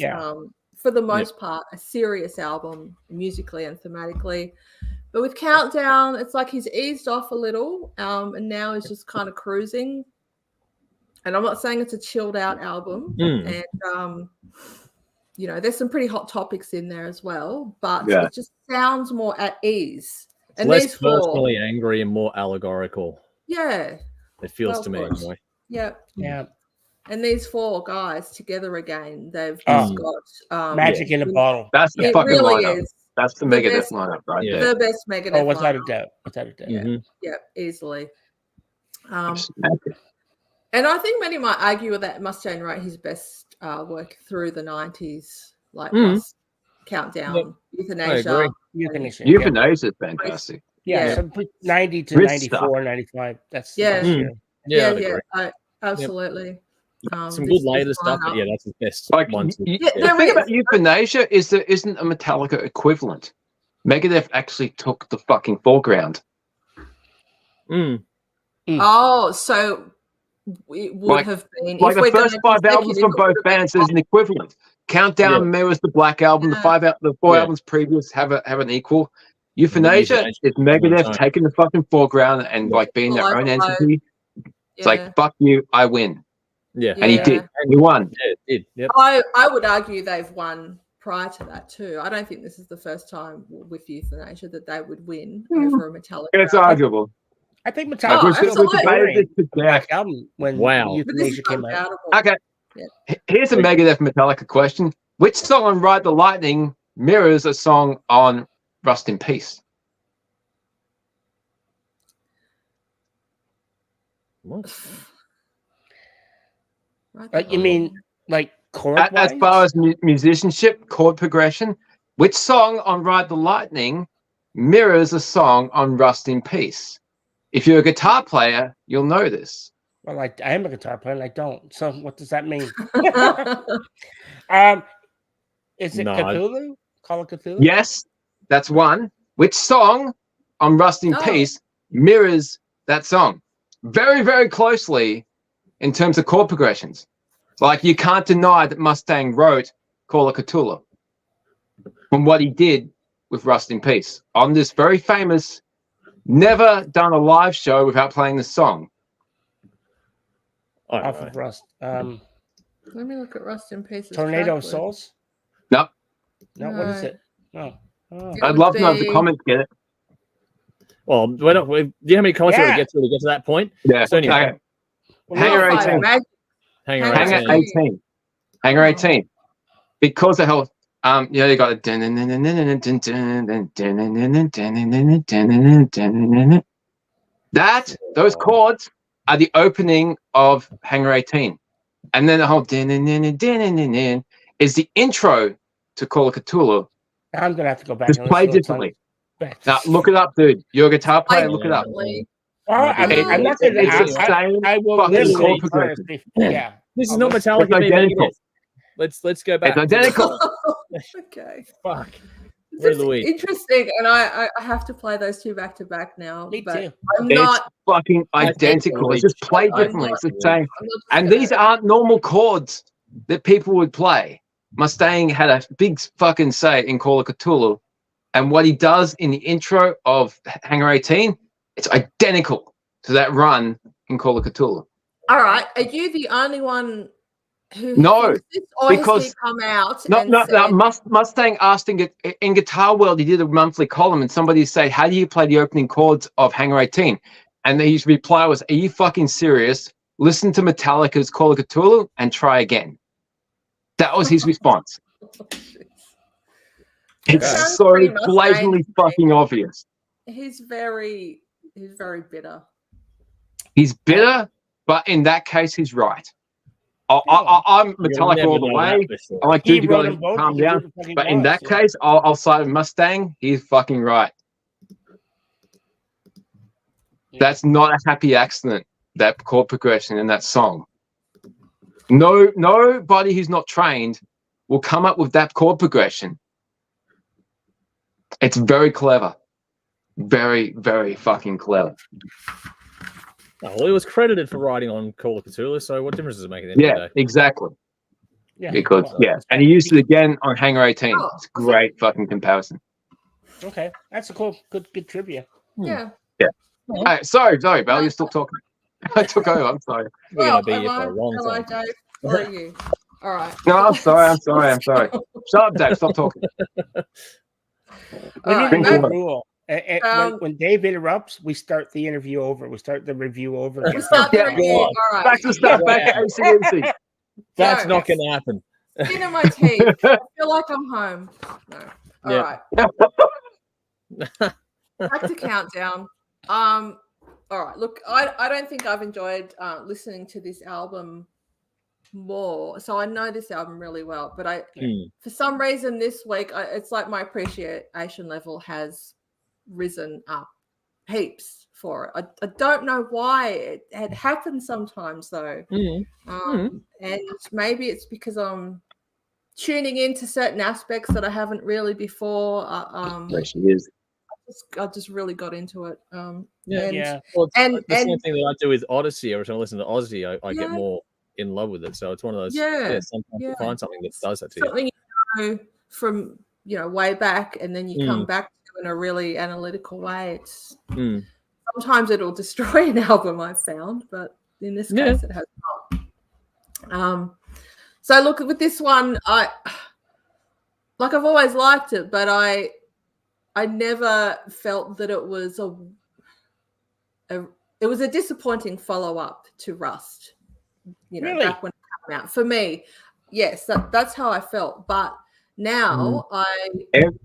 for the most part, a serious album musically and thematically. But with Countdown, it's like he's eased off a little, and now he's just kind of cruising. And I'm not saying it's a chilled out album. And, there's some pretty hot topics in there as well, but it just sounds more at ease. And less personally angry and more allegorical. Yeah. It feels to me anyway. Yeah. Yeah. And these 4 guys together again, they've Oh. just got Magic in a bottle. That's the It fucking really lineup. is That's the the Megadeth best- lineup right Yeah. there. the best Megadeth. Oh, without a lineup. doubt. Without a doubt. Mhm. Yeah, easily. It's magic. And I think many might argue that Mustaine wrote his best work through the 90s, like plus Countdown, Euthanasia. agree. Euthanasia. Euthanasia is fantastic. Yeah, Yeah. so 90 to Good 94, 95. That's the Yeah. best year. Yeah, I'd agree. Absolutely. Some This good later stuff, but lineup. yeah, that's his best Like one. the there thing is. about Euthanasia is there isn't a Metallica equivalent. Megadeth actually took the fucking foreground. Oh, so it would have been Like if we're the first going 5 albums from both bands, there's an equivalent. Countdown mirrors the Black Album. The 4 albums previous have an equal. Euthanasia is Megadeth taking the fucking foreground and like being their own entity. It's like, fuck you, I win. Yeah. And he did. And he won. Yeah, it did. Yep. I would argue they've won prior to that too. I don't think this is the first time with Euthanasia that they would win over a Metallica. It's arguable. I think Oh, Metallica was absolutely. debated this Black Album when Wow. But this is Euthanasia came out. undoubtable. Okay. Yeah. Here's a Megadeth Metallica question. Which song on Ride the Lightning mirrors a song on Rust in Peace? What? Right, You mean like chord As far as musicianship, chord progression, which song on Ride the Lightning mirrors a song on Rust in Peace? If you're a guitar player, you'll know this. Well, I am a guitar player and I don't. So what does that mean? Is it No, Cthulhu? Call it Cthulhu? Yes, that's one. Which song on Rust in Peace mirrors that song? Very, very closely in terms of chord progressions. Like, you can't deny that Mustaine wrote Call of Cthulhu from what he did with Rust in Peace on this very famous, never done a live show without playing the song. Off of Rust. Let me look at Rust in Peace. Tornado of Souls? No. No, what is it? No. Oh. I'd love to know if the comments get it. Well, we're not. Do you know how many comments we get to that point? Yeah. So anyway, Hanger 18. Hanger 18. Hanger 18. Because the hell, they got that. Those chords are the opening of Hanger 18, and then the whole is the intro to Call of Cthulhu. I'm gonna have to go back. Just and play listen to it. differently. Now look it up, dude. You're a guitar player. I Look it up. I'm not saying It's the same I will fucking listen. chord progression. Yeah. this is not Metallica. It's being identical. Megadeth. Let's go back. It's identical. Okay. Fuck. It's interesting, and I have to play those two back to back now. Me but too. I'm It's not. fucking identical. It's just played differently. It's the same. I'm not And gonna- these aren't normal chords that people would play. Mustaine had a big fucking say in Call of Cthulhu, and what he does in the intro of Hanger 18, it's identical to that run in Call of Cthulhu. All right, are you the only one who? No, thinks this, or because- has he come out? No, and no, said, Mustaine asked in Guitar World, he did a monthly column, and somebody said, how do you play the opening chords of Hanger 18? And his reply was, are you fucking serious? Listen to Metallica's Call of Cthulhu and try again. That was his response. It's sounds so pretty Mustaine blatantly to me. fucking obvious. He's very bitter. He's bitter, but in that case, he's right. I'm Metallica all the way. I'm like, dude, you gotta calm down. But in that case, I'll side with Mustaine. He's fucking right. That's not a happy accident, that chord progression in that song. Nobody who's not trained will come up with that chord progression. It's very clever. Very, very fucking clever. Oh, well, he was credited for writing on Call of Cthulhu, so what difference does it make at the end of the day? Exactly. Yeah, Because, well, and he used it again on Hanger 18. Oh, It's a great fucking comparison. Okay, that's a cool, good trivia. Yeah. All right, sorry, Belle, you're still talking. I took over, I'm sorry. We're Well, going to be here for a long am I, time. Dave? Or are you? All right. No, I'm sorry. Shut up, Dave, stop talking. We need Drink a water. rule. When Dave interrupts, we start the interview over. We start the review over again. We start the review. All right. Back to stuff. Back to ACDC. That's So, not going to happen. Skin in my teeth. I feel like I'm home. No. All Yeah. right. Back to countdown. All right. Look, I don't think I've enjoyed listening to this album more. So I know this album really well, but for some reason this week, it's like my appreciation level has risen up heaps for it. I don't know why. It happens sometimes though. And maybe it's because I'm tuning into certain aspects that I haven't really before. There she is. I just really got into it. Well, it's the same thing that I do with Odyssey. Every time I listen to Odyssey, I get more in love with it. So it's one of those. Sometimes you find something that does that to you. Something you know from way back, and then you come back to in a really analytical way. It's sometimes it'll destroy an album, I've found, but in this case, it has not. So look, with this one, I've always liked it, but I never felt that it was a disappointing follow-up to Rust. Really? Back when it came out. For me, yes, that's how I felt. But now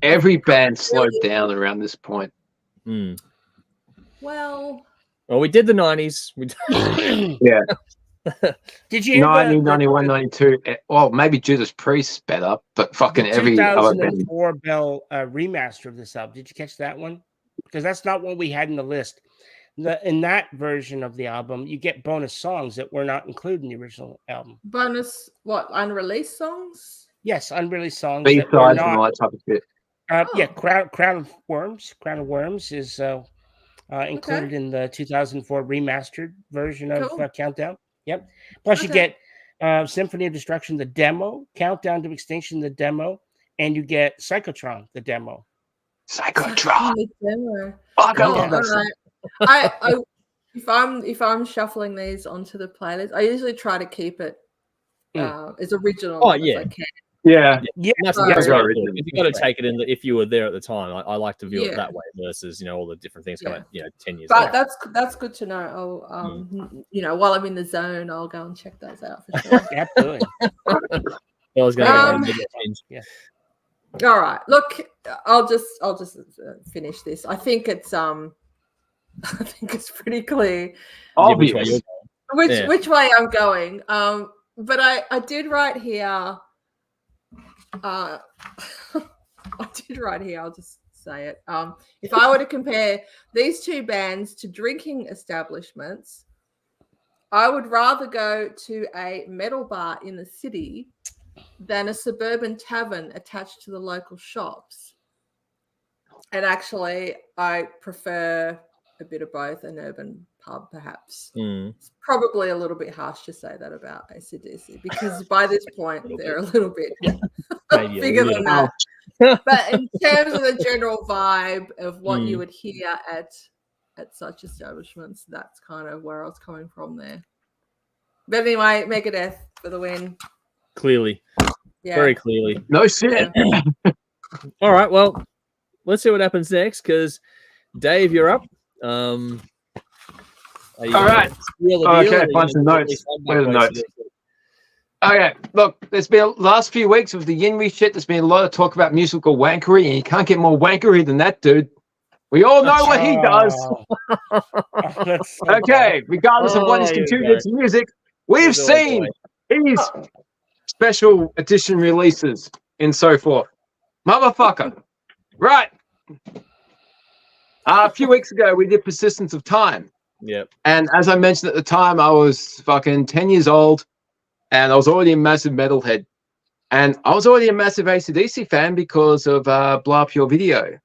every band slowed down around this point. Well, we did the 90s. Yeah. Did you 90, 91, 92? Well, maybe Judas Priest sped up, but fucking every other band. 2004 Bell remaster of this album. Did you catch that one? Because that's not what we had in the list. In that version of the album, you get bonus songs that were not included in the original album. Bonus, what, unreleased songs? Yes, unreleased songs. B-sides and all that type of shit. Yeah, Crown of Worms is included in the 2004 remastered version of Countdown. Yep. Plus, you get Symphony of Destruction, the demo, Countdown to Extinction, the demo, and you get Psychotron, the demo. Psychotron. Demo. Fuck, I love that song. If I'm shuffling these onto the playlist, I usually try to keep it as original as I can. Yeah. That's right. If you got to take it in, if you were there at the time, I like to view it that way versus all the different things coming 10 years. But that's good to know. I'll while I'm in the zone, I'll go and check those out for sure. Absolutely. I was going to All right. Look, I'll just finish this. I think it's pretty clear. Obvious. Which way I'm going. But I did write here. I did write here. I'll just say it. If I were to compare these two bands to drinking establishments, I would rather go to a metal bar in the city than a suburban tavern attached to the local shops. And actually, I prefer a bit of both, an urban pub, perhaps. It's probably a little bit harsh to say that about AC/DC because by this point, they're a little bit bigger than that. But in terms of the general vibe of what you would hear at such establishments, that's kind of where I was coming from there. But anyway, Megadeth for the win. Clearly. Yeah. Very clearly. No shit. Yeah. All right, well, let's see what happens next because Dave, you're up. All right. Okay, find some notes. Where are the notes? Okay, look, there's been last few weeks of the Yinri shit. There's been a lot of talk about musical wankery, and you can't get more wankery than that, dude. We all know what he does. Okay, regardless of what he's contributed to music, we've seen his special edition releases and so forth. Motherfucker. Right. A few weeks ago, we did Persistence of Time. Yep. And as I mentioned at the time, I was fucking 10 years old, and I was already a massive metalhead. And I was already a massive AC/DC fan because of Blah Pure Video.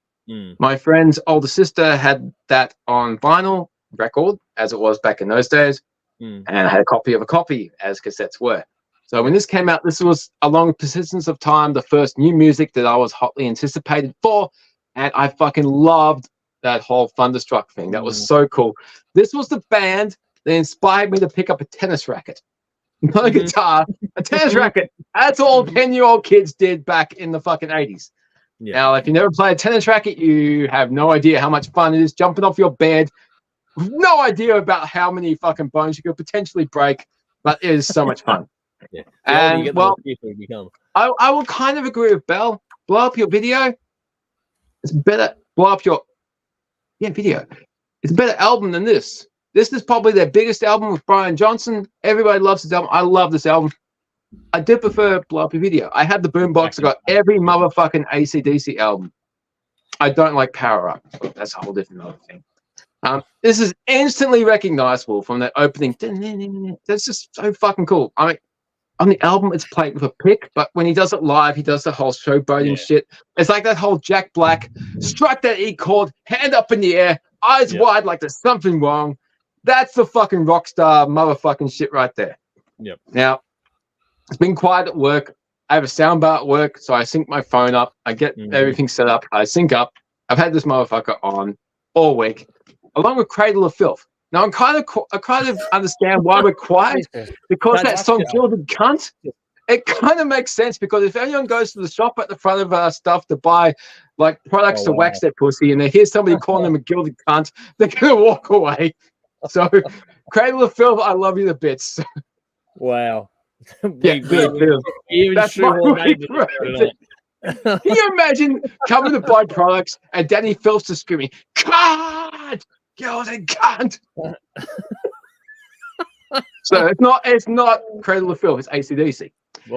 My friend's older sister had that on vinyl record, as it was back in those days, and I had a copy of a copy, as cassettes were. So when this came out, this was, along with Persistence of Time, the first new music that I was hotly anticipated for, and I fucking loved that whole Thunderstruck thing. That was so cool. This was the band that inspired me to pick up a tennis racket. Not a guitar, a tennis racket. That's all 10-year-old kids did back in the fucking 80s. Yeah. Now, if you never played a tennis racket, you have no idea how much fun it is jumping off your bed. No idea about how many fucking bones you could potentially break, but it is so much fun. Yeah. The older you And get, the more careful you become. I will kind of agree with Bell. Blow up your video. It's better. Blow up your video. It's a better album than this. This is probably their biggest album with Brian Johnson. Everybody loves this album. I love this album. I did prefer Blow Up Your Video. I had the boombox. I got every motherfucking AC/DC album. I don't like Power Up. That's a whole different other thing. This is instantly recognizable from that opening. That's just so fucking cool. I mean, on the album, it's played with a pick, but when he does it live, he does the whole showboating shit. It's like that whole Jack Black, strike that E chord, hand up in the air, eyes wide like there's something wrong. That's the fucking rock star motherfucking shit right there. Yep. Now, it's been quiet at work. I have a soundbar at work, so I sync my phone up. I get everything set up. I sync up. I've had this motherfucker on all week, along with Cradle of Filth. Now, I kind of understand why we're quiet, because that song Gilded Cunt, it kind of makes sense, because if anyone goes to the shop at the front of our stuff to buy like products to wax their pussy and they hear somebody calling them a gilded cunt, they're going to walk away. So, Cradle of Filth, I love you to bits. Wow. That's Can you imagine coming to buy products and Danny Phelps is screaming, "Cunt! Gilded cunt!" So it's not Cradle of Filth, it's AC/DC.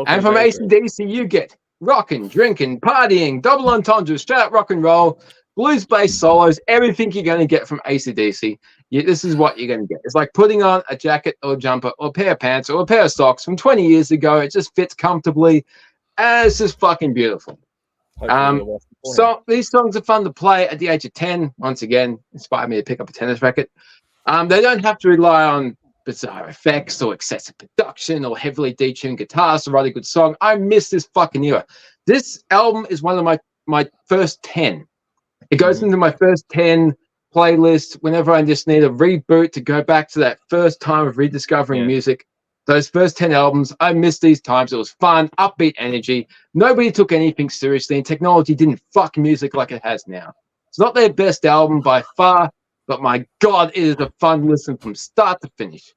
And from AC/DC, you get rocking, drinking, partying, double entendres, straight up rock and roll, blues-based solos, everything you're going to get from AC/DC. This is what you're going to get. It's like putting on a jacket or a jumper or a pair of pants or a pair of socks from 20 years ago. It just fits comfortably, and it's just fucking beautiful. So these songs are fun to play at the age of 10. Once again, inspired me to pick up a tennis racket. They don't have to rely on bizarre effects or excessive production or heavily detuned guitars to write a good song. I miss this fucking era. This album is one of my first 10. It goes into my first 10 playlist whenever I just need a reboot to go back to that first time of rediscovering music. Those first 10 albums, I miss these times. It was fun, upbeat energy. Nobody took anything seriously, and technology didn't fuck music like it has now. It's not their best album by far, but my God, it is a fun listen from start to finish.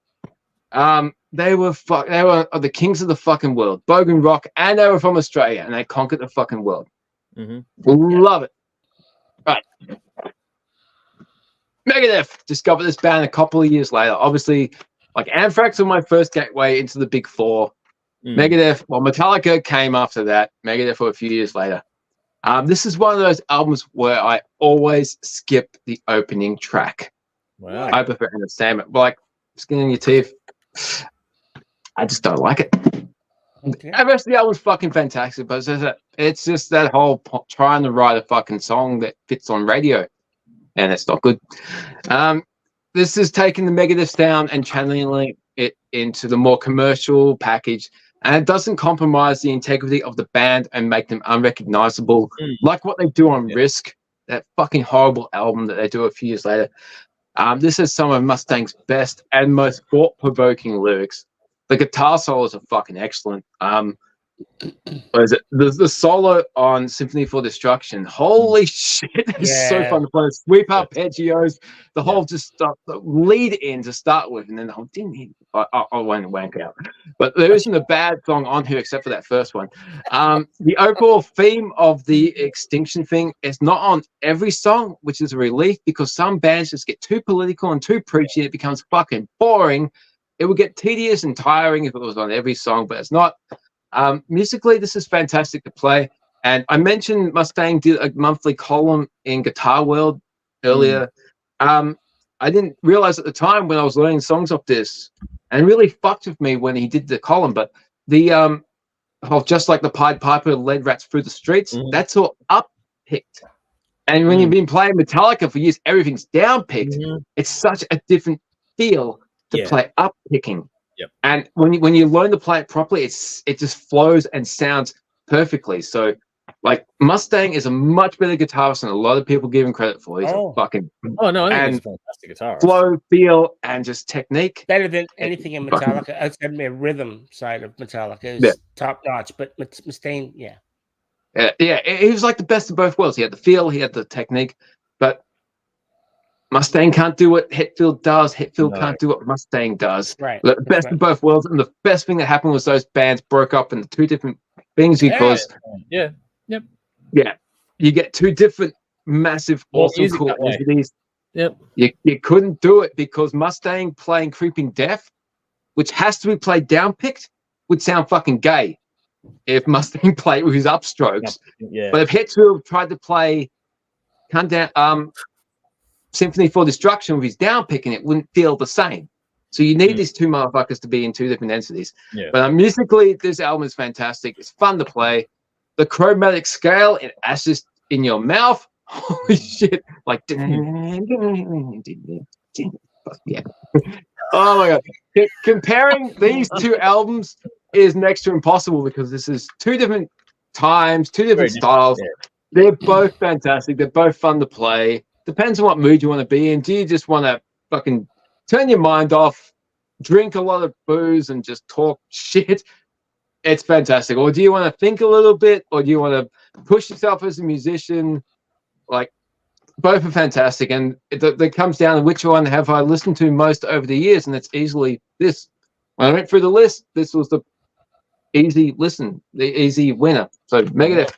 They were the kings of the fucking world, Bogan Rock, and they were from Australia, and they conquered the fucking world. Love it. Right. Megadeth discovered this band a couple of years later. Obviously, like Anthrax was my first gateway into the big four. Megadeth, well, Metallica came after that. Megadeth for a few years later. This is one of those albums where I always skip the opening track. Wow. I prefer Entertainment. Like skin in your teeth. I just don't like it. Okay. The rest of the album's fucking fantastic, but it's just that whole trying to write a fucking song that fits on radio, and it's not good. This is taking the Megadeth sound and channeling it into the more commercial package, and it doesn't compromise the integrity of the band and make them unrecognizable, like what they do on Risk, that fucking horrible album that they do a few years later. This is some of Mustang's best and most thought-provoking lyrics. The guitar solos are fucking excellent. What is it? The solo on Symphony for Destruction. Holy shit, it's so fun to play. Sweep arpeggios, the whole just the lead in to start with, and then the whole ding. I won't wank out. But there isn't a bad song on here except for that first one. The overall theme of the Extinction thing is not on every song, which is a relief, because some bands just get too political and too preachy, and it becomes fucking boring. It would get tedious and tiring if it was on every song, but it's not. Musically, this is fantastic to play. And I mentioned Mustang did a monthly column in Guitar World earlier. I didn't realize at the time when I was learning songs off this, and it really fucked with me when he did the column, but the just like the Pied Piper led Rats Through the Streets, that's all up-picked. And when you've been playing Metallica for years, everything's down-picked. It's such a different feel to play up-picking. And when you learn to play it properly, it just flows and sounds perfectly. So, like, Mustang is a much better guitarist than a lot of people give him credit for. He's a fucking I think he's a fantastic guitarist. Flow, feel, and just technique. Better than anything in Metallica. Outside of the rhythm side of Metallica is top notch. But Mustaine, he was like the best of both worlds. He had the feel, he had the technique, but Mustaine can't do what Hetfield does. Hetfield can't do what Mustaine does. Right. The best of both worlds, and the best thing that happened was those bands broke up into two different things because you get two different massive, awesome, cool entities. Yep. You couldn't do it because Mustaine playing Creeping Death, which has to be played downpicked, would sound fucking gay if Mustaine played with his upstrokes. Yeah. But if Hetfield tried to play Symphony for Destruction with his downpicking, it wouldn't feel the same. So you need these two motherfuckers to be in two different entities. Yeah. But musically, this album is fantastic. It's fun to play. The chromatic scale in Ashes in Your Mouth. Holy shit. Like, yeah. Oh my God. Comparing these two albums is next to impossible because this is two different times, two different styles. Yeah. They're both fantastic. They're both fun to play. Depends on what mood you want to be in. Do you just want to fucking turn your mind off, drink a lot of booze, and just talk shit? It's fantastic. Or do you want to think a little bit, or do you want to push yourself as a musician? Like, both are fantastic, and it comes down to which one have I listened to most over the years, and it's easily this. When I went through the list, this was the easy listen, the easy winner. So Megadeth,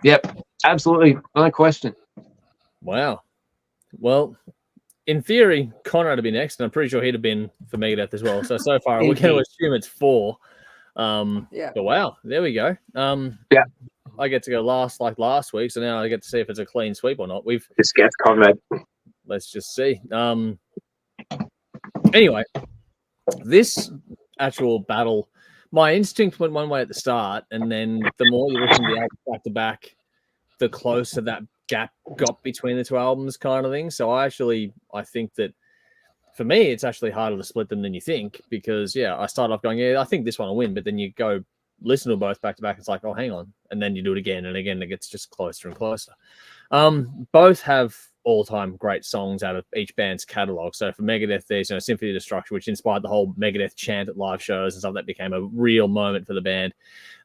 yep, absolutely, no question. Wow. Well, in theory, Conrad would be next, and I'm pretty sure he'd have been for Megadeth as well. So far, we're going to assume it's 4. But wow, there we go. I get to go last like last week, so now I get to see if it's a clean sweep or not. Just guess Conrad. Let's just see. Anyway, this actual battle, my instinct went one way at the start, and then the more you listen to the album back to back, the closer that gap got between the two albums, kind of thing. So I think that for me, it's actually harder to split them than you think, because I start off going, I think this one will win, but then you go listen to both back to back, it's like, oh, hang on, and then you do it again and again, it gets just closer and closer. Both have all-time great songs out of each band's catalog. So for Megadeth, there's Symphony of Destruction, which inspired the whole Megadeth chant at live shows and stuff. That became a real moment for the band.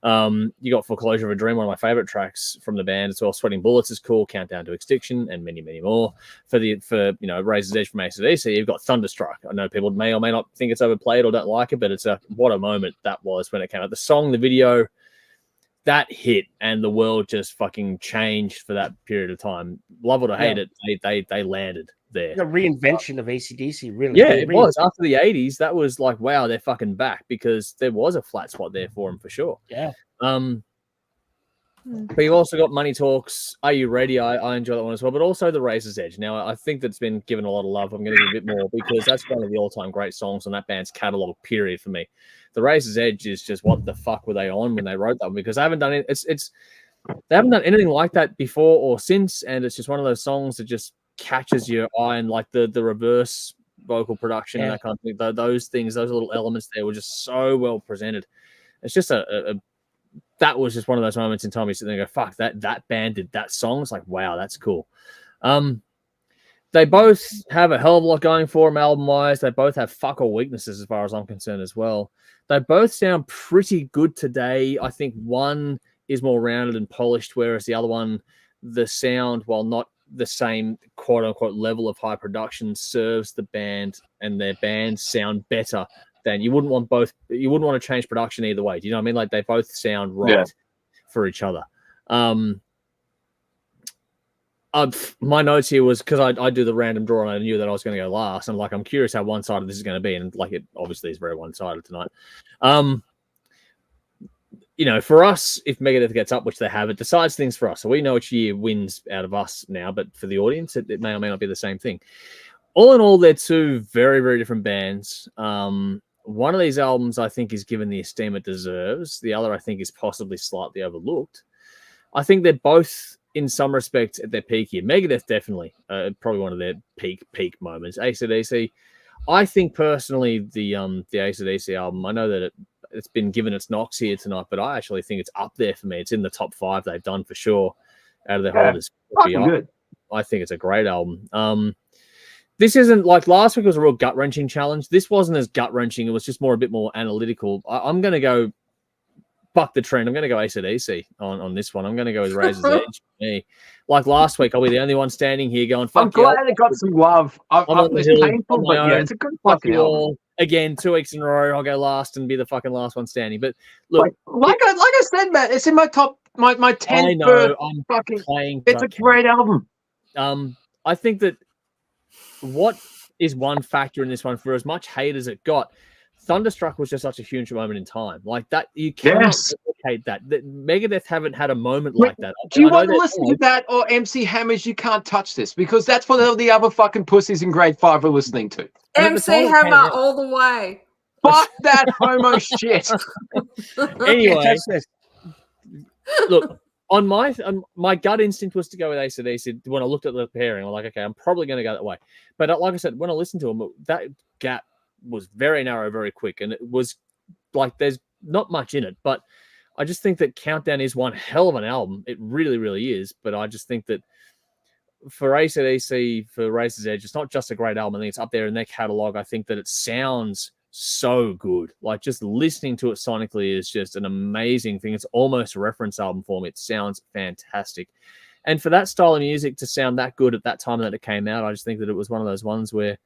You got Foreclosure of a Dream, one of my favorite tracks from the band as well. Sweating Bullets is cool, Countdown to Extinction, and many, many more. For Razor's Edge from AC/DC, you've got Thunderstruck. I know people may or may not think it's overplayed or don't like it, but what a moment that was when it came out. The song, the video, that hit, and the world just fucking changed for that period of time. Love it or hate it, they landed there. The reinvention of AC/DC, really. Yeah, it was. After the 80s, that was like, wow, they're fucking back, because there was a flat spot there for them for sure. Yeah. But you've also got Money Talks, Are You Ready? I enjoy that one as well, but also The Razor's Edge. Now, I think that's been given a lot of love. I'm going to give a bit more, because that's one of the all-time great songs on that band's catalog, period, for me. The Razor's Edge is just, what the fuck were they on when they wrote that one? Because they haven't done it. They haven't done anything like that before or since, and it's just one of those songs that just catches your eye, and like the reverse vocal production and that kind of thing. Those things, those little elements there were just so well presented. It's just that was just one of those moments in time you sit there and go, fuck, that band did that song. It's like, wow, that's cool. They both have a hell of a lot going for them album-wise. They both have fuck all weaknesses as far as I'm concerned as well. They both sound pretty good today. I think one is more rounded and polished, whereas the other one, the sound, while not the same quote-unquote level of high production, serves the band, and their bands sound better. Then you wouldn't want to change production either way. Do you know what I mean? Like, they both sound right for each other. My notes here was, because I do the random draw and I knew that I was going to go last. I'm like, I'm curious how one-sided this is going to be. And like, it obviously is very one-sided tonight. For us, if Megadeth gets up, which they have, it decides things for us. So we know which year wins out of us now, but for the audience, it may or may not be the same thing. All in all, they're two very, very different bands. One of these albums, I think, is given the esteem it deserves. The other, I think, is possibly slightly overlooked. I think they're both, in some respects, at their peak here. Megadeth, definitely, probably one of their peak moments. AC/DC, I think personally, the AC/DC album, I know that it's been given its knocks here tonight, but I actually think it's up there for me. It's in the top 5 they've done for sure out of their whole discography. I think it's a great album. This isn't like last week was a real gut-wrenching challenge. This wasn't as gut-wrenching. It was just a bit more analytical. I'm going to go buck the trend. I'm going to go AC/DC on this one. I'm going to go with Razor's Edge. Me, like last week, I'll be the only one standing here going. Fuck I'm glad it got some love. It's painful, but yeah, it's a good fucking album. Again, 2 weeks in a row, I'll go last and be the fucking last one standing. But look, like I said, Matt, it's in my top, my 10th. I know. I'm fucking playing. It's a great album. I think that what is one factor in this one, for as much hate as it got, Thunderstruck was just such a huge moment in time. Like that, you can't replicate that. Megadeth haven't had a moment like that. Do you want to listen to that or MC Hammer's You Can't Touch This? Because that's what all the other fucking pussies in grade 5 are listening to. MC Hammer all the way. Fuck that homo shit. Anyway, look, on my gut instinct was to go with AC/DC. When I looked at the pairing, I'm like, okay, I'm probably going to go that way. But like I said, when I listened to them, that gap was very narrow, very quick, and it was like there's not much in it. But I just think that Countdown is one hell of an album. It really, really is. But I just think that for AC/DC, for Razor's Edge, it's not just a great album. I think it's up there in their catalog. I think that it sounds so good. Like just listening to it sonically is just an amazing thing. It's almost a reference album for me. It sounds fantastic. And for that style of music to sound that good at that time that it came out, I just think that it was one of those ones where,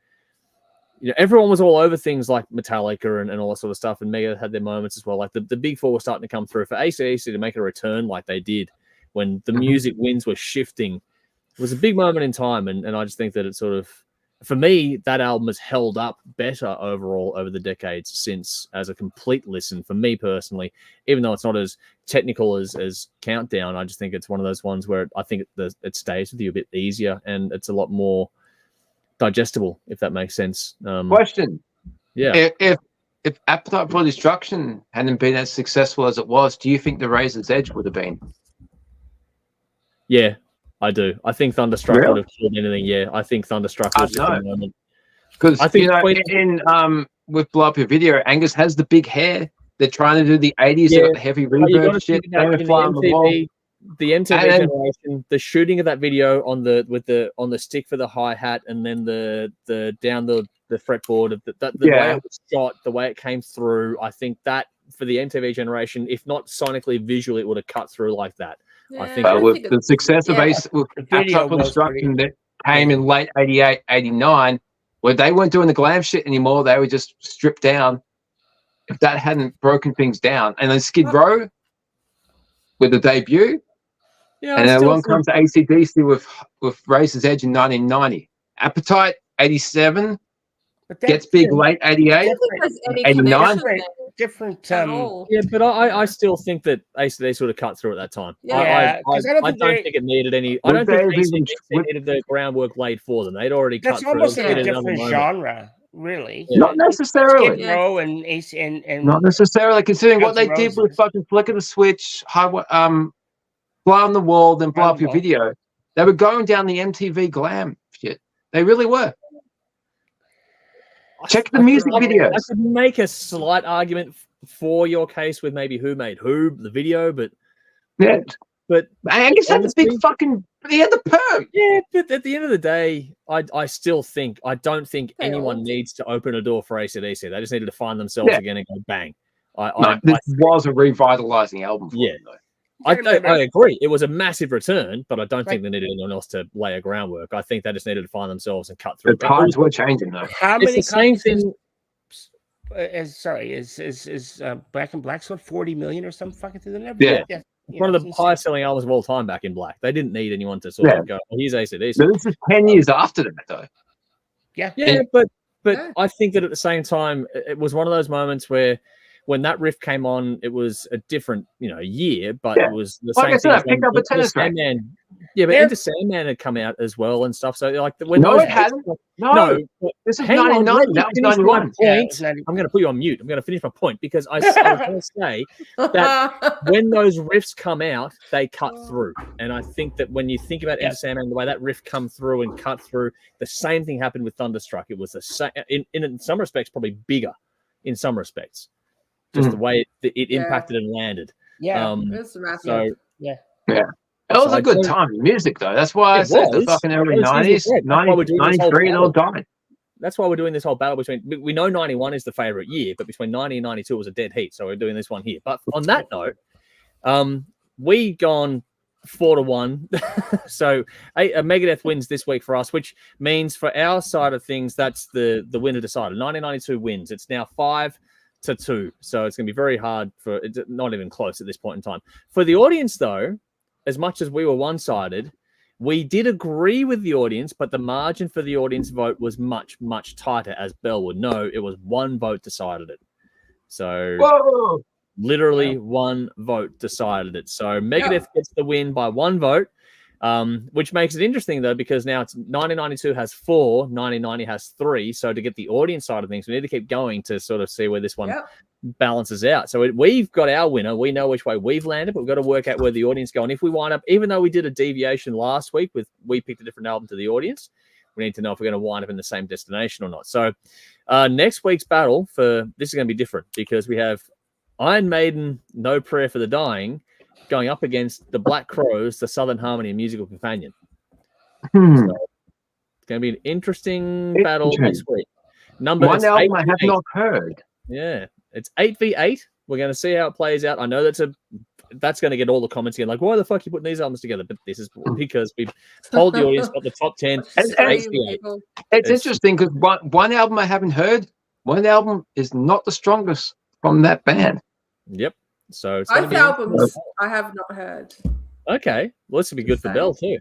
you know, everyone was all over things like Metallica and all that sort of stuff, and Megadeth had their moments as well. Like the big four were starting to come through. For AC/DC to make a return like they did when the music winds were shifting, it was a big moment in time, and I just think that it sort of, for me, that album has held up better overall over the decades since as a complete listen, for me personally, even though it's not as technical as Countdown. I just think it's one of those ones where I think it stays with you a bit easier, and it's a lot more digestible, if that makes sense. Question. Yeah. If Appetite for Destruction hadn't been as successful as it was, do you think the Razor's Edge would have been? Yeah, I do. I think Thunderstruck would have killed anything. Yeah, I think Thunderstruck was just a moment. Because I think with Blow Up Your Video, Angus has the big hair. They're trying to do the 80s. They got the heavy reverb shit. The MTV generation, the shooting of that video on the stick for the hi-hat, and then the down the fretboard, the way it was shot, the way it came through, I think that for the MTV generation, if not sonically, visually, it would have cut through like that. Yeah, I think with the success of Appetite for Destruction that came in late 88, 89, where they weren't doing the glam shit anymore, they were just stripped down. If that hadn't broken things down, and then Skid Row with the debut, and then along comes AC/DC with Razor's Edge in 1990. Appetite 87 gets big late 88, 89. Different. Yeah, but I still think that AC/DC would have cut through at that time. Yeah, I don't think it needed any. I don't think AC/DC needed the groundwork laid for them. They'd already cut through. That's almost a different genre, really. Yeah. Not necessarily. Skid Row and AC and not necessarily, considering what they did with fucking Flick of the Switch, Fly on the Wall, then Blow Up Your Video. They were going down the MTV glam shit. They really were. Check the music videos. I could make a slight argument for your case with maybe who made who, the video, but Angus had the big fucking, he had the perm. Yeah, but at the end of the day, I don't think anyone needs to open a door for AC/DC. They just needed to find themselves again and go bang. This was a revitalizing album for them, though. I agree. It was a massive return, but I don't think they needed anyone else to lay a groundwork. I think they just needed to find themselves and cut through. The times were changing, though. How many same thing? Is Back in Black sold 40 million or something fucking through the net? Yeah. One of the highest selling albums of all time, Back in Black. They didn't need anyone to sort of go, here's AC/DC. But this is 10 years after that, though. Yeah, but I think that at the same time, it was one of those moments where when that riff came on, it was a different, year, but it was the same thing. I picked up a tennis racket. Yeah, but Enter Sandman had come out as well and stuff. So like, when it hadn't. No, this is 99. That was 91. I'm going to put you on mute. I'm going to finish my point because I was going to say that when those riffs come out, they cut through. And I think that when you think about Enter Sandman, the way that riff come through and cut through, the same thing happened with Thunderstruck. It was the same, in some respects, probably bigger in some respects. Just the way it impacted and landed. Yeah, It was a good time in music, though. That's why I said the fucking early 90s, 93, they all died. That's why we're doing this whole battle between. We know 91 is the favorite year, but between 90 and 92 was a dead heat. So we're doing this one here. But on that note, we gone 4-1. So Megadeth wins this week for us, which means for our side of things, that's the winner decided. 1992 wins. It's now 5-2. So it's going to be very hard for it's not even close at this point in time. For the audience, though, as much as we were one-sided, we did agree with the audience, but the margin for the audience vote was much, much tighter. As Bell would know, it was one vote decided it. So Whoa! literally one vote decided it. So Megadeth gets the win by one vote, which makes it interesting, though, because now it's 1992 has 4, 1990 has 3. So to get the audience side of things, we need to keep going to sort of see where this one balances out. So we've got our winner. We know which way we've landed, but we've got to work out where the audience go. And if we wind up, even though we did a deviation last week with we picked a different album to the audience, we need to know if we're going to wind up in the same destination or not. So next week's battle for this is going to be different because we have Iron Maiden, No Prayer for the Dying, going up against the Black Crowes, the Southern Harmony and Musical Companion. So it's going to be an interesting battle next week. One album I have not heard. Yeah, it's 8v8. We're going to see how it plays out. I know that's going to get all the comments again, like, why the fuck are you putting these albums together? But this is because we've told the audience about the top 10. It's interesting because one album I haven't heard, one album is not the strongest from that band. Yep. So it's both albums I have not heard. Okay. Well, this will be good for Bell too.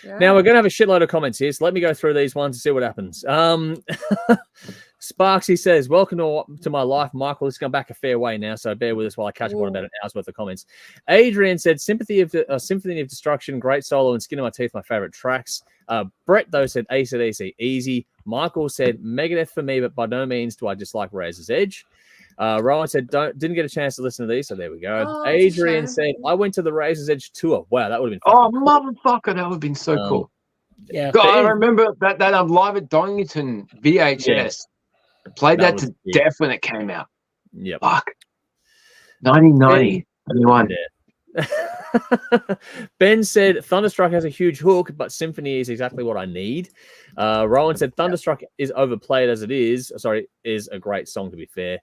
Yeah. Now we're going to have a shitload of comments here, so let me go through these ones and see what happens. Sparksy says, welcome to my life, Michael. Let's come back a fair way now, so bear with us while I catch up on about an hour's worth of comments. Adrian said, Symphony of Destruction, great solo, and Skin of My Teeth, my favorite tracks. Brett, though, said AC/DC, easy. Michael said, Megadeth for me, but by no means do I dislike Razor's Edge. Rowan said, didn't get a chance to listen to these, so there we go. Oh, Adrian said, I went to the Razor's Edge tour. Wow, that would have been fun. Oh, motherfucker, that would have been so cool. Yeah. God, I remember that live at Donington VHS. Yeah. Played that to death when it came out. Yep. Fuck. 1990. 91. Yeah. Ben said, Thunderstruck has a huge hook, but Symphony is exactly what I need. Rowan said, Thunderstruck is overplayed as it is. Sorry, is a great song, to be fair.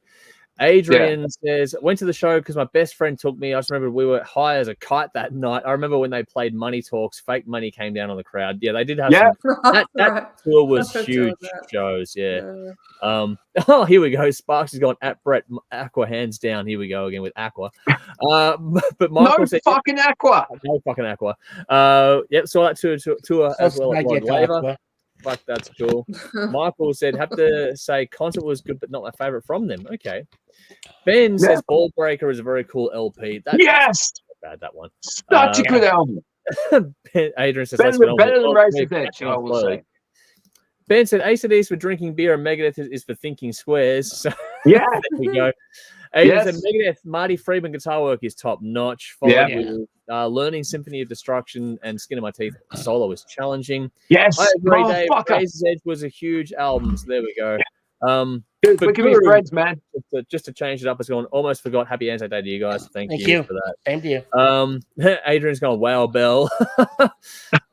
Adrian says, went to the show because my best friend took me. I just remember we were high as a kite that night. I remember when they played Money Talks, Fake Money came down on the crowd. Yeah, they did have some. That tour was huge shows. Yeah. Oh, here we go. Sparks has gone at Brett. Aqua hands down. Here we go again with Aqua. But Michael said, fucking Aqua. No fucking Aqua. Yep, saw that tour as well as Rod Laver. Fuck, that's cool. Michael said, have to say concert was good, but not my favorite from them. Okay. Ben says Ball Breaker is a very cool LP. That's bad, that one. Such a good album. Adrian says better than Razor's Edge, I will say. Ben said AC/DC for drinking beer and Megadeth is for thinking squares. So yeah. There we go. Adrian said Megadeth, Marty Friedman guitar work is top notch. Followed with learning Symphony of Destruction and Skin of My Teeth solo is challenging. Yes. I agree, Dave. Razor's Edge was a huge album. So there we go. Dude, we can be friends, man. Just to change it up, it's gone. Almost forgot. Happy Anti-Day to you guys. Thank you for that. Same to you. Adrian's gone, wow, Bell.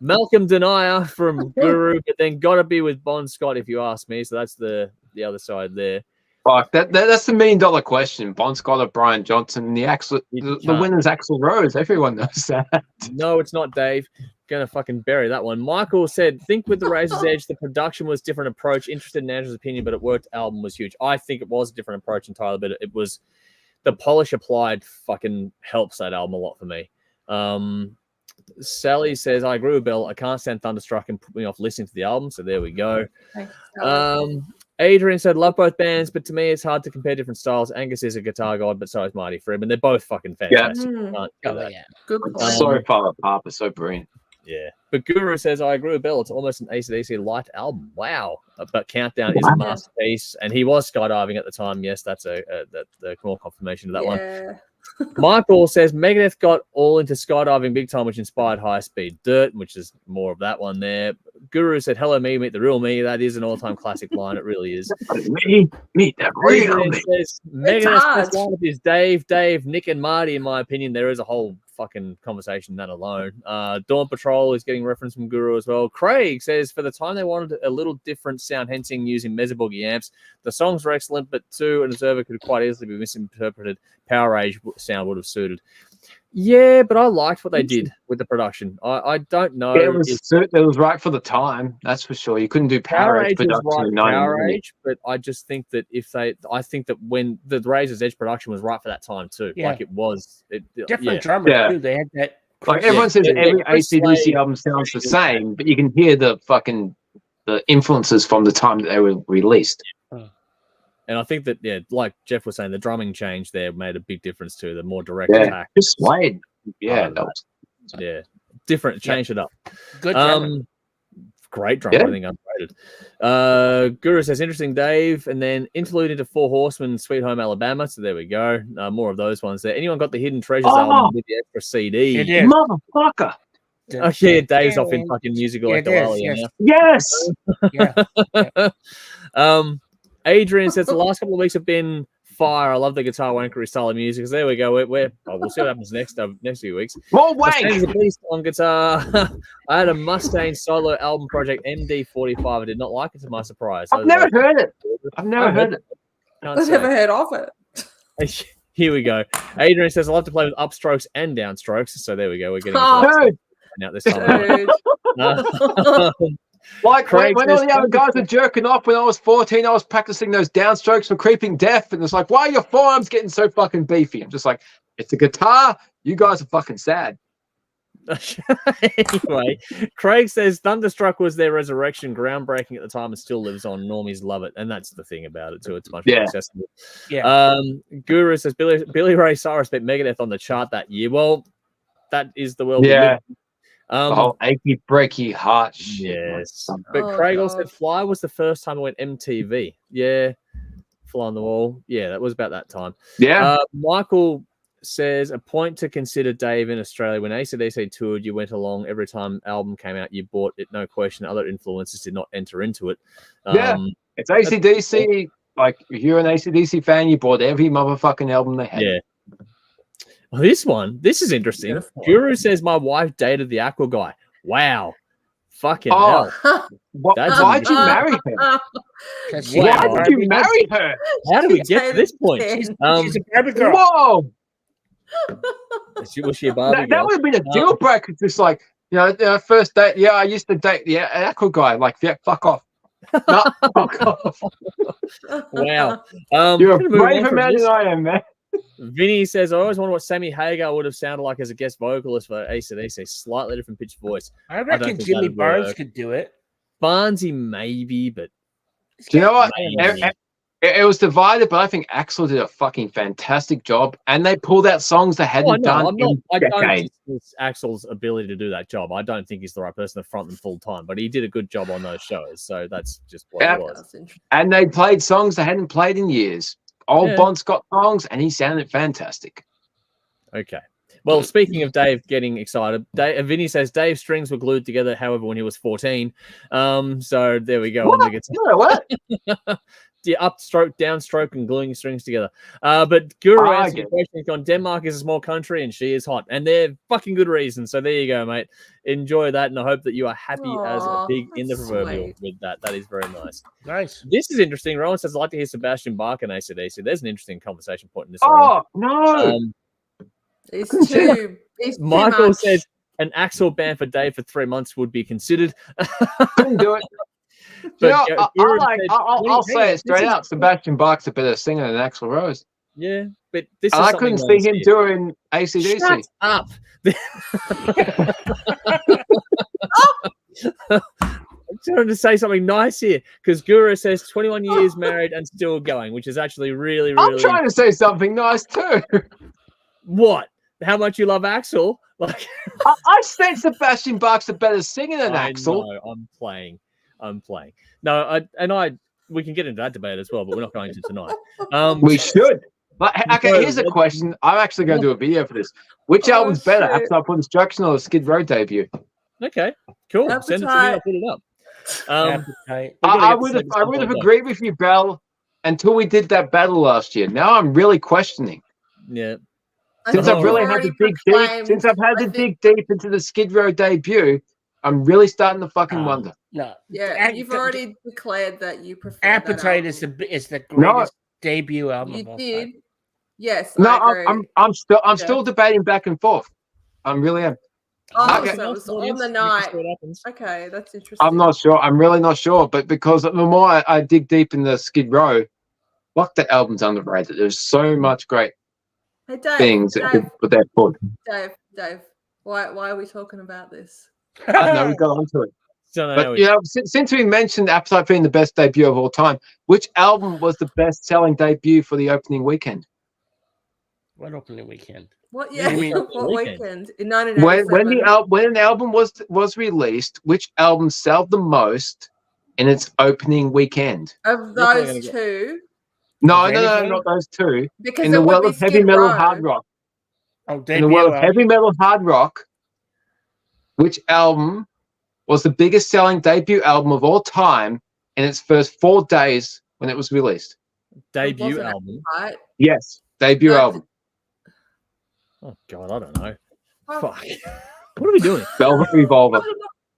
Malcolm Denier from Guru, but then got to be with Bon Scott, if you ask me. So that's the other side there. Fuck, that's the $1 million question. Bon Scott or Brian Johnson. The winner's Axl Rose. Everyone knows that. No, it's not, Dave. Gonna fucking bury that one. Michael said, think with the Razor's Edge, the production was different approach. Interested in Andrew's opinion, but it worked. Album was huge. I think it was a different approach entirely, but it was the polish applied fucking helps that album a lot for me. Sally says, I agree with Bill. I can't stand Thunderstruck and put me off listening to the album. So there we go. Adrian said, love both bands, but to me, it's hard to compare different styles. Angus is a guitar god, but so is Marty Friedman. They're both fucking fantastic. Good point. So far apart, but so brilliant. Yeah. But Guru says, I agree with Bill. It's almost an AC/DC light album. Wow. But Countdown is a masterpiece. And he was skydiving at the time. Yes, that's the more confirmation of that one. Michael says, Megadeth got all into skydiving big time, which inspired High Speed Dirt, which is more of that one there. Guru said, hello, me, meet the real me. That is an all-time classic line. It really is. Meet the real me. Says, Megadeth's best lineup is Dave, Nick, and Marty, in my opinion. There is a whole fucking conversation that alone. Dawn Patrol is getting reference from Guru as well. Craig says, for the time they wanted a little different sound hensing using Mesa Boogie amps. The songs were excellent, but too, an observer could quite easily be misinterpreted. Power Age sound would have suited. Yeah, but I liked what they did with the production. I don't know. It was right for the time, that's for sure. You couldn't do Power Age production was right in for 90 Power minutes. Age, but I just think that I think that when the Razor's Edge production was right for that time too. Yeah. Like it was. Different drummers Yeah. too. They had that. Like everyone says every Chris AC/DC Slade- album sounds the same, but you can hear the influences from the time that they were released. And I think that, like Jeff was saying, the drumming change there made a big difference too. The more direct attack. Just Slade. Yeah, that was different. Changed it up. Good drummer. Great drummer. I think underrated. Guru says, interesting, Dave. And then interlude into Four Horsemen, Sweet Home Alabama. So there we go. More of those ones there. Anyone got the Hidden Treasures album with the extra CD? It is. Motherfucker. Oh, yeah, Dave's off in fucking musical Yes. Adrian says the last couple of weeks have been fire. I love the guitar wankery style of music. So there we go. We'll see what happens next few weeks. More wank. Mustane's a beast on guitar. I had a Mustaine solo album project, MD45. I did not like it, to my surprise. I've never heard it. I've never heard it. I've never heard of it. Here we go. Adrian says I love to play with upstrokes and downstrokes. So there we go. We're getting out this time. Like when all the other guys were jerking off when I was 14, I was practicing those downstrokes for Creeping Death, and it's like, why are your forearms getting so fucking beefy? I'm just like, it's a guitar. You guys are fucking sad. Anyway, Craig says Thunderstruck was their resurrection, groundbreaking at the time, and still lives on. Normies love it, and that's the thing about it too. It's much more accessible. Guru says Billy Ray Cyrus beat Megadeth on the chart that year. Well, that is the world. Yeah. The whole achy, breaky heart shit. Yes. But Craig also said Fly was the first time I went MTV. Yeah. Fly on the Wall. Yeah, that was about that time. Yeah. Michael says a point to consider, Dave, in Australia. When AC/DC toured, you went along every time album came out, you bought it, no question. Other influences did not enter into it. It's AC/DC. Like, if you're an AC/DC fan, you bought every motherfucking album they had. Yeah. Oh, this is interesting. Beautiful. Guru says my wife dated the Aqua guy. Wow. Fucking hell. Why'd you marry her? Why did you marry her? How did we get to this point? She's a Barbie girl. Whoa. Was she a Barbie girl? That would have been a deal breaker. Just like, first date. Yeah, I used to date the Aqua guy. Like, yeah, fuck off. No, fuck off. Wow. You're a braver man than I am, man. Vinny says, I always wonder what Sammy Hagar would have sounded like as a guest vocalist for AC/DC. Slightly different pitched voice. I reckon Jimmy Barnes could do it. Barnesy maybe, but... Do you know what? It was divided, but I think Axl did a fucking fantastic job, and they pulled out songs they hadn't done in I don't decades. dismiss Axl's ability to do that job. I don't think he's the right person to front them full time, but he did a good job on those shows, so that's just what it was. And they played songs they hadn't played in years. Old Bon Scott songs, and he sounded fantastic. Okay. Well, speaking of Dave getting excited, Vinny says Dave's strings were glued together, however, when he was 14. So there we go. What? The upstroke, downstroke, and gluing strings together. But Guru answered the question, gone, Denmark is a small country and she is hot. And they're fucking good reasons. So there you go, mate. Enjoy that. And I hope that you are happy as a pig in the proverbial with that. That is very nice. Nice. This is interesting. Rowan says, I'd like to hear Sebastian Bach and AC/DC. There's an interesting conversation point in this. No. Michael says, an Axl band for Dave for 3 months would be considered. Couldn't do it. But I'll say it straight out. Sebastian Bach's a better singer than Axl Rose. Yeah, but this is I couldn't see him doing AC/DC. Shut up. I'm trying to say something nice here because Guru says 21 years married and still going, which is actually really, really. I'm trying to say something nice too. What? How much you love Axl? Like, I said Sebastian Bach's a better singer than Axl. No, I'm playing. No, we can get into that debate as well, but we're not going to tonight. We should. But okay, here's a question. I'm actually going to do a video for this. Which album's better, Appetite for Destruction or the Skid Row debut? Okay, cool. Send it to me. I'll put it up. I would have agreed with you, Bell, until we did that battle last year. Now I'm really questioning. Yeah. Since I've really had to dig deep, since I've had to dig deep into the Skid Row debut, I'm really starting to fucking wonder. No, you've already declared that you prefer Appetite is the greatest debut album of all time. Yes, no, I agree. I'm still debating back and forth. I really am. Oh, Okay. so it was on the night. Okay, that's interesting. I'm not sure. I'm really not sure. But because the more I dig deep in the Skid Row, fuck, that album's underrated. There's so much great things that they're put. Dave, why are we talking about this? I don't know. We got onto it. But you know, since we mentioned Appetite being the best debut of all time, which album was the best-selling debut for the opening weekend? What opening weekend? What? Yeah, what weekend? In 1987. When an album was released, which album sold the most in its opening weekend? Of those two? No, not those two. Because in the world of heavy metal hard rock. Oh, in the world of heavy metal hard rock, which album was the biggest selling debut album of all time in its first 4 days when it was released? Debut album? Right? Yes, debut album. Oh, God, I don't know. Fuck. What are we doing? Velvet Revolver.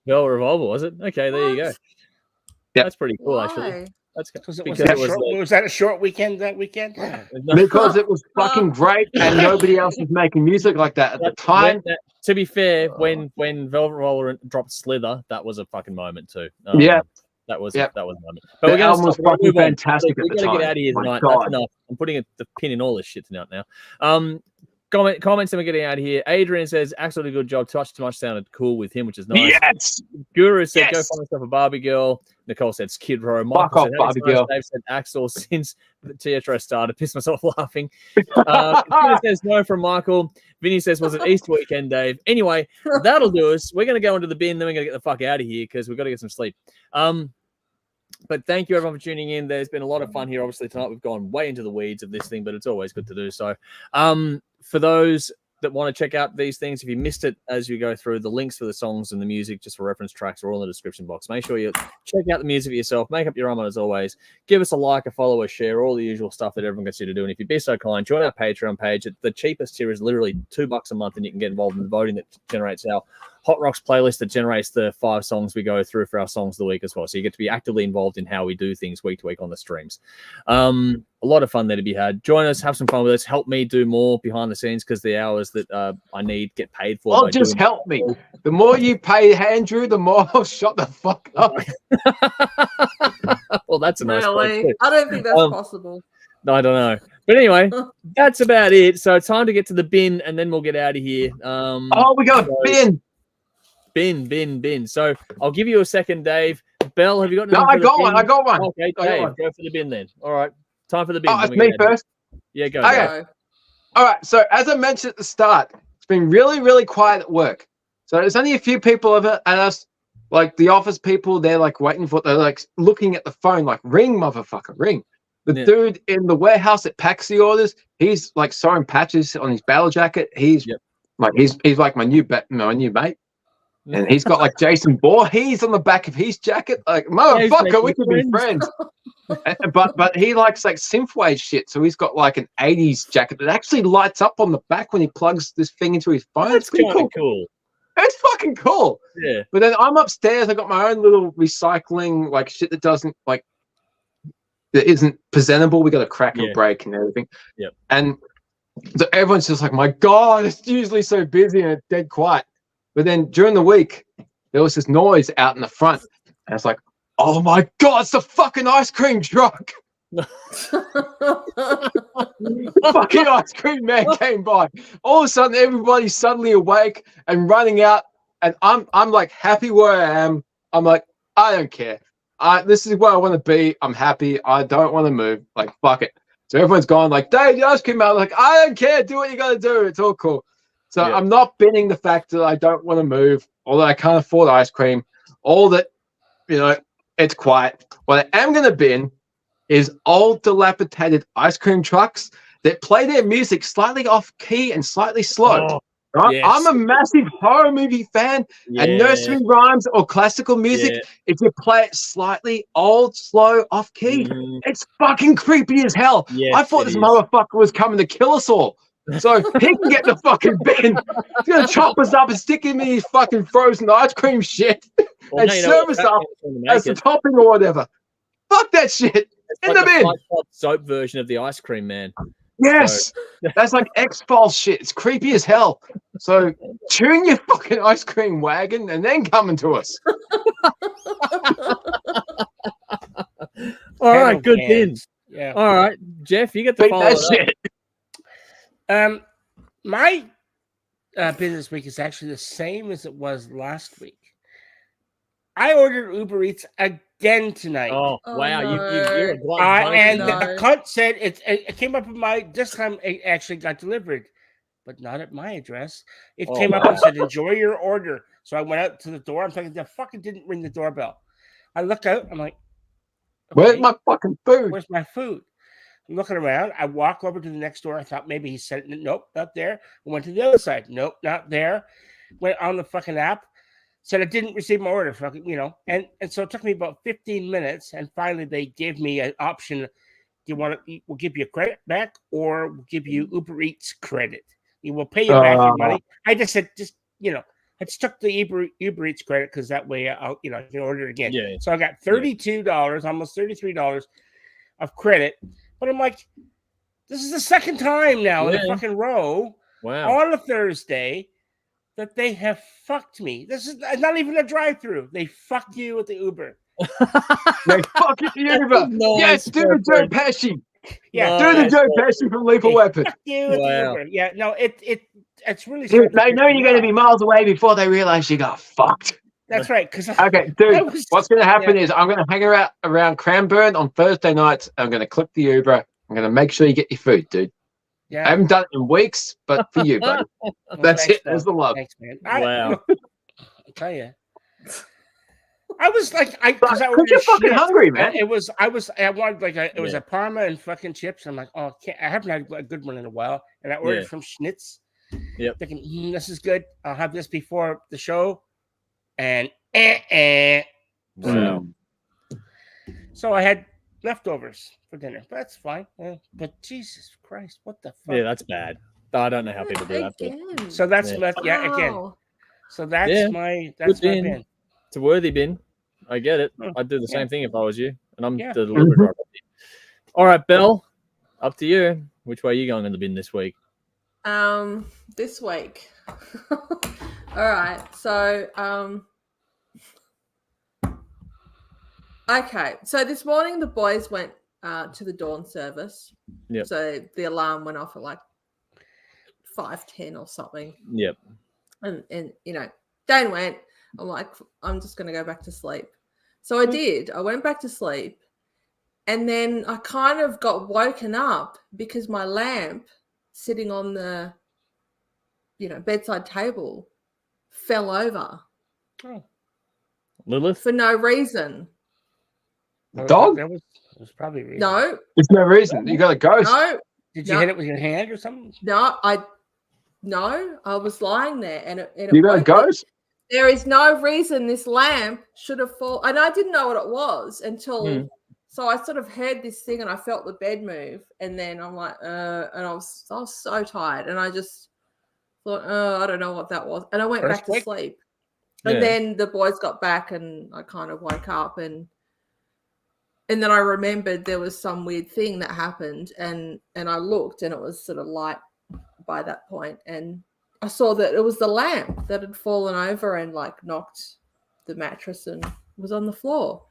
Velvet Revolver, was it? Okay, there you go. Yeah. That's pretty cool, actually. That's was that a short weekend that weekend? Because it was fucking great and nobody else was making music like that at the time. To be fair, when Velvet Revolver dropped Slither, that was a fucking moment too. That was a moment. But the album was fucking fantastic at the time. We're gonna get out of here tonight. That's enough. I'm putting the pin in all this shit tonight now. Comments and we're getting out of here. Adrian says, absolutely good job. Too much sounded cool with him, which is nice. Yes. Guru said, go find yourself a Barbie girl. Nicole said, Skid Row. Michael said, Barbie girl. Dave said, Axel, since the THR started. Pissed myself laughing. Christina says, no from Michael. Vinny says, was it Easter weekend, Dave? Anyway, that'll do us. We're going to go into the bin, then we're going to get the fuck out of here because we've got to get some sleep. But thank you, everyone, for tuning in. There's been a lot of fun here. Obviously, tonight we've gone way into the weeds of this thing, but it's always good to do so. For those that want to check out these things, if you missed it as you go through, the links for the songs and the music, just for reference tracks, are all in the description box. Make sure you check out the music for yourself. Make up your own, as always. Give us a like, a follow, a share, all the usual stuff that everyone gets you to do. And if you'd be so kind, join our Patreon page. The cheapest tier is literally $2 a month, and you can get involved in the voting that generates our Hot Rocks playlist that generates the 5 songs we go through for our songs of the week as well. So you get to be actively involved in how we do things week to week on the streams. A lot of fun there to be had. Join us, have some fun with us. Help me do more behind the scenes because the hours that I need get paid for. Oh, just help me. The more you pay Andrew, the more I'll shut the fuck up. Well, that's a nice point. I don't think that's possible. I don't know. But anyway, that's about it. So it's time to get to the bin and then we'll get out of here. We got a bin. Bin. So I'll give you a second, Dave. Bell, have you got anything? No, I got one. Okay, Dave, go for the bin then. All right. Time for the bin. Oh, it's me first? Yeah, go. Okay. All right. So as I mentioned at the start, it's been really, really quiet at work. So there's only a few people of it, and us, like the office people, they're like waiting for, they're like looking at the phone, like ring, motherfucker, ring. The dude in the warehouse that packs the orders, he's like sewing patches on his battle jacket. He's like he's like my new mate. And he's got like Jason Bourne. He's on the back of his jacket. Like, motherfucker, we could be friends. but he likes like synthwave shit. So he's got like an 80s jacket that actually lights up on the back when he plugs this thing into his phone. That's kind of cool. It's fucking cool. Yeah. But then I'm upstairs. I got my own little recycling like shit that doesn't like that isn't presentable. We got a crack and break and everything. Yeah. And so everyone's just like, my God, it's usually so busy and it's dead quiet. But then during the week, there was this noise out in the front. And it's like, oh my God, it's the fucking ice cream truck. The fucking ice cream man came by. All of a sudden, everybody's suddenly awake and running out. And I'm like happy where I am. I'm like, I don't care. This is where I want to be. I'm happy. I don't want to move. Like, fuck it. So everyone's gone like, Dave, the ice cream man. I'm like, I don't care. Do what you got to do. It's all cool. So I'm not binning the fact that I don't want to move, or that I can't afford ice cream, or that, you know, it's quiet. What I am going to bin is old, dilapidated ice cream trucks that play their music slightly off key and slightly slow. Oh, right? yes. I'm a massive horror movie fan, and nursery rhymes or classical music, if you play it slightly old, slow, off key, it's fucking creepy as hell. Yes, I thought this motherfucker was coming to kill us all. So he can get the fucking bin. He's gonna chop us up and stick him in his fucking frozen ice cream shit Well, and now you know serve what us up to make as the it. topping or whatever. Fuck that shit. It's In like the bin. Fight Club soap version of the ice cream man. Yes. That's like X-Files shit. It's creepy as hell. So tune your fucking ice cream wagon and then coming to us. All right, good Cans. pins. Yeah. All right, Jeff, you get to Beat follow that it up. shit. My business week is actually the same as it was last week. I ordered Uber Eats again tonight. Oh, Oh, wow, no. you're a glutton. And no. the cunt said it came up in my. This time it actually got delivered, but not at my address. It Oh, came up wow. and said, "Enjoy your order." So I went out to the door. I'm thinking, the fucking didn't ring the doorbell. I look out. I'm like, Where's okay, my fucking food? where's my food? I'm looking around. I walk over to the next door. I thought maybe he said, nope, not there. I went to the other side. Nope, not there. Went on the fucking app. Said I didn't receive my order. And so it took me about 15 minutes. And finally, they gave me an option. Do you want to? We'll give you credit back, or we'll give you Uber Eats credit. We will pay you back your money. I just said, I just took the Uber Eats credit because that way I can order it again. Yeah. So I got $32, almost $33 of credit. But I'm like, this is the second time now in a fucking row on a Thursday that they have fucked me. This is not even a drive-through. They fuck you with the Uber. They fucking Uber. Yes, do the Joe Pesci. Yeah, do the Joe Pesci from Lethal Weapon. Fuck you with the Uber. Yeah, no, it's really. Dude, they know you're going to be miles away before they realize you got fucked. That's right. Okay, dude, what's going to happen is I'm going to hang around Cranbourne on Thursday nights. I'm going to clip the Uber. I'm going to make sure you get your food, dude. Yeah. I haven't done it in weeks, but for you, buddy. That's it. That's the love. Thanks, man. Wow. I'll tell you. I was like, Because you're fucking hungry, man. I wanted it was a Parma and fucking chips. I'm like, I haven't had a good one in a while. And I ordered from Schnitz. Yep. Thinking, this is good. I'll have this before the show. And Wow. So I had leftovers for dinner. That's fine. But Jesus Christ, what the fuck? Yeah, that's bad. I don't know how people do that. But So that's Yeah. again. So that's my bin. bin. It's a worthy bin. I get it. I'd do the same thing if I was you. And I'm the delivery driver. All right, Belle, up to you. Which way are you going in the bin this week? This week. All right. So, okay. So this morning the boys went to the dawn service. Yep. So the alarm went off at like 5:10 or something. Yep. And Dane went. I'm like, I'm just going to go back to sleep. So I did. I went back to sleep. And then I kind of got woken up because my lamp sitting on the, bedside table fell over. Oh. Lilith? For no reason. Dog? There was probably a reason. No. There's no reason. You got a ghost. No. Did you hit it with your hand or something? No, I was lying there and it You got a ghost? There is no reason this lamp should have fallen. And I didn't know what it was until so I sort of heard this thing and I felt the bed move. And then I'm like, and I was so tired. And I just thought, I don't know what that was. And I went back to sleep. And then the boys got back and I kind of woke up and then I remembered there was some weird thing that happened and I looked and it was sort of light by that point and I saw that it was the lamp that had fallen over and like knocked the mattress and was on the floor.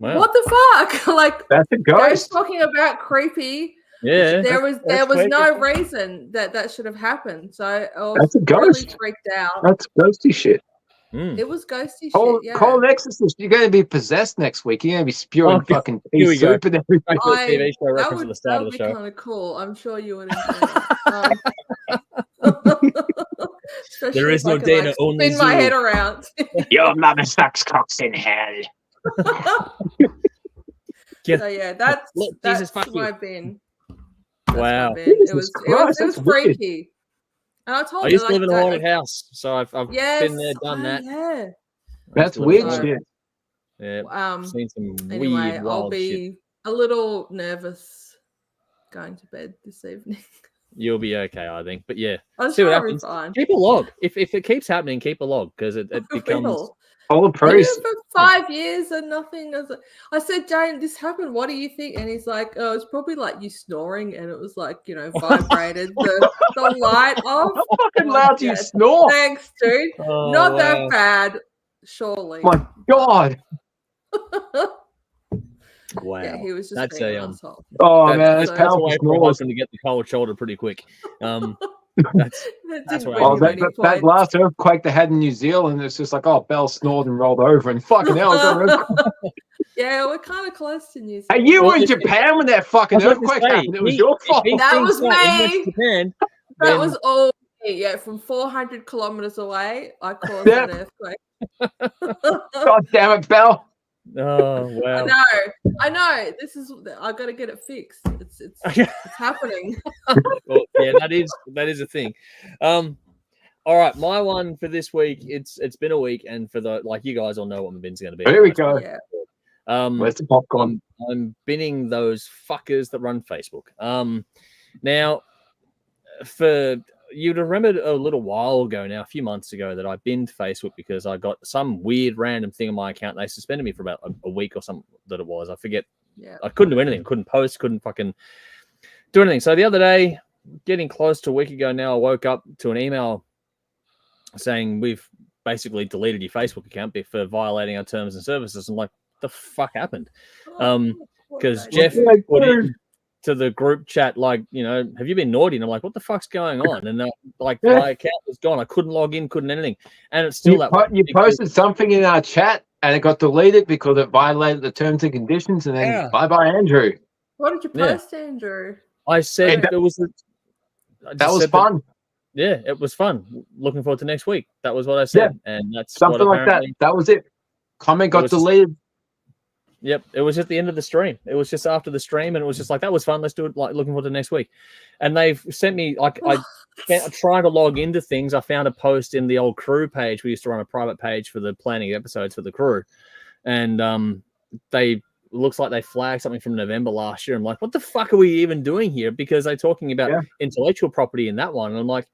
Wow. What the fuck? Like that's a ghost. Talking about creepy. Yeah. There was no reason that should have happened. So I was that's a ghost. Really freaked out. That's ghosty shit. It was ghosty shit. Yeah. Call an exorcist. You're going to be possessed next week. You're going to be spewing fucking pea soup and everything. TV show reference at the start of the show. That would be kind of cool. I'm sure you would enjoy it. There is no Dana, only spin my head around. Your mother sucks cocks in hell. So yeah, that's my bin. Wow, it was freaky. And I told you, I used to live in a haunted house, so I've been there, done that. Yeah, that's weird shit. Yeah, seen some anyway, weird, I'll be shit. a little nervous going to bed this evening. You'll be okay, I think. But yeah, I'm see what sure I'll be happens. fine. Keep a log. If it keeps happening, keep a log because it becomes. Will. All the I pros. did it for 5 years and nothing. I said, Jane, this happened. What do you think? And he's like, oh, it's probably like you snoring, and it was like, vibrated the light off. How fucking Oh, loud do you yeah. snore? Thanks, dude. Oh, Not wow. that bad, surely. My God. Wow. Yeah, he was just That's being a an asshole. Oh, man, that's that's a powerful way for a snores. husband to get the cold shoulder pretty quick. That's That's what Oh, I that last earthquake they had in New Zealand, it's just like, oh, Bell snored and rolled over, and fucking hell, it got an earthquake. Yeah, we're kind of close to New Hey, Zealand. you Well, were in if- Japan when that fucking I was about to earthquake say, happened. It was your fault. That was He went to me. Japan. That then- was all me. Yeah, from 400 kilometers away, I caused Yeah. that earthquake. God damn it, Bell. Oh wow. I know. I got to get it fixed. It's happening. Well, yeah, that is a thing. All right, my one for this week. It's been a week, and for you guys all know what my bin's going to be. Here we go. Yeah. Where's the popcorn? I'm binning those fuckers that run Facebook. Now, you'd remembered a little while ago now, a few months ago, that I binned Facebook because I got some weird random thing on my account. They suspended me for about a week or something that it was. I forget. Yeah. I couldn't do anything. Couldn't post. Couldn't fucking do anything. So the other day, getting close to a week ago now, I woke up to an email saying we've basically deleted your Facebook account for violating our terms and services. I'm like, the fuck happened? Because Jeff put in to the group chat, have you been naughty? And I'm like, what the fuck's going on? And my account was gone. I couldn't log in, couldn't anything. And it's still You posted something in our chat and it got deleted because it violated the terms and conditions. And then bye-bye, Andrew. What did you post, Andrew? I said that was fun. Yeah, it was fun. Looking forward to next week. That was what I said. Yeah. And that's something like that. That was it. Comment got deleted. Yep, it was at the end of the stream. It was just after the stream, and it was just like, that was fun. Let's do it. Looking forward to next week. And they've sent me trying to log into things. I found a post in the old crew page. We used to run a private page for the planning episodes for the crew, and looks like they flagged something from November last year. I'm like, what the fuck are we even doing here? Because they're talking about intellectual property in that one, and I'm like,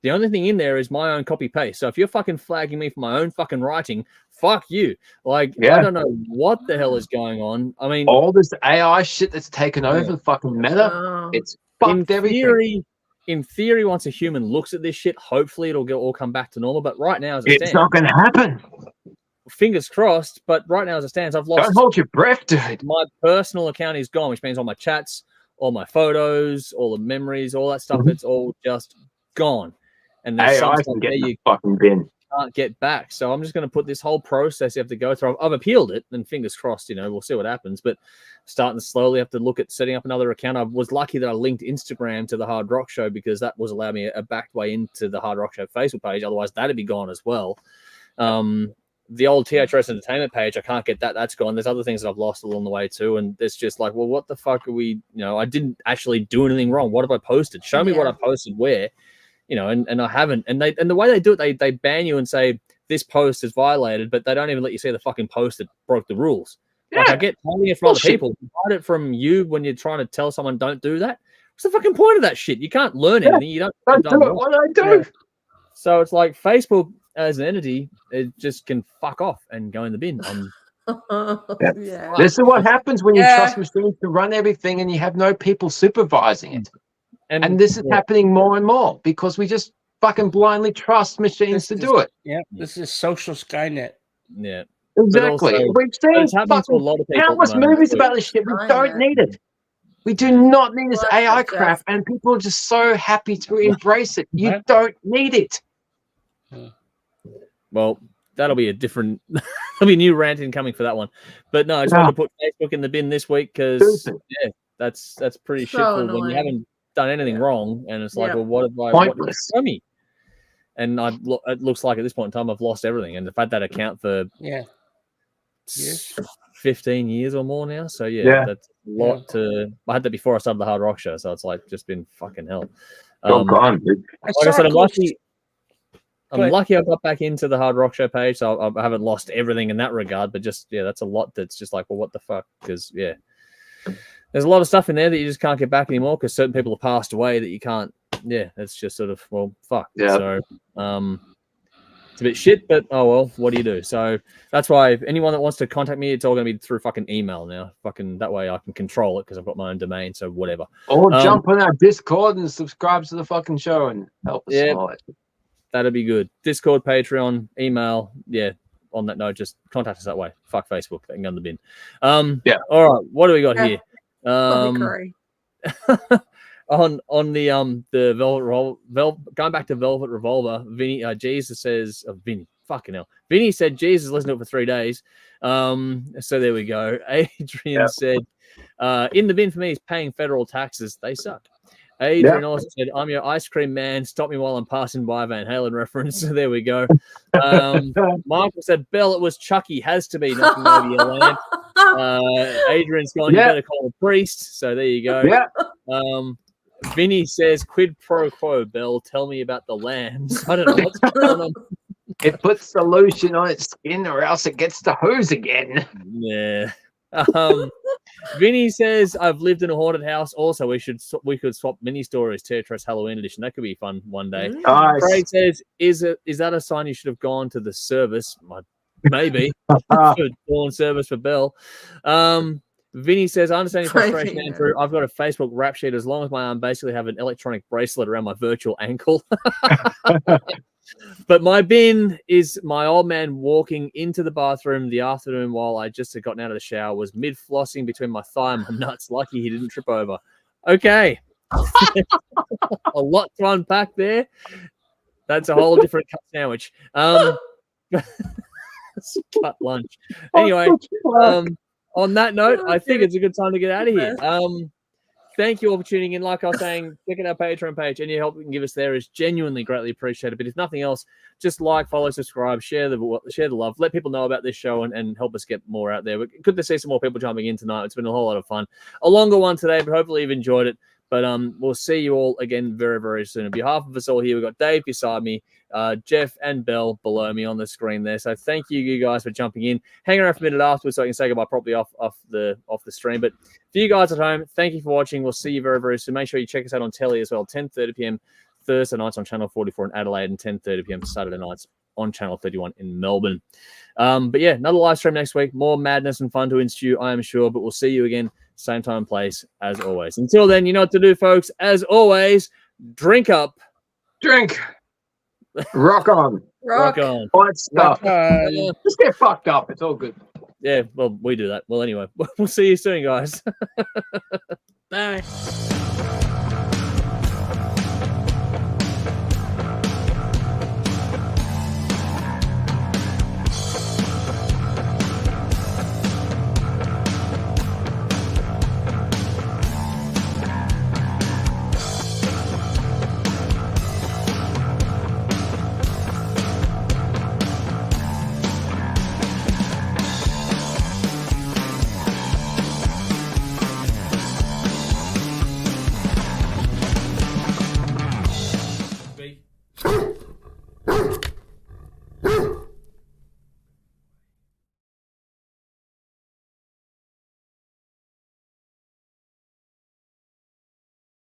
the only thing in there is my own copy paste. So if you're fucking flagging me for my own fucking writing, fuck you. I don't know what the hell is going on. I mean, all this AI shit that's taken over fucking Meta, it's fucked everything. In theory, once a human looks at this shit, hopefully it'll all come back to normal. But right now, as it it's stands, not going to happen. Fingers crossed. But right now, as it stands, I've lost. Don't hold your breath, dude. My personal account is gone, which means all my chats, all my photos, all the memories, all that stuff, it's all just gone. And there's some stuff there you fucking bin. can't get back. So I'm just going to put this whole process you have to go through. I've appealed it, and fingers crossed, we'll see what happens. But starting to slowly have to look at setting up another account. I was lucky that I linked Instagram to the Hard Rock Show because that was allowing me a back way into the Hard Rock Show Facebook page. Otherwise, that'd be gone as well. The old THRS Entertainment page, I can't get that. That's gone. There's other things that I've lost along the way too. And it's just like, well, what the fuck are we, I didn't actually do anything wrong. What have I posted? Show me what I posted where. And I haven't. And the way they do it, they ban you and say this post is violated, but they don't even let you see the fucking post that broke the rules. Like I get telling it from other people, hide it from you when you're trying to tell someone don't do that. What's the fucking point of that shit? You can't learn anything. You don't do it. What do I do? So it's like Facebook as an entity, it just can fuck off and go in the bin. This is what happens when you trust machines to run everything and you have no people supervising it. And this is happening more and more because we just fucking blindly trust machines to do it. Yeah, this is social Skynet. Yeah, exactly. Also, we've seen countless movies about this shit. We don't need it. We do not need this AI crap, and people are just so happy to embrace it. You don't need it. Well, that'll be a different. There'll be a new ranting coming for that one. But no, I just wanted to put Facebook in the bin this week because that's pretty shitful when you haven't done anything wrong, and it's like, well, what have I? What did you show me? And it looks like at this point in time, I've lost everything, and I've had that account for 15 years or more now. So that's a lot to. I had that before I started the Hard Rock Show, so it's like just been fucking hell. Gone, dude. Like I said, I'm lucky. I'm lucky I got back into the Hard Rock Show page, so I haven't lost everything in that regard. But just that's a lot. That's just like, well, what the fuck? Because there's a lot of stuff in there that you just can't get back anymore because certain people have passed away that you can't. Yeah, it's just sort of, well, fuck. Yeah. So, it's a bit shit, but oh well, what do you do? So that's why if anyone that wants to contact me, it's all going to be through fucking email now. Fucking that way I can control it because I've got my own domain. So whatever. Or jump on our Discord and subscribe to the fucking show and help us out. That'd be good. Discord, Patreon, email. Yeah. On that note, just contact us that way. Fuck Facebook. That can go in the bin. Yeah. All right. What do we got here? On the going back to Velvet Revolver, Vinny Jesus says Vinny, fucking hell. Vinny said Jesus listened to it for 3 days. So there we go. Adrian said in the bin for me is paying federal taxes. They suck. Adrian also said, I'm your ice cream man. Stop me while I'm passing by. Van Halen reference. So there we go. Michael said, Bell, it was Chucky. Has to be knocking over your lamp. Adrian's gone, you better call a priest. So there you go. Yeah. Vinny says, quid pro quo, Bell. Tell me about the lambs. I don't know what's going on. It puts the lotion on its skin or else it gets the hose again. Yeah. Vinny says, I've lived in a haunted house. Also, we could swap mini stories, Tetris Halloween edition. That could be fun one day. Nice. Craig says, is that a sign you should have gone to the service? Maybe. Dawn service for Bell. Vinny says, I understand your frustration, Andrew. I've got a Facebook rap sheet as long as my arm basically have an electronic bracelet around my virtual ankle. But my bin is my old man walking into the bathroom the afternoon while I just had gotten out of the shower, was mid-flossing between my thigh and my nuts. Lucky he didn't trip over. Okay. A lot to unpack there. That's a whole different cut sandwich. Cut lunch. Anyway, on that note, I think it's a good time to get out of here. Thank you all for tuning in. Like I was saying, check out our Patreon page. Any help you can give us there is genuinely greatly appreciated. But if nothing else, just like, follow, subscribe, share the love. Let people know about this show and help us get more out there. We're good to see some more people jumping in tonight. It's been a whole lot of fun. A longer one today, but hopefully you've enjoyed it. But we'll see you all again very, very soon. On behalf of us all here, we've got Dave beside me, Jeff and Bell below me on the screen there. So thank you guys for jumping in. Hang around for a minute afterwards so I can say goodbye properly off the stream. But for you guys at home, thank you for watching. We'll see you very, very soon. Make sure you check us out on telly as well. 10:30 p.m. Thursday nights on Channel 44 in Adelaide and 10:30 p.m. Saturday nights on Channel 31 in Melbourne. But yeah, another live stream next week. More madness and fun to ensue, I am sure. But we'll see you again, same time and place as always. Until then, you know what to do, folks. As always, drink up. Drink. Rock on. Rock on. Fight stuff. Just get fucked up. It's all good. Yeah, well, we do that. Well, anyway, we'll see you soon, guys. Bye.